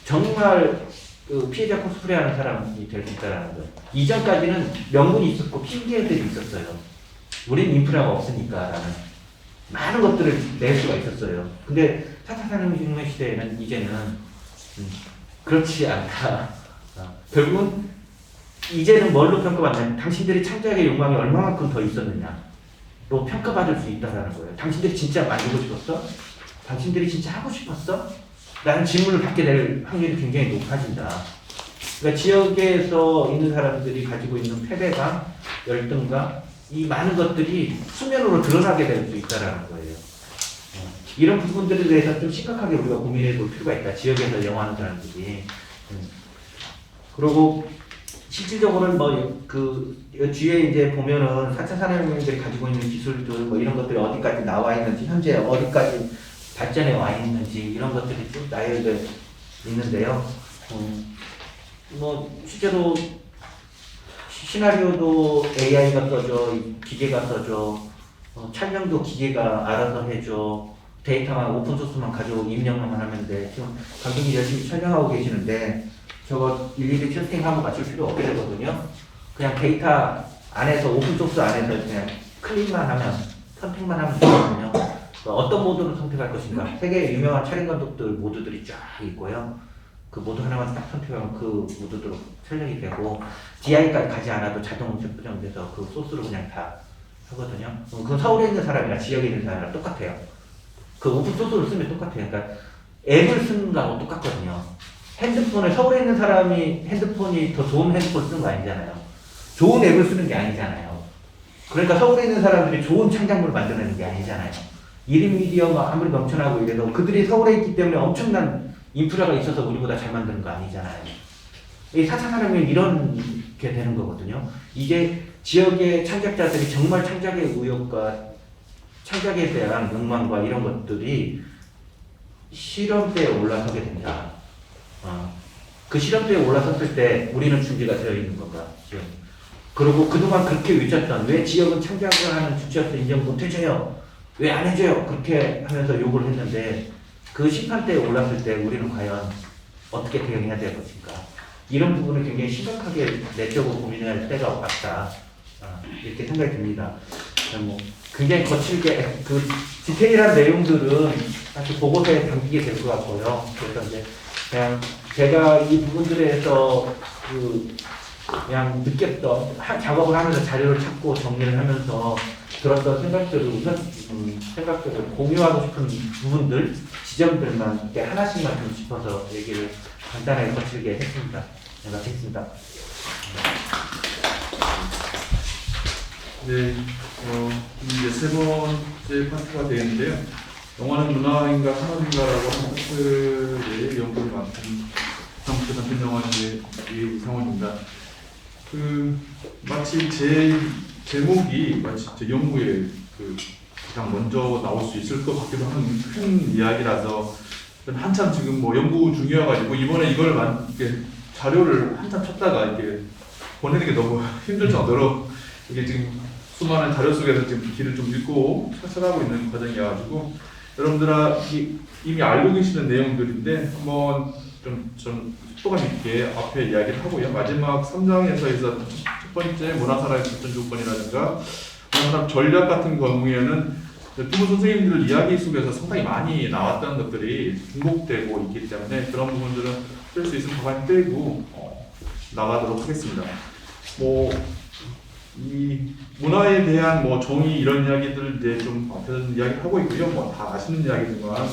정말 그 피해자 코스프레하는 사람이 될 수 있다는 거예요. 이전까지는 명분이 있었고 핑계들이 있었어요. 우린 인프라가 없으니까라는 많은 것들을 낼 수가 있었어요. 근데 4차 산업혁명 시대에는 이제는 그렇지 않다. 결국은 이제는 뭘로 평가받냐면 당신들이 창작의 욕망이 얼마만큼 더 있었느냐로 평가받을 수 있다는 거예요. 당신들이 진짜 만들고 싶었어? 당신들이 진짜 하고 싶었어? 라는 질문을 받게 될 확률이 굉장히 높아진다. 그러니까 지역에서 있는 사람들이 가지고 있는 패배감, 열등감, 이 많은 것들이 수면으로 드러나게 될 수 있다는 거예요. 이런 부분들에 대해서 좀 심각하게 우리가 고민해 볼 필요가 있다. 지역에서 영화하는 사람들이. 그리고 실질적으로는 그 뒤에 이제 보면은 4차 산업혁명들이 가지고 있는 기술들 뭐 이런 것들이 어디까지 나와 있는지, 현재 어디까지 발전해 와 있는지 이런 것들이 쭉 나열돼 있는데요. 뭐 실제로 시나리오도 AI가 써줘, 기계가 써줘, 촬영도 기계가 알아서 해줘, 데이터만 오픈소스만 가지고 입력만 하면 돼. 지금 감독이 열심히 촬영하고 계시는데 저거 일일이 테스팅하고 맞출 필요 없게 되거든요. 그냥 데이터 안에서 오픈소스 안에서 그냥 클릭만 하면, 선택만 하면 되거든요. 어떤 모드를 선택할 것인가. 세계 유명한 촬영 감독들 모드들이 쫙 있고요. 그 모드 하나만 딱 선택하면 그 모드대로 촬영이 되고 DI까지 가지 않아도 자동 재부정돼서 그 소스로 그냥 다 하거든요. 그건 서울에 있는 사람이나 지역에 있는 사람이랑 똑같아요. 그 오픈 소스를 쓰면 똑같아요. 그러니까 앱을 쓰는 거하고 똑같거든요. 핸드폰에 서울에 있는 사람이 핸드폰이 더 좋은 핸드폰을 쓰는 거 아니잖아요. 좋은 앱을 쓰는 게 아니잖아요. 그러니까 서울에 있는 사람들이 좋은 창작물을 만들어내는 게 아니잖아요. 1인 미디어가 아무리 넘쳐나고 이래도 그들이 서울에 있기 때문에 엄청난 인프라가 있어서 우리보다 잘 만드는 거 아니잖아요. 이 4차 산업이 이렇게 되는 거거든요. 이게 지역의 창작자들이 정말 창작의 의욕과 창작에 대한 욕망과 이런 것들이 실험대에 올라서게 된다. 그 실험대에 올라섰을 때 우리는 준비가 되어 있는 건가? 지역. 그리고 그동안 그렇게 외쳤던 왜 지역은 창작을 하는 주체로서 인정 못 해줘요? 왜 안 해줘요? 그렇게 하면서 욕을 했는데 그 심판대에 올랐을 때 우리는 과연 어떻게 대응해야 될 것인가? 이런 부분을 굉장히 심각하게 내적으로 고민할 때가 왔다. 이렇게 생각이 듭니다. 뭐 굉장히 거칠게 그 디테일한 내용들은 사실 보고서에 담기게 될 것 같고요. 그래서 이제 그냥 제가 이 부분들에 대해서 그냥 느꼈던 작업을 하면서 자료를 찾고 정리를 하면서 들었던 생각들을 우선 생각들을 공유하고 싶은 부분들, 지점들만 이렇게 하나씩만 좀 짚어서 얘기를 간단하게 거칠게 했습니다. 네, 마치겠습니다. 네, 이제 세 번째 파트가 되는데요. 영화는 문화인가 산업인가라고 하는 파트의 연구를 맡은 상태 같은 영화의 이상원입니다. 마치 제 제목이 마치 제 연구에 가장 먼저 나올 수 있을 것 같기도 하는 큰 이야기라서 한참 지금 뭐 연구 중이어가지고 이번에 이걸 이렇게 자료를 한참 찾다가 이렇게 보내는 게 너무 힘들 정도로 이게 지금 수많은 자료 속에서 지금 길을 좀 읽고 찾아가고 있는 과정이어가지고 여러분들이 이미 알고 계시는 내용들인데 한번 좀 속도감 있게 앞에 이야기를 하고요. 마지막 3장에서 해서 첫 번째 문화산업의 발전 조건이라든가 문화산업 전략 같은 경우에는 두 분 선생님들 이야기 속에서 상당히 많이 나왔던 것들이 중복되고 있기 때문에 그런 부분들은 뺄 수 있으면 가만히 빼고 나가도록 하겠습니다. 이 문화에 대한 정의 이런 이야기들을 이제 좀 앞에서 이야기를 하고 있고요. 다 아시는 이야기지만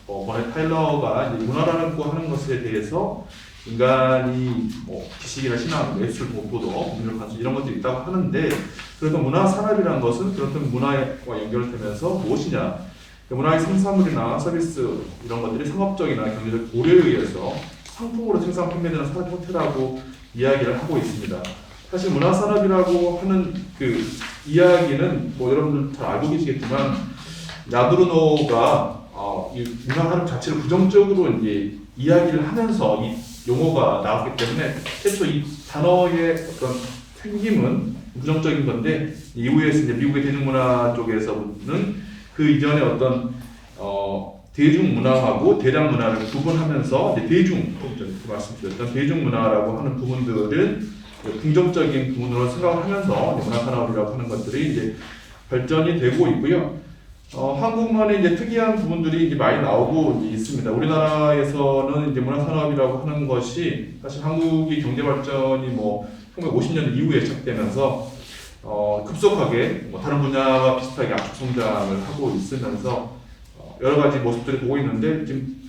버넷 타일러가 이제 문화라는 거 하는 것에 대해서 인간이 지식이나 신앙, 예술, 도덕, 법률 관습 이런 것들이 있다고 하는데 그래서 문화 산업이라는 것은 그렇다면 문화와 연결되면서 무엇이냐? 문화의 생산물이나 서비스 이런 것들이 상업적이나 경제적 고려에 의해서 상품으로 생산 판매되는 산업 형태라고 이야기를 하고 있습니다. 사실 문화산업이라고 하는 그 이야기는 여러분들 잘 알고 계시겠지만 야드르노가 이 문화산업 자체를 부정적으로 이제 이야기를 하면서 이 용어가 나왔기 때문에 최초 이 단어의 어떤 생김은 부정적인 건데 이후에 이제 미국의 대중문화 쪽에서는 그 이전에 어떤 대중문화하고 대량문화를 구분하면서 이제 말씀드렸던 대중문화라고 하는 부분들은 긍정적인 부분으로 생각을 하면서 문화산업이라고 하는 것들이 이제 발전이 되고 있고요. 한국만의 이제 특이한 부분들이 이제 많이 나오고 있습니다. 우리나라에서는 이제 문화산업이라고 하는 것이 사실 한국의 경제 발전이 1950년 이후에 시작되면서 급속하게 다른 분야와 비슷하게 압축 성장을 하고 있으면서 여러 가지 모습들이 보고 있는데 지금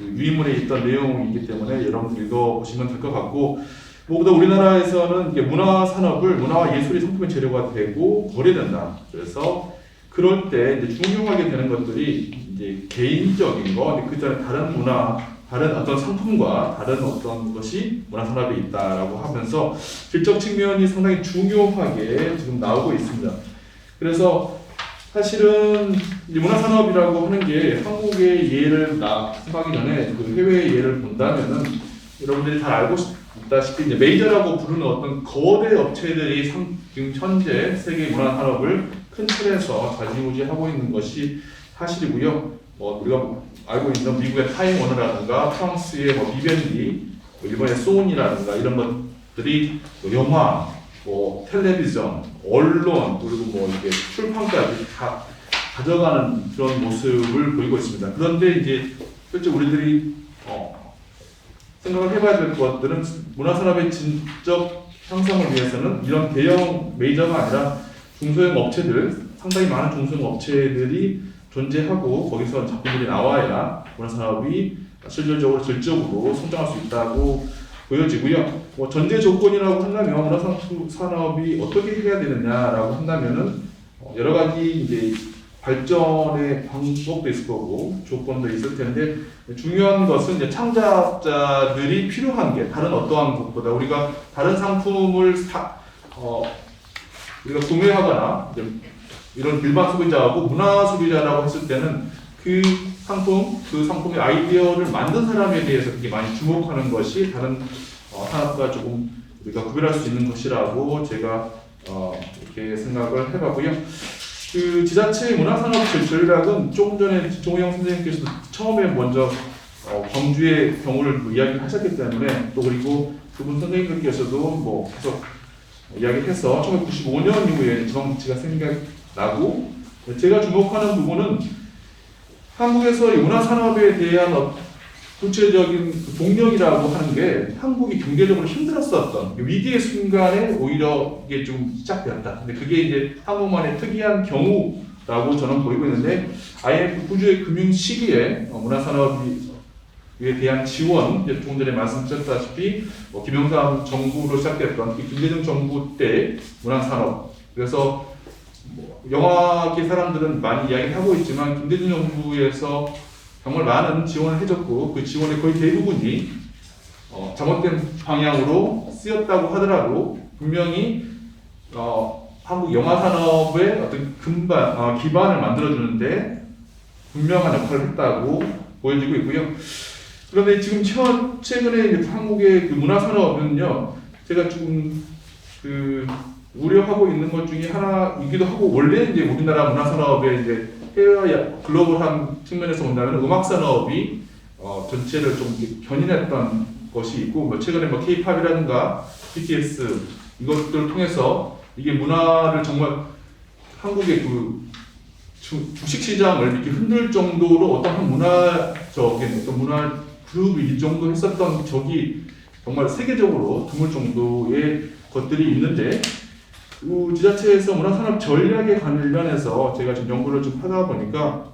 유인물에 있던 내용이기 때문에 여러분들 읽어보시면 될 것 같고 무엇보다 우리나라에서는 이게 문화산업을 문화와 예술이 상품의 재료가 되고 거래된다. 그래서 그럴 때 이제 중요하게 되는 것들이 이제 개인적인 거, 그 전에 다른 문화, 다른 어떤 상품과 다른 어떤 것이 문화산업에 있다라고 하면서 질적 측면이 상당히 중요하게 지금 나오고 있습니다. 그래서 사실은 문화산업이라고 하는 게 한국의 예를 생각하기 전에 그 해외의 예를 본다면은 여러분들이 잘 알고 있다시피 이제 메이저라고 부르는 어떤 거대 업체들이 지금 현재 세계 문화산업을 큰 틀에서 좌지우지하고 있는 것이 사실이고요. 우리가 알고 있는 미국의 타임워너라든가 프랑스의 비벤디, 일본의 소니라든가 이런 것들이 영화, 텔레비전, 언론 그리고 이게 출판까지 다 가져가는 그런 모습을 보이고 있습니다. 그런데 이제 실제 우리들이 생각을 해봐야 될 것들은 문화산업의 진적 향상을 위해서는 이런 대형 메이저가 아니라 중소형 업체들, 상당히 많은 중소형 업체들이 존재하고 거기서 작품들이 나와야 문화산업이 실질적으로 질적으로 성장할 수 있다고 보여지고요. 전제 조건이라고 한다면 문화산업이 어떻게 해야 되느냐라고 한다면은 여러 가지 이제 발전의 방법도 있을 거고 조건도 있을 텐데 중요한 것은 이제 창작자들이 필요한 게 다른 어떠한 것보다 우리가 다른 상품을 우리가 구매하거나 이제 이런 일반 소비자하고 문화 소비자라고 했을 때는 그 상품의 아이디어를 만든 사람에 대해서 되게 많이 주목하는 것이 다른 산업과 조금 우리가 구별할 수 있는 것이라고 제가 이렇게 생각을 해봤고요. 그 지자체 문화산업 전략은 조금 전에 정우영 선생님께서도 처음에 먼저 광주의 경우를 이야기를 하셨기 때문에 또 그리고 그분 선생님들께서도 뭐 계속 이야기해서 1995년 이후에 지방자치가 생각나고 제가 주목하는 부분은 한국에서 문화산업에 대한 구체적인 동력이라고 하는 게 한국이 경제적으로 힘들었었던 위기의 순간에 오히려 이게 좀 시작되었다. 근데 그게 이제 한국만의 특이한 경우라고 저는 보이고 있는데 IMF 구주의 금융 시기에 문화산업에 대한 지원, 이제 조금 전에 말씀드렸다시피 김영삼 정부로 시작됐던 김대중 정부 때 문화산업 그래서 영화계 사람들은 많이 이야기하고 있지만 김대중 정부에서 정말 많은 지원을 해줬고 그 지원의 거의 대부분이 잘못된 방향으로 쓰였다고 하더라도 분명히 한국 영화 산업의 어떤 기반을 만들어주는데 분명한 역할을 했다고 보여지고 있고요. 그런데 지금 최근에 한국의 그 문화 산업은요, 제가 좀 우려하고 있는 것 중에 하나이기도 하고 원래 이제 우리나라 문화 산업의 이제 해외 글로벌한 측면에서 본다면 음악 산업이 전체를 좀 견인했던 것이 있고 뭐 최근에 뭐 K-팝이라든가 BTS 이것들을 통해서 이게 문화를 정말 한국의 그 주식 시장을 이렇게 흔들 정도로 어떤 문화적인 어떤 문화 그룹이 이 정도 했었던 적이 정말 세계적으로 드물 정도의 것들이 있는데 지자체에서 문화산업 전략에 관련해서 제가 지금 연구를 좀 하다 보니까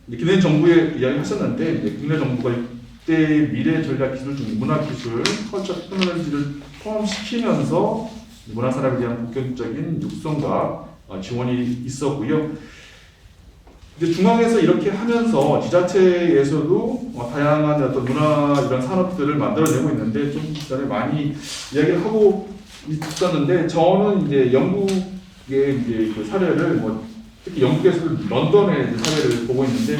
김대중 정부에 이야기하셨는데 이제 국내 정부가 이때 미래 전략 기술 중 문화 기술, 컬처 테크놀로지를 포함시키면서 문화산업에 대한 본격적인 육성과 지원이 있었고요. 이제 중앙에서 이렇게 하면서 지자체에서도 다양한 어떤 문화 이런 산업들을 만들어내고 있는데 좀 전에 많이 이야기를 하고 있었는데 저는 이제 영국의 이제 그 사례를 특히 영국에서 런던의 사례를 보고 있는데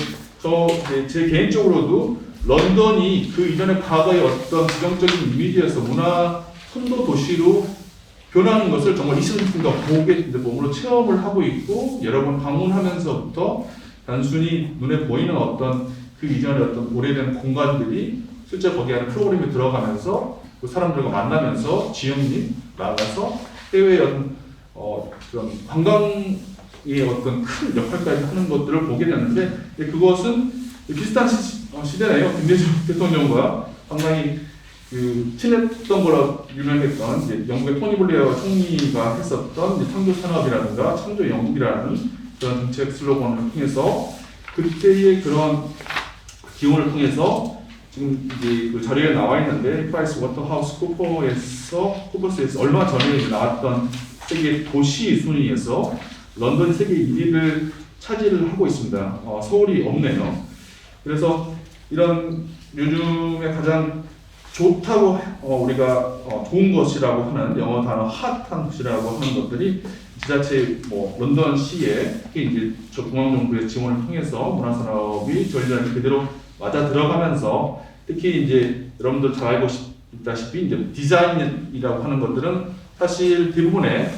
제 개인적으로도 런던이 그 이전의 과거의 어떤 부정적인 이미지에서 문화 선도 도시로 변하는 것을 정말 20세기가 보게 몸으로 체험을 하고 있고 여러 번 방문하면서부터 단순히 눈에 보이는 어떤 그 이전의 어떤 오래된 공간들이 실제 거기 안에 프로그램에 들어가면서 그 사람들과 만나면서 지역민 나가서 해외의 그런 관광의 어떤 큰 역할까지 하는 것들을 보게 되는데 그것은 비슷한 시대네요. 김대중 대통령과 상당히 친했던 거라 유명했던 이제 영국의 토니 블레어 총리가 했었던 이제 창조 산업이라든가 창조 영국이라는 그런 정책 슬로건을 통해서 그때의 그런 기원을 통해서 지금 이제 그 자료에 나와 있는데 프라이스 워터하우스 쿠퍼스에서 얼마 전에 나왔던 세계 도시 순위에서 런던이 세계 1위를 차지를 하고 있습니다. 서울이 없네요. 그래서 이런 요즘에 가장 좋다고 우리가 좋은 것이라고 하는 영어 단어 핫한 것이라고 하는 것들이 지자체 런던시에 특히 이제 중앙정부의 지원을 통해서 문화산업이 전략이 그대로 맞아 들어가면서 특히 이제 여러분들 잘 알고 있다시피 이제 디자인이라고 하는 것들은 사실 대부분의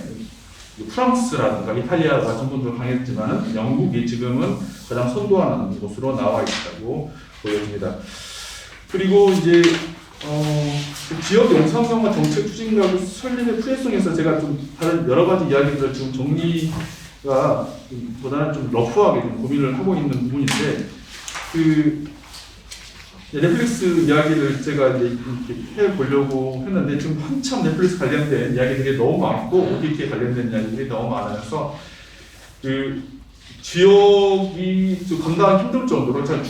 프랑스라든가 이탈리아가 전통적으로 강했지만 영국이 지금은 가장 선도하는 곳으로 나와 있다고 보여집니다. 그리고 이제 지역 영상영화 정책 추진과 설립의 필요성에서 제가 좀 다른 여러 가지 이야기들을 지금 정리가 보다는 좀 러프하게 좀 고민을 하고 있는 부분인데 넷플릭스 이야기를 제가 이제 이렇게 해보려고 했는데 지금 한참 넷플릭스 관련된 이야기들이 너무 많고 OTT 관련된 이야기들이 너무 많아서 지역이 좀 감당하기 힘들 정도로 중앙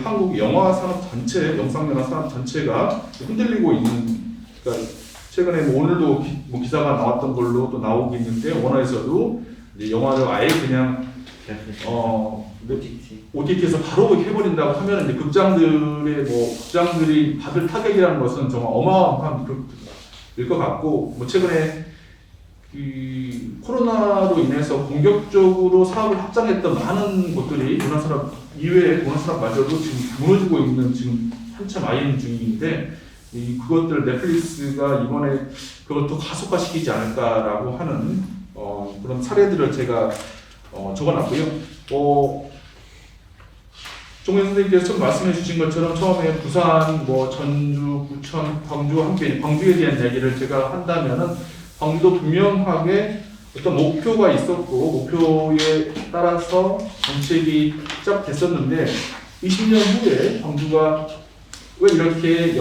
한국 영화 산업 전체, 영상 영화 산업 전체가 흔들리고 있는, 그러니까 최근에 뭐 오늘도 기사가 나왔던 걸로 또 나오고 있는데 원어에서도 이제 영화를 아예 그냥 OTT에서 바로 해버린다고 하면 이제 극장들이 받을 타격이라는 것은 정말 어마어마한 일 것 같고 뭐 최근에 그 코로나로 인해서 공격적으로 사업을 확장했던 많은 곳들이 문화산업 이외에 문화산업마저도 지금 무너지고 있는 지금 한참 아이는 중인데 그것들 넷플릭스가 이번에 그것도 가속화시키지 않을까라고 하는 그런 사례들을 제가 적어놨고요. 종현 선생님께서 처음 말씀해 주신 것처럼 처음에 부산, 뭐 전주, 부천, 광주와 함께 광주에 대한 이야기를 제가 한다면은 광주도 분명하게 어떤 목표가 있었고 목표에 따라서 정책이 시작됐었는데 20년 후에 광주가 왜 이렇게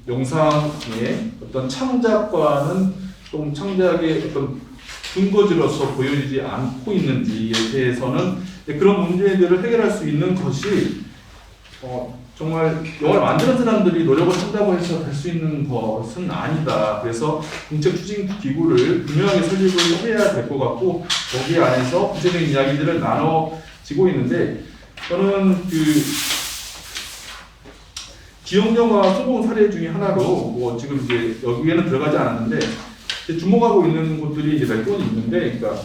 영상의 어떤 창작과는 좀 창작의 어떤 근거지로서 보여지지 않고 있는지에 대해서는 그런 문제들을 해결할 수 있는 것이 정말 영화를 만드는 사람들이 노력을 한다고 해서 될 수 있는 것은 아니다. 그래서 정책 추진 기구를 분명하게 설립을 해야 될 것 같고 거기 안에서 구체적인 이야기들을 나눠지고 있는데 저는 그 지역 영화 성공 사례 중에 하나로 뭐 지금 이제 여기에는 들어가지 않았는데 주목하고 있는 곳들이 이제 몇 곳이 있는데, 그러니까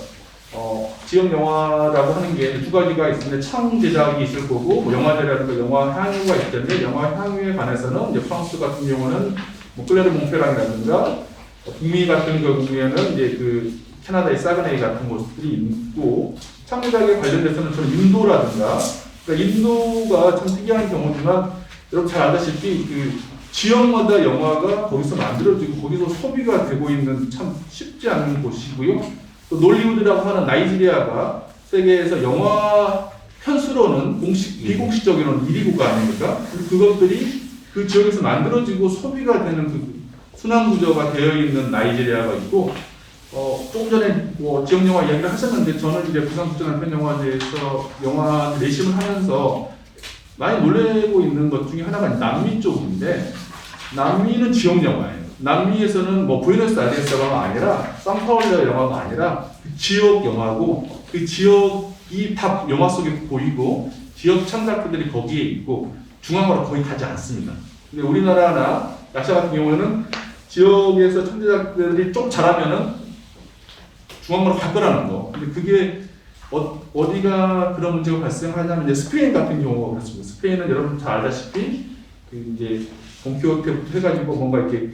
지역 영화라고 하는 게 두 가지가 있는데 창 제작이 있을 거고 뭐 영화제라든가 영화 향유가 있을 텐데 영화 향유에 관해서는 이제 프랑스 같은 경우는 뭐 클레르 몽페랑이라든가 북미 같은 경우에는 이제 그 캐나다의 사그네이 같은 곳들이 있고 창 제작에 관련돼서는 저는 인도라든가 그러니까 인도가 참 특이한 경우지만 여러분 잘 알다시피 그 지역마다 영화가 거기서 만들어지고 거기서 소비가 되고 있는 참 쉽지 않은 곳이고요. 또 놀리우드라고 하는 나이지리아가 세계에서 영화 편수로는 비공식적으로는 1위국가 아닙니까? 그것들이 그 지역에서 만들어지고 소비가 되는 그 순환 구조가 되어 있는 나이지리아가 있고 조금 전에 뭐 지역 영화 이야기를 하셨는데 저는 이제 부산국제단편영화제에서 영화 내심을 하면서 많이 놀래고 있는 것 중에 하나가 남미 쪽인데 남미는 지역 영화예요. 남미에서는 뭐 부에노스아이레스가 아니라 상파울루 영화가 아니라 그 지역 영화고 그 지역이 다 영화 속에 보이고 지역 창작자들이 거기에 있고 중앙으로 거의 가지 않습니다. 근데 우리나라나 약사 같은 경우에는 지역에서 창작자들이 좀 잘하면은 중앙으로 갈 거라는 거. 근데 그게 어디가 그런 문제가 발생하냐면 이제 스페인 같은 경우가 그렇습니다. 스페인은 여러분 잘 알다시피 그 이제 돈키호테부터 해가지고 뭔가 이렇게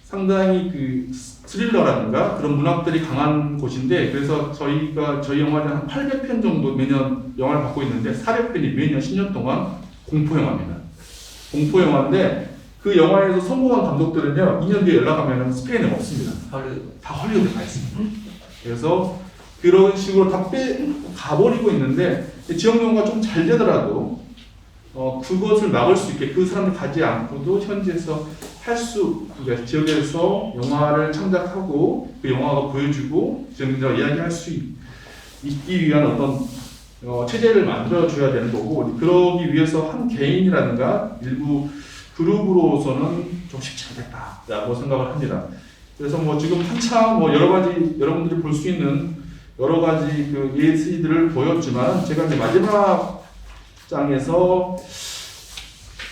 상당히 그 스릴러라든가 그런 문학들이 강한 곳인데 그래서 저희 영화는 한 800편 정도 매년 영화를 받고 있는데 400편이 매년 10년 동안 공포 영화입니다. 공포 영화인데 그 영화에서 성공한 감독들은요 2년 뒤에 연락하면 스페인에 없습니다. 다 헐리우드에 가 있습니다. 그래서 그런 식으로 다 가버리고 있는데 지역 영화가 좀 잘 되더라도 그것을 막을 수 있게 그 사람들 가지 않고도 현지에서 그러니까 지역에서 영화를 창작하고 그 영화가 보여주고 지역민들과 이야기할 수 있기 위한 어떤 체제를 만들어줘야 되는 거고 그러기 위해서 한 개인이라든가 일부 그룹으로서는 좀 쉽지 않겠다라고 생각을 합니다. 그래서 뭐 지금 한참 뭐 여러 가지 여러분들이 볼 수 있는 여러 가지 그 예시들을 보였지만 제가 이제 마지막 장에서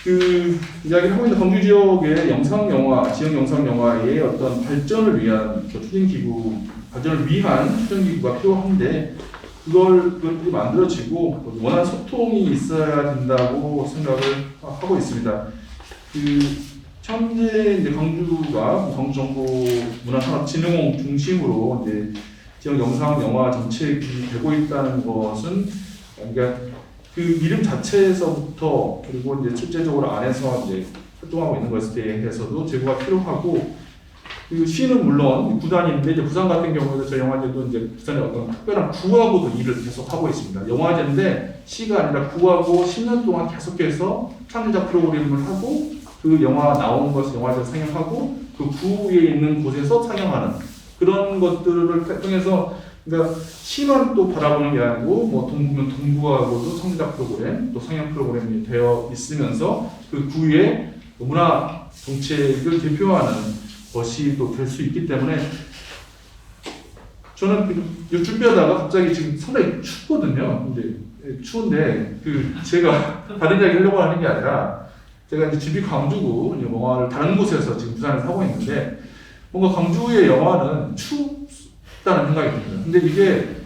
그 이야기를 하고 있는 광주 지역의 영상 영화, 지역 영상 영화의 어떤 발전을 위한 추진 기구, 발전을 위한 추진 기구가 필요한데 그것들이 만들어지고 원하는 소통이 있어야 된다고 생각을 하고 있습니다. 현재 이제 광주가 광주정보문화산업진흥원 중심으로 이제 지역 영상 영화 정책이 되고 있다는 것은 그러니까 그 이름 자체에서부터 그리고 이제 실제적으로 안에서 이제 활동하고 있는 것에 대해서도 제고가 필요하고 그 시는 물론 구단인데 이제 부산 같은 경우에도 저 영화제도 이제 부산의 어떤 특별한 구하고도 일을 계속 하고 있습니다. 영화제인데 시가 아니라 구하고 10년 동안 계속해서 창작 프로그램을 하고 그 영화 나오는 것을 영화제 상영하고 그 구에 있는 곳에서 상영하는 그런 것들을 통해서 그러니까 시만 또 바라보는 게 아니고 뭐 동구면 동구하고도 창작 프로그램 또 상영 프로그램이 되어 있으면서 그 구의 문화 정책을 대표하는 것이 또 될 수 있기 때문에 저는 이 준비하다가 갑자기 지금 상당히 춥거든요. 근데 추운데 제가 다른 이야기 하려고 하는 게 아니라 제가 이제 집이 광주고 영화를 다른 곳에서 지금 부산에서 하고 있는데 뭔가 광주의 영화는 춥다는 생각이 듭니다. 근데 이게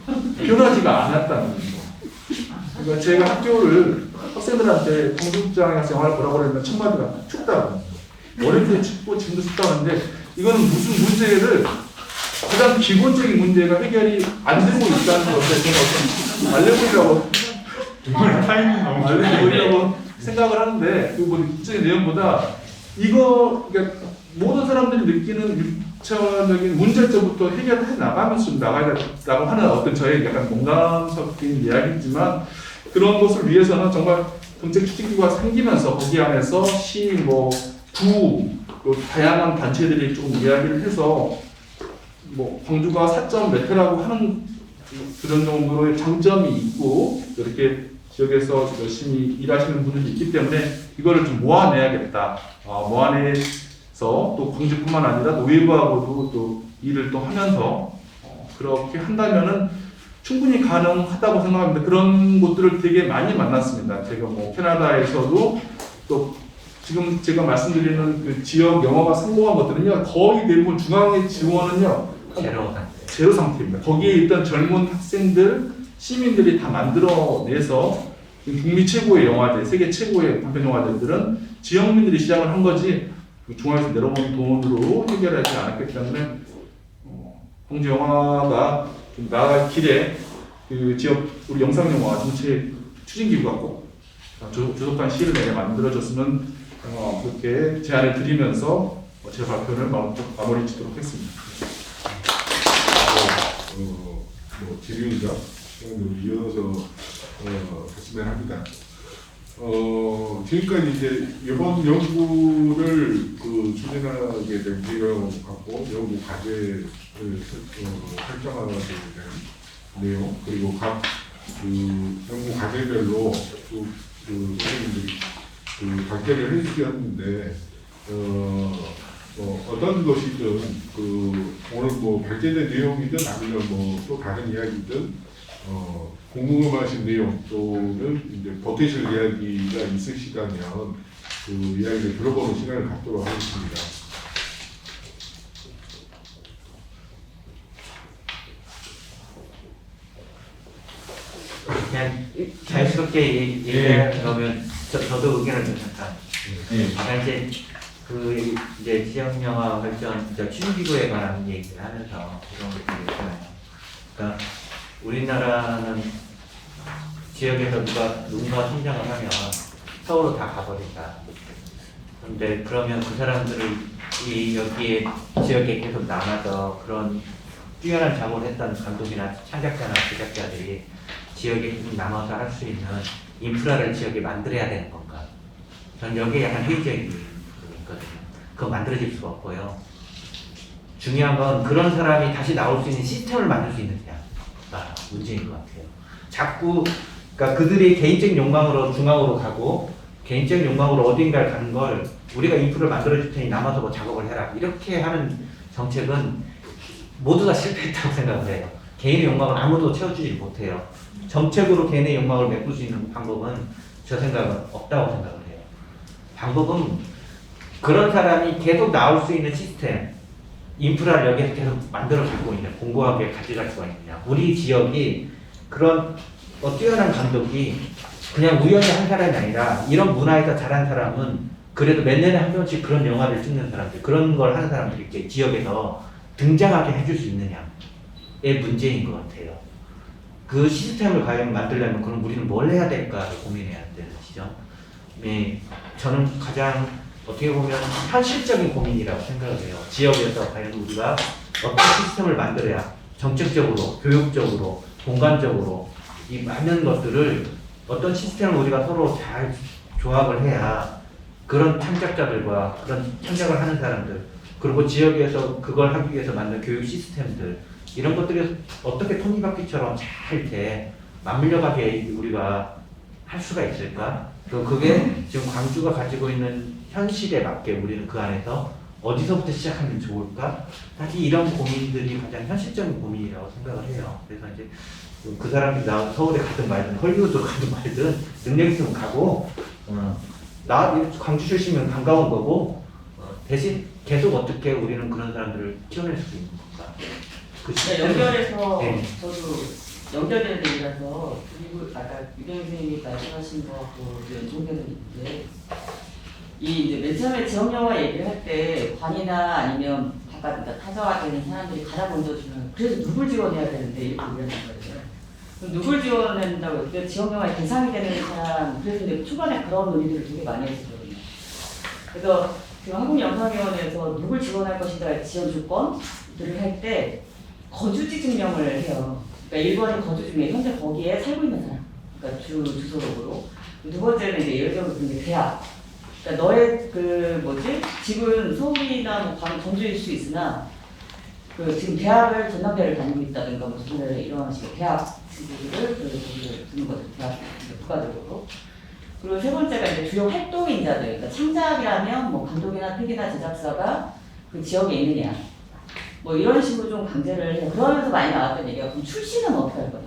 변하지가 않았다는 거죠. 그러니까 제가 학교를 학생들한테 광주장에 가서 영화를 보라고 그러면 첫 마디가 춥다고. 어릴 때 춥고 지금도 춥다고 하는데 이거는 무슨 문제를 가장 기본적인 문제가 해결이 안 되고 있다는 것에 제가 어떤 알레고리라고 정말 타이밍 너무 좋네. 알레고리라고 생각을 하는데 그 구체적인 내용보다 이거 그러니까 모든 사람들이 느끼는 6차원적인 문제점부터 해결해 나가면서 좀 나가야라고 하는 어떤 저의 약간 농담 섞인 이야기지만 그런 것을 위해서는 정말 정책 추진기구가 생기면서 거기 안에서 시, 구, 다양한 단체들이 좀 이야기를 해서 광주가 4점 몇 회라고 하는 그런 정도의 장점이 있고 이렇게 지역에서 열심히 일하시는 분들이 있기 때문에 이거를 좀 모아내야겠다. 모아내서 또 광주뿐만 아니라 노예부하고도 또 일을 또 하면서 그렇게 한다면은 충분히 가능하다고 생각합니다. 그런 곳들을 되게 많이 만났습니다. 제가 캐나다에서도 또 지금 제가 말씀드리는 그 지역 영화가 성공한 것들은요 거의 대부분 중앙의 지원은요 제로 상태입니다. 거기에 있던 젊은 학생들, 시민들이 다 만들어내서 북미 최고의 영화제, 세계 최고의 단편 영화제들은 지역민들이 시작을 한 거지 중앙에서 내려오는 돈으로 해결하지 않았기 때문에 광주 영화가 좀 나아갈 길에 그 지역 우리 영상 영화 전체 추진기구가 꼭 조속한 시일 내에 만들어졌으면 그렇게 제안을 드리면서 제 발표를 마무리 짓도록 했습니다. 질의응답 이어서 말씀을 합니다. 지금까지 이제 이번 연구를 추진하게 된 배경 갖고 연구 과제를 설정하게 된 내용 그리고 각 연구 과제별로 선생님들이 발표를 해주셨는데 어떤 것이든 오늘 발제된 내용이든 아니면 또 다른 이야기든 궁금하신 내용 또는 이제 버티실 이야기가 있으시다면 그 이야기를 들어보는 시간을 갖도록 하겠습니다. 그냥 자연스럽게 얘기하면 저도 의견을 좀 잠깐. 아까 이제 지역 영화 발전 추진기구에 관한 얘기를 하면서 이런 것들이 있잖아요. 그러니까 우리나라는 지역에서 누군가 성장을 하면 서울로 다 가버린다. 그런데 그러면 그 사람들을 여기에 지역에 계속 남아서 그런 뛰어난 작업을 했던 감독이나 창작자나 제작자들이 지역에 계속 남아서 할 수 있는 인프라를 지역에 만들어야 되는 건가? 저는 여기에 약간 회의적인 부분이 있거든요. 그거 만들어질 수가 없고요. 중요한 건 그런 사람이 다시 나올 수 있는 시스템을 만들 수 있느냐가 문제인 것 같아요. 자꾸 그러니까 그들이 개인적인 욕망으로 중앙으로 가고 개인적인 욕망으로 어딘가를 가는 걸 우리가 인프라를 만들어줄 테니 남아서 작업을 해라 이렇게 하는 정책은 모두 다 실패했다고 생각을 해요. 개인의 욕망을 아무도 채워주지 못해요. 정책으로 개인의 욕망을 메꿀 수 있는 방법은 저 생각은 없다고 생각을 해요. 방법은 그런 사람이 계속 나올 수 있는 시스템, 인프라를 여기에서 계속 만들어주고 있냐, 공고하게 가져갈 수가 있느냐. 우리 지역이 그런 뛰어난 감독이 그냥 우연히 한 사람이 아니라 이런 문화에서 자란 사람은 그래도 몇 년에 한 번씩 그런 영화를 찍는 사람들, 그런 걸 하는 사람들이 이렇게 지역에서 등장하게 해줄 수 있느냐의 문제인 것 같아요. 그 시스템을 과연 만들려면 그럼 우리는 뭘 해야 될까를 고민해야 되는 지점. 저는 가장 어떻게 보면 현실적인 고민이라고 생각을 해요. 지역에서 과연 우리가 어떤 시스템을 만들어야 정책적으로, 교육적으로, 공간적으로 이 많은 것들을 어떤 시스템을 우리가 서로 잘 조합을 해야 그런 창작자들과 그런 창작을 하는 사람들 그리고 지역에서 그걸 하기 위해서 만든 교육 시스템들 이런 것들이 어떻게 톱니바퀴처럼 잘 이렇게 맞물려가게 우리가 할 수가 있을까? 그게 지금 광주가 가지고 있는 현실에 맞게 우리는 그 안에서 어디서부터 시작하면 좋을까? 사실 이런 고민들이 가장 현실적인 고민이라고 생각을 해요. 그래서 이제 그 사람들이 나와서 서울에 가든 말든 헐리우드로 가든 말든 능력 있으면 가고 나 광주 출신이면 반가운 거고 대신 계속 어떻게 우리는 그런 사람들을 키워낼 수 있는 건가? 연결해서 네. 저도 연결되는 얘기라서 그리고 아까 유경 선생님이 말씀하신 거하고 연동되는 있는데 이 이제 맨 처음에 지역 영화 얘기를 할 때 관이나 아니면 바깥 그러니까 타자가 되는 사람들이 가장 먼저 주는 그래서 누굴 지원해야 되는데 이렇게 얘기하는 거예요. 그럼 누굴 지원한다고 했을 때 지역 영화의 대상이 되는 사람 그래서 이제 초반에 그런 논의들을 되게 많이 했었거든요. 그래서 지금 한국영상위원회에서 누굴 지원할 것인가 지원 조건들을 할 때 거주지 증명을 해요. 그러니까 1번이 거주 중에 현재 거기에 살고 있는 사람, 그러니까 주소록으로. 두 번째는 이제 예를 들어서 이제 대학. 그러니까 너의 집은 서울이나 뭐 전주일 수 있으나 그 지금 대학을 전남대를 다니고 있다든가 뭐 전남대 이런 식의 대학 친구들을 거기를 두는 거죠. 대학 부가적으로. 그리고 세 번째가 이제 주요 활동인자들, 그러니까 창작이라면 뭐 감독이나 PD나 제작사가 그 지역에 있느냐. 뭐 이런 식으로 좀 강제를 해요. 그러면서 많이 나왔던 얘기가 그럼 출신은 어떻게 할 거냐.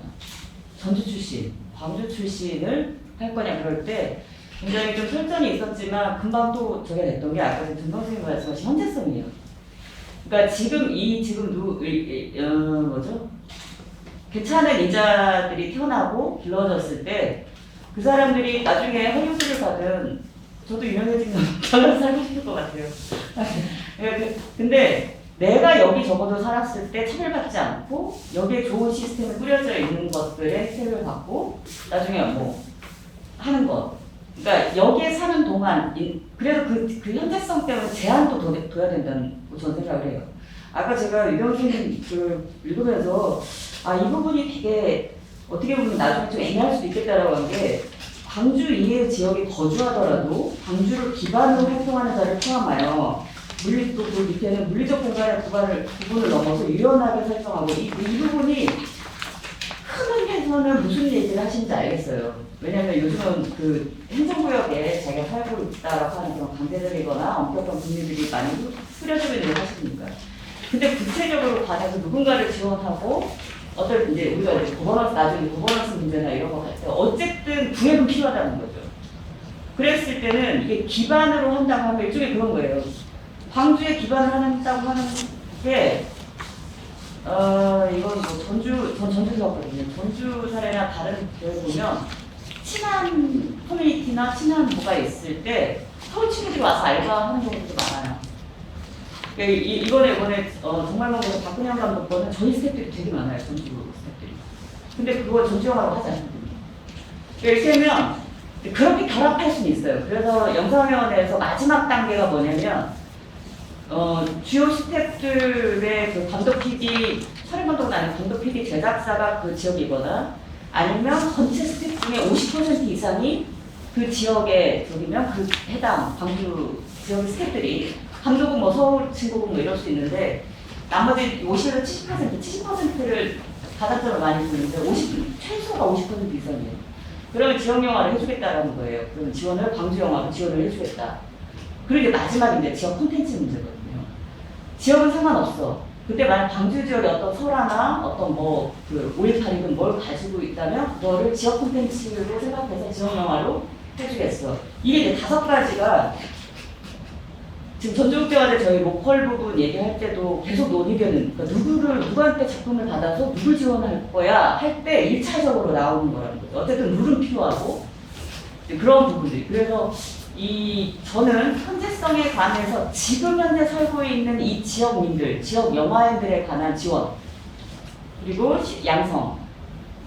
전주 출신, 광주 출신을 할 거냐 그럴 때 굉장히 좀 설전이 있었지만 금방 또 저게 됐던 게 아까 전 선생님 말씀하신 현재성이에요. 그러니까 괜찮은 인자들이 태어나고 길러졌을 때 그 사람들이 나중에 헐리우드를 가든 저도 유명해지면 저는 살고 싶을 것 같아요. 근데 내가 여기 적어도 살았을 때 차별받지 않고 여기에 좋은 시스템이 꾸려져 있는 것들의 혜택을 받고 나중에 뭐 하는 것. 그러니까 여기에 사는 동안 그래서 그 현재성 때문에 제한도 둬야 된다는 저는 생각을 해요. 아까 제가 유경 선생님 읽으면서 이 부분이 되게 어떻게 보면 나중에 좀 애매할 수도 있겠다라고 한 게 광주 이외의 지역에 거주하더라도 광주를 기반으로 활동하는 자를 포함하여 또 그 밑에는 물리적 공간의 구분을 넘어서 유연하게 설정하고 이 부분이 큰 의미에서는 무슨 얘기를 하시는지 알겠어요. 왜냐하면 요즘은 그 행정구역에 자기가 살고 있다라고 하는 그런 강제적이거나 엄격한 분위기들이 많이 흐려지고 있는 걸 하시니까. 근데 구체적으로 관해서 누군가를 지원하고 어떨 이제 우리가 이제 나중에 거버넌스 문제나 이런 거 할 때 어쨌든 구획은 필요하다는 거죠. 그랬을 때는 이게 기반으로 한다고 하면 일종의 그런 거예요. 광주에 기반을 한다고 하는 게 이건 뭐 전주였거든요. 전주 사례나 다른 데를 보면 친한 커뮤니티나 친한 뭐가 있을 때 서울 친구들이 와서 알바하는 경우도 많아요. 이번에 정말 먼저 박근영 감독 거는 저희 스태프들이 되게 많아요. 전주 스태프들이. 근데 그거 전주 영화로 하지 않거든요. 이렇게 하면 그렇게 결합할 수는 있어요. 그래서 영상위원회에서 마지막 단계가 뭐냐면 주요 스태프들의 그 감독 PD, 촬영 감독은 아니고 감독 PD 제작사가 그 지역이거나 아니면 전체 스태프 중에 50% 이상이 그 지역에 저기면 그 해당 광주 지역 스태프들이 감독은 뭐 서울 친구고 뭐 이럴 수 있는데 나머지 50에서 70%를 가산점을 많이 주는데 최소가 50% 이상이에요. 그러면 지역 영화를 해주겠다라는 거예요. 그러면 지원을 광주 영화로 지원을 해주겠다. 그리고 이제 마지막인데 지역 콘텐츠 문제거든요. 지역은 상관없어. 근데 만약 광주 지역에 어떤 설화나 어떤 뭐 그 5.18이든 뭘 가지고 있다면 그거를 지역 콘텐츠로 생각해서 지역 영화로 해주겠어. 이게 이제 5가지가 지금 전주국제화대 저희 로컬 부분 얘기할 때도 계속 논의되는, 그러니까 누구한테 작품을 받아서 누굴 지원할 거야 할 때 1차적으로 나오는 거라는 거죠. 어쨌든 룰은 필요하고 그런 부분들이. 그래서 저는 현재성에 관해서 지금 현재 살고 있는 이 지역민들, 지역 영화인들에 관한 지원, 그리고 양성,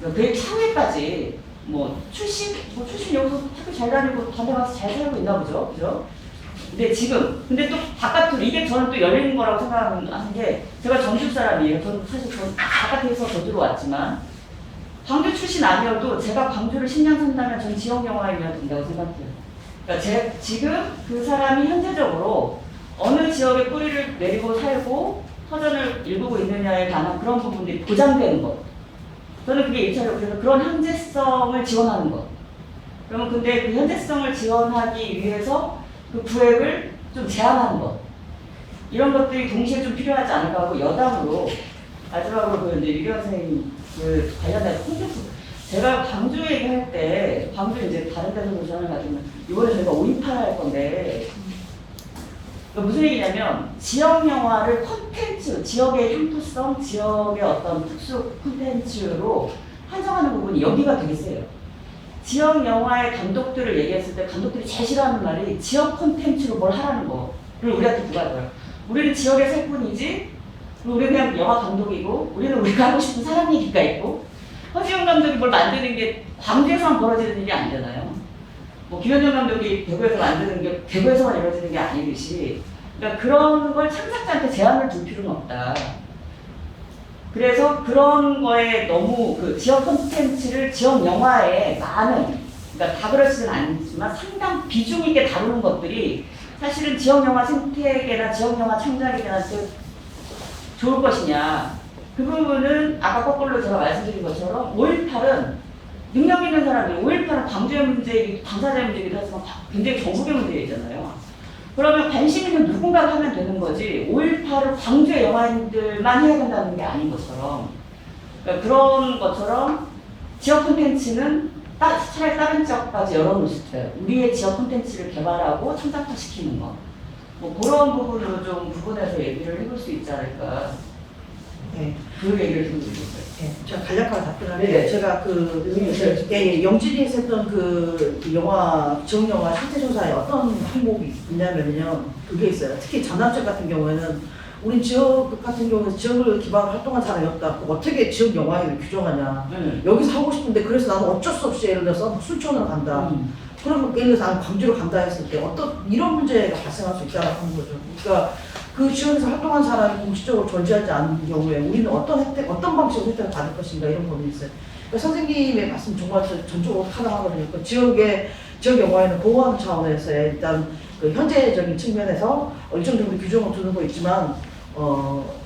그 차후에까지 출신 여기서 학교 잘 다니고 단대 가서 잘 살고 있나 보죠, 그죠? 근데 또 바깥으로 이게 저는 또 열린 거라고 생각하는 게 제가 전주 사람이에요. 저는 사실 바깥에서 전주로 왔지만 광주 출신 아니어도 제가 광주를 10년 산다면 전 지역 영화이면 된다고 생각해요. 그러니까 지금 그 사람이 현재적으로 어느 지역에 뿌리를 내리고 살고 터전을 일구고 있느냐에 관한 그런 부분들이 보장되는 것. 저는 그게 1차적으로 그래서 그런 현재성을 지원하는 것. 그러면 근데 그 현재성을 지원하기 위해서 그 구획을 좀 제한하는 것. 이런 것들이 동시에 좀 필요하지 않을까 하고 여담으로 마지막으로 그 이제 유경 선생님 그 관련해서 콘텐츠 제가 광주 얘기할 때 광주 이제 다른 데서도 전화를 받으면 이번에 저희가 5.18 할 건데 무슨 얘기냐면 지역 영화를 콘텐츠 지역의 흉토성 지역의 어떤 특수 콘텐츠로 한정하는 부분이 여기가 되게 세요. 지역 영화의 감독들을 얘기했을 때 감독들이 제일 싫어하는 말이 지역 콘텐츠로 뭘 하라는 거를 우리한테 누가 해요. 우리는 지역에 살 뿐이지 우리는 그냥 영화 감독이고 우리는 우리가 하고 싶은 사람 얘기가 있고 허지웅 감독이 뭘 만드는 게 광주에서만 벌어지는 일이 아니잖아요. 뭐 김현정 감독이 대구에서 만드는 게 대구에서만 이루어지는 게 아니듯이 그러니까 그런 걸 창작자한테 제한을 둘 필요는 없다. 그래서 그런 거에 너무 그 지역 콘텐츠를 지역 영화에 많은 그러니까 다 그렇지는 않지만 상당 비중 있게 다루는 것들이 사실은 지역 영화 생태계나 지역 영화 창작에한테 좋을 것이냐. 그 부분은 아까 거꾸로 제가 말씀드린 것처럼 5.18은 능력 있는 사람이 5.18은 광주의 문제이기도 당사자의 문제이기도 하지만 굉장히 전국의 문제이잖아요. 그러면 관심 있는 누군가가 하면 되는 거지 5.18을 광주의 영화인들만 해야 된다는 게 아닌 것처럼 그러니까 그런 것처럼 지역 콘텐츠는 차라리 다른 지역까지 열어놓으시되 우리의 지역 콘텐츠를 개발하고 창작화시키는 거 뭐 그런 부분으로 좀 구분해서 얘기를 해볼 수 있지 않을까. 네. 그 얘기를 좀 드리겠어요. 네, 제가 간략하게 답변하는데 네. 제가 영진이 했던 그 영화 지역 영화 실태 조사에 어떤 항목이 있냐면요 그게 있어요. 특히 전남쪽 같은 경우에는 우리 지역 같은 경우는 지역을 기반으로 활동한 사람이 없다. 어떻게 지역 영화를 규정하냐. 여기서 하고 싶은데 그래서 나는 어쩔 수 없이 예를 들어서 순천으로 간다. 그러면 예를 들어서 나는 광주로 간다 했을 때 어떤 이런 문제가 발생할 수 있다고 하는 거죠. 그러니까 그 지역에서 활동한 사람이 공식적으로 존재하지 않는 경우에 우리는 어떤 혜택, 어떤 방식으로 혜택을 받을 것인가 이런 고민이 있어요. 그러니까 선생님의 말씀 정말 전적으로 타당하거든요. 그러니까 지역 영화에는 보호하는 차원에서의 일단 그 현재적인 측면에서 일정 정도 규정을 두는 거 있지만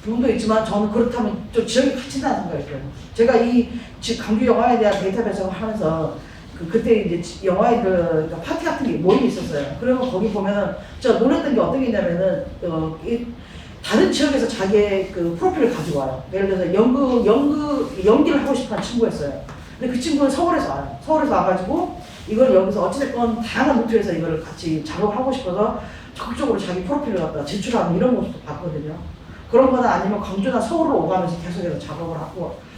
부분도 있지만 저는 그렇다면 좀 지역이 갇힌다는 생각이 들어요. 제가 이 광주 영화에 대한 데이터베이스를 하면서 그때 이제 영화의 그러니까 파티 같은 게 모임이 있었어요. 그러면 거기 보면은 제가 놀랐던 게 어떤 게 있냐면은 다른 지역에서 자기의 그 프로필을 가지고 와요. 예를 들어서 연기를 하고 싶은 친구였어요. 근데 그 친구는 서울에서 와요. 서울에서 와가지고 이걸 여기서 어찌됐건 다양한 루트에서 이걸 같이 작업을 하고 싶어서 적극적으로 자기 프로필을 갖다 제출하는 이런 모습도 봤거든요. 그런 거나 아니면 광주나 서울로 오가면서 계속해서 작업을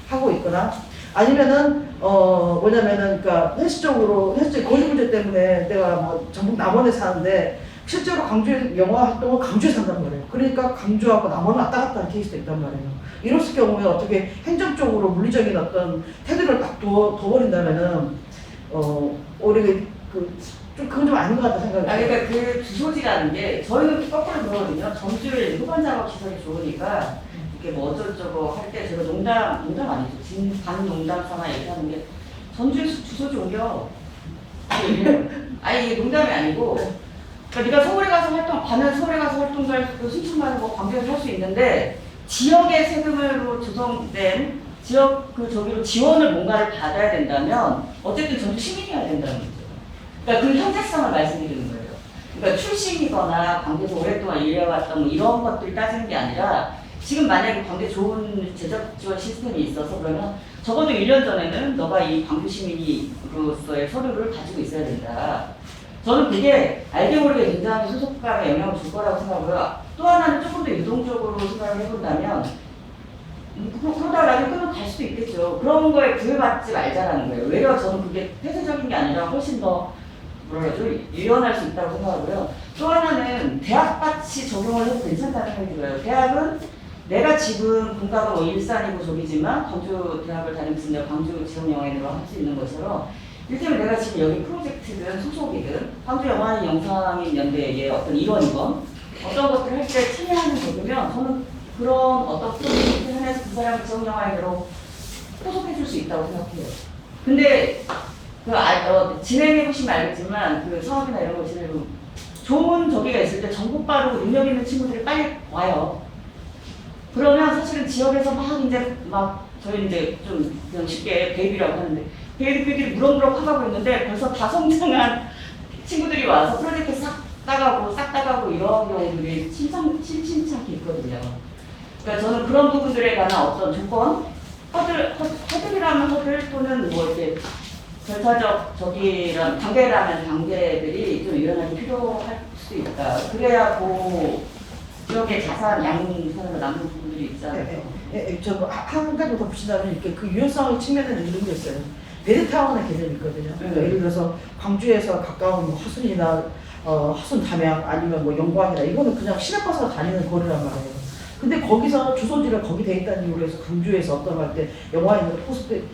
하고 있거나 아니면은 뭐냐면은 그러니까 현실적으로 거리 문제 때문에 내가 뭐 전북 남원에 사는데 실제로 광주 영화 활동은 광주에 산단 말이에요. 그러니까 광주하고 남원을 왔다 갔다 하는 케이스도 있단 말이에요. 이랬을 경우에 어떻게 행정적으로 물리적인 어떤 태도를 딱 둬버린다면은 우리가 그건 좀 아닌 것 같다 생각이 들어요. 그러니까 그 주소지라는 게 저희는 거꾸로 그러거든요. 전주에 후반 작업 시설이 좋으니까 이게 뭐 어쩌고저쩌고 할 때 제가 농담 아니죠. 반농담 삼아 얘기하는 게 전주에 주소지 옮겨. 아니 이게 농담이 아니고 그러니까 네가 서울에 가서 반은 서울에 가서 활동도 할 수 있고 순천 가서 뭐 광주에서 할 수 있는데 지역의 세금으로 조성된 지역 저기로 지원을 뭔가를 받아야 된다면 어쨌든 전주 시민이어야 된다는 거죠. 그러니까 그 현재성을 말씀드리는 거예요. 그러니까 출신이거나 광주에서 오랫동안 일해왔던 뭐 이런 것들 따지는 게 아니라 지금 만약에 광주에 좋은 재적 지원 시스템이 있어서 그러면 적어도 1년 전에는 너가 이 광주 시민으로서의 서류를 가지고 있어야 된다. 저는 그게 알게 모르게 굉장히 소속감에 영향을 줄 거라고 생각하고요. 또 하나는 조금 더 유동적으로 생각을 해본다면 그러다가 나중에 끊어 갈 수도 있겠죠. 그런 거에 구애받지 말자라는 거예요. 외려 저는 그게 폐쇄적인 게 아니라 훨씬 더 유연할 수 있다고 생각하고요. 또 하나는 대학같이 적용을 해도 괜찮다는 생각이 들어요. 대학은 내가 지금 본가가 뭐 일산이고 저기지만 광주 대학을 다니면서 내가 광주 지역영화인으로 할 수 있는 것처럼 일테면 내가 지금 여기 프로젝트든 소속이든 광주 영화인 영상인 연대의 어떤 일원이건 어떤 것들을 할 때 참여하는 적이면 저는 그런 어떤 프로젝트 하면서 그 사람을 지역영화인으로 소속해줄 수 있다고 생각해요. 근데 진행해보시면 알겠지만 그 사업이나 이런 거 진행해보면 좋은 저기가 있을 때 정보 빠르고 능력 있는 친구들이 빨리 와요. 그러면 사실은 지역에서 저희 이제 좀 그냥 쉽게 베이비라고 하는데 베이비들이 무럭무럭 커가고 있는데 벌써 다 성장한 친구들이 와서 프로젝트 싹 따가고 싹 따가고 이런 경우들이 심심찮게 있거든요. 그러니까 저는 그런 부분들에 관한 어떤 조건, 허들이라면 허들 또는 뭐 이렇게 절차적 저기란 단계라면 단계들이 좀 일어나기 필요할 수 있다. 그래야 그 지역의 자산 양산으로 남는 부분들이 있잖아요. 저한 가지 더 붙이자면 이렇게 그 유연성 측면에는 이런 게 있어요. 베드타운의 개념이 있거든요. 그러니까 예를 들어서 광주에서 가까운 뭐 허순이나 허순 담양 아니면 뭐 영광이나 이거는 그냥 시내버스가 다니는 거리란 말이에요. 근데 거기서 주소지를 거기 돼 있다는 이유로 해서 광주에서 어떤 할 때 영화인들 포스트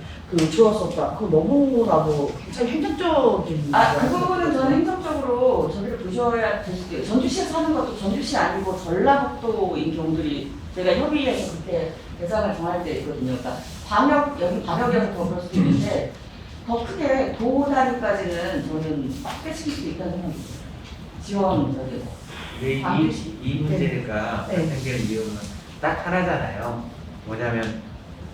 지웠었다. 그거 너무나도 굉장히 행정적인. 그 부분은 저는 행정적으로 저희를 보셔야 될 수도 있어요. 전주시에 사는 것도 전주시 아니고 전라북도인 경우들이 제가 협의해서 그때 대상을 정할 때 있거든요. 그러니까 여기 광역에서 더 그럴 수도 있는데 더 크게 도 단위까지는 저는 꽉 빼시킬 수 있다는 생각이 있어요. 지원 저기서. 이 문제가 네. 발생되는 이유는 딱 하나잖아요. 뭐냐면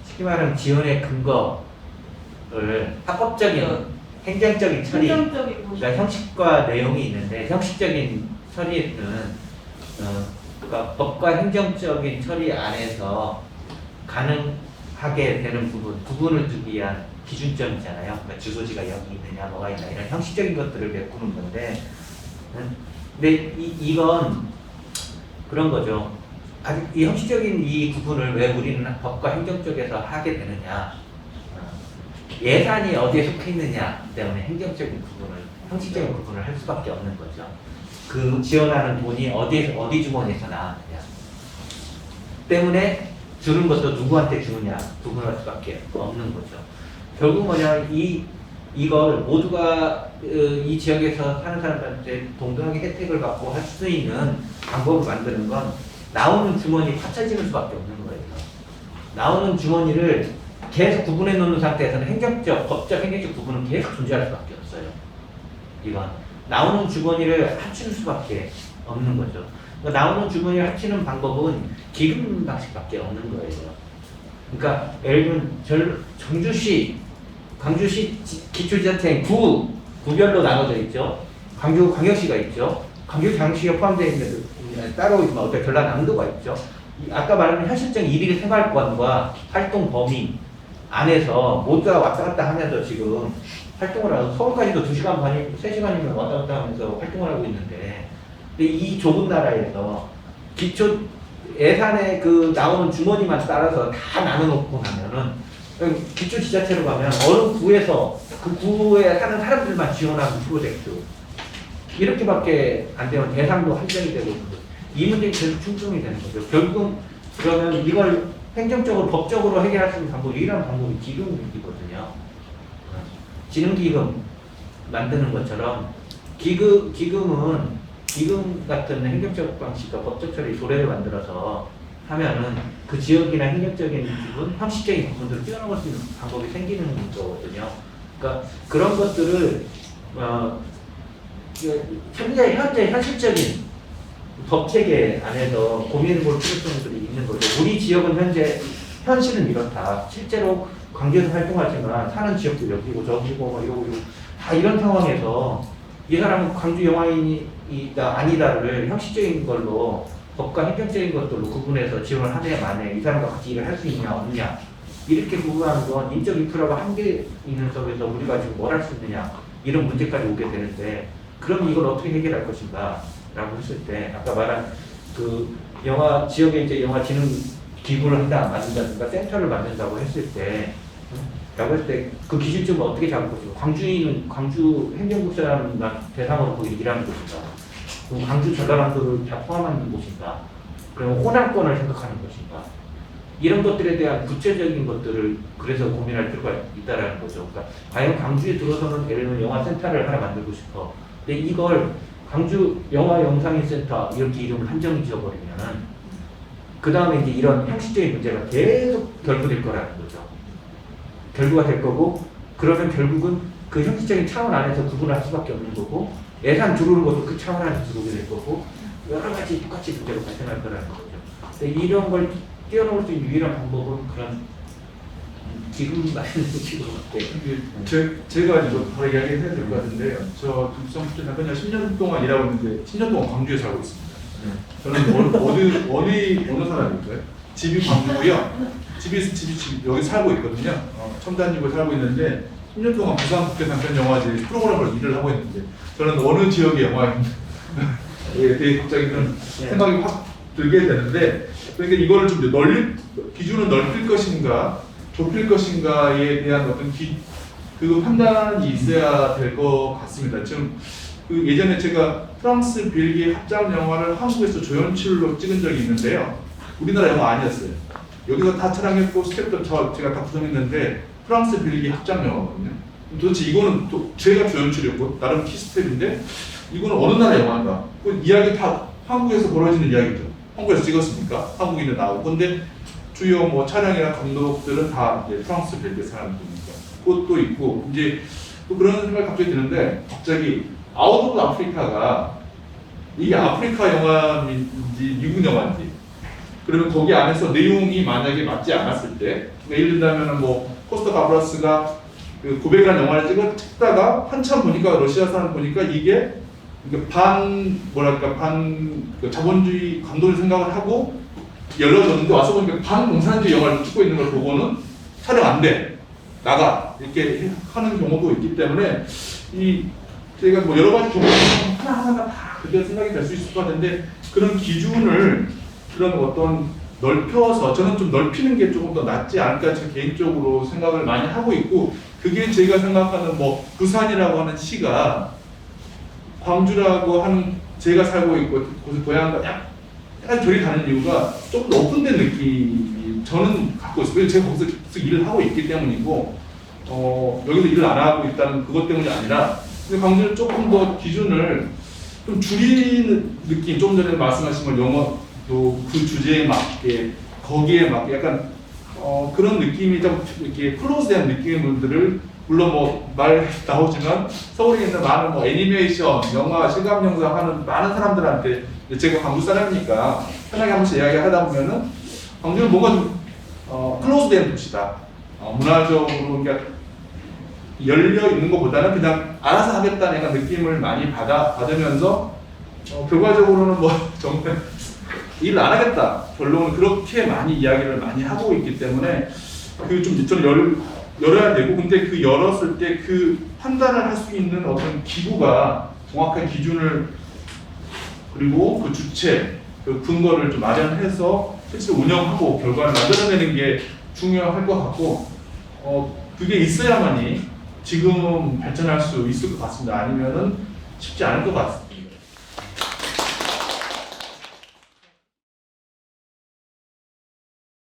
쉽게 말하면 지원의 근거를 합법적인 행정적인 처리, 행정적인 그러니까 형식과 내용이 있는데 형식적인 처리는 그러니까 법과 행정적인 처리 안에서 가능하게 되는 부분을 두기 위한 기준점이잖아요. 그러니까 주소지가 여기 있느냐, 뭐가 있냐 이런 형식적인 것들을 메꾸는 건데, 근데 이건 그런 거죠. 아직 이 형식적인 이 부분을 왜 우리는 법과 행정 쪽에서 하게 되느냐? 예산이 어디에 속해 있느냐 때문에 행정적인 부분을, 형식적인 부분을 할 수밖에 없는 거죠. 그 지원하는 돈이 어디 주머니에서 나왔느냐 때문에 주는 것도 누구한테 주느냐 구분할 수밖에 없는 거죠. 결국 뭐냐, 이걸 모두가 이 지역에서 사는 사람들한테 동등하게 혜택을 받고 할 수 있는 방법을 만드는 건 나오는 주머니 합쳐지는 수밖에 없는 거예요. 나오는 주머니를 계속 구분해 놓는 상태에서는 법적, 행정적 구분은 계속 존재할 수밖에 없어요. 이건 나오는 주머니를 합치는 수밖에 없는 거죠. 그러니까 나오는 주머니를 합치는 방법은 기금 방식밖에 없는 거예요. 그러니까 예를 들면 정주시, 광주시 기초지자체인 구별로 나눠져 있죠. 광주 광역시가 있죠. 광주 광역시가 포함되어 있는 따로 어떤 전라남도가 있죠. 아까 말한 현실적인 일일 생활권과 활동 범위 안에서 모두가 왔다 갔다 하면서 지금 활동을 하고 서울까지도 2시간 반이 3시간이면 왔다 갔다 하면서 활동을 하고 있는데, 근데 이 좁은 나라에서 기초 예산에 그 나오는 주머니만 따라서 다 나눠놓고 나면은 기초 지자체로 가면 어느 구에서 그 구에 사는 사람들만 지원하는 프로젝트 이렇게밖에 안 되면 대상도 한정이 되고 이 문제가 계속 충족이 되는 거죠. 결국은 그러면 이걸 행정적으로 법적으로 해결할 수 있는 방법이 이런 방법이 기금이거든요. 지능기금 만드는 것처럼 기금은 기금 같은 행정적 방식과 법적 처리 조례를 만들어서 하면은 그 지역이나 행정적인 부분, 형식적인 부분들을 뛰어넘을 수 있는 방법이 생기는 거거든요. 그러니까 그런 것들을 현재 현실적인 법 체계 안에서 고민해 볼 필요성들이 있는 거죠. 우리 지역은 현실은 이렇다. 실제로 광주에서 활동하지만 사는 지역도 여기고 저기고 뭐 이러고 다 이런 상황에서 이 사람은 광주 영화인이다 아니다를 형식적인 걸로 법과 행정적인 것들로 구분해서 지원을 하냐 마냐, 이 사람과 같이 일을 할 수 있냐 없냐 이렇게 구분하는 건 인적 인프라가 한계 있는 속에서 우리가 지금 뭘 할 수 있느냐 이런 문제까지 오게 되는데, 그럼 이걸 어떻게 해결할 것인가 라고 했을 때 아까 말한 그 영화 지역에 이제 영화 지능 기부를 만든다든가 센터를 만든다고 했을 때 라고 했을 때 그 기준점을 어떻게 잡을 것인가. 광주인은 광주 행정국 사람만 대상으로 거기 일하는 곳인가, 그럼 광주 전라남도를 다 포함하는 곳인가, 그러면 호남권을 생각하는 것인가, 이런 것들에 대한 구체적인 것들을 그래서 고민할 필요가 있다라는 거죠. 그러니까 과연 광주에 들어서는 예를 들면 영화 센터를 하나 만들고 싶어. 근데 이걸 광주 영화 영상인 센터 이렇게 이름을 한정이 지어버리면은 그 다음에 이제 이런 형식적인 문제가 계속 결부될 거라는 거죠. 결부가 될 거고, 그러면 결국은 그 형식적인 차원 안에서 구분할 수밖에 없는 거고, 예산 들어오는 것도 그 차원 안에서 들어오게 될 거고, 여러 가지 똑같이 문제가 발생할 거라는 거죠. 근데 이런 걸 뛰어넘을 수 있는 유일한 방법은 그런 지금 말하는 식으로 네. 제가 이제 바로 이야기해야 될 것 같은데요. 저 김성태 잠깐 10년 동안 일하고 있는데 10년 동안 광주에 살고 있습니다. 저는 어느 사람일까요? 집이 광주고요. 집이 여기 살고 있거든요. 첨단집을 살고 있는데 10년 동안 부산국제 단편영화제 프로그램을 일을 하고 있는데 저는 어느 지역의 영화인지 되게 갑자기 그런 생각이 확 들게 되는데 그러니까 이거를 좀 기준을 넓힐 것인가 좁힐 것인가에 대한 어떤 그 판단이 있어야 될 것 같습니다. 지금 그 예전에 제가 프랑스, 벨기에 합작 영화를 한국에서 조연출로 찍은 적이 있는데요. 우리나라 영화 아니었어요. 여기서 다 촬영했고 스텝도 제가 다 구성했는데 프랑스, 벨기에 합작 영화거든요. 도대체 이거는 또 제가 조연출이었고 나름 키스텝인데 이거는 어느 나라 영화인가? 그 이야기 다 한국에서 벌어지는 이야기죠. 한국에서 찍었으니까 한국인들 나오고 근데 주요 뭐 촬영이나 감독들은 다 이제 프랑스, 벨기에 사람들이니까 그것도 있고 이제 또 그런 생각이 갑자기 드는데 갑자기 아웃 오브 아프리카가 이게 아프리카 영화인지 미국 영화인지 그러면 거기 안에서 내용이 만약에 맞지 않았을 때 예를 들자면 뭐 코스타 가브라스가 그 고백이라는 영화를 찍다가 한참 보니까 러시아 사람 보니까 이게 반 그 자본주의 감독을 생각을 하고 열려졌는데 와서 보니까 반공산주의 영화를 찍고 있는 걸 보고는 촬영 안 돼. 나가. 이렇게 하는 경우도 있기 때문에 저희가 뭐 여러 가지 경우를 하나하나 다 그때 생각이 될 수 있을 것 같은데 그런 기준을 그런 어떤 넓혀서 저는 좀 넓히는 게 조금 더 낫지 않을까 제 개인적으로 생각을 많이 하고 있고 그게 제가 생각하는 뭐 부산이라고 하는 시가 광주라고 하는 제가 살고 있고 곳의 고향과 약간 결이 가는 이유가 조금 더 오픈된 느낌이 저는 갖고 있어요. 제가 거기서 계속 일을 하고 있기 때문이고 여기서 일을 안 하고 있다는 그것 때문이 아니라 근데 광주는 조금 더 기준을 좀 줄이는 느낌 좀 전에 말씀하신 건 영어도 그 주제에 맞게 거기에 맞게 약간 그런 느낌이 좀 이렇게 클로즈된 느낌들을 물론 뭐 말 나오지만 서울에 있는 많은 뭐 애니메이션, 영화, 실감 영상 하는 많은 사람들한테 제가 광주 사람이니까 편하게 한 번씩 이야기하다 보면은 광주는 뭔가 좀 클로즈된 도시다. 문화적으로 그러니까 열려 있는 것보다는 그냥 알아서 하겠다는 약간 느낌을 많이 받으면서 결과적으로는 뭐 정말 일을 안 하겠다. 결론은 그렇게 많이 이야기를 많이 하고 있기 때문에 그 좀 저는 열어야 되고 근데 그 열었을 때 그 판단을 할 수 있는 어떤 기구가 정확한 기준을 그리고 그 주체, 그 근거를 좀 마련해서 실제 운영하고 결과를 만들어내는 게 중요할 것 같고 그게 있어야만이 지금 발전할 수 있을 것 같습니다. 아니면은 쉽지 않을 것 같습니다.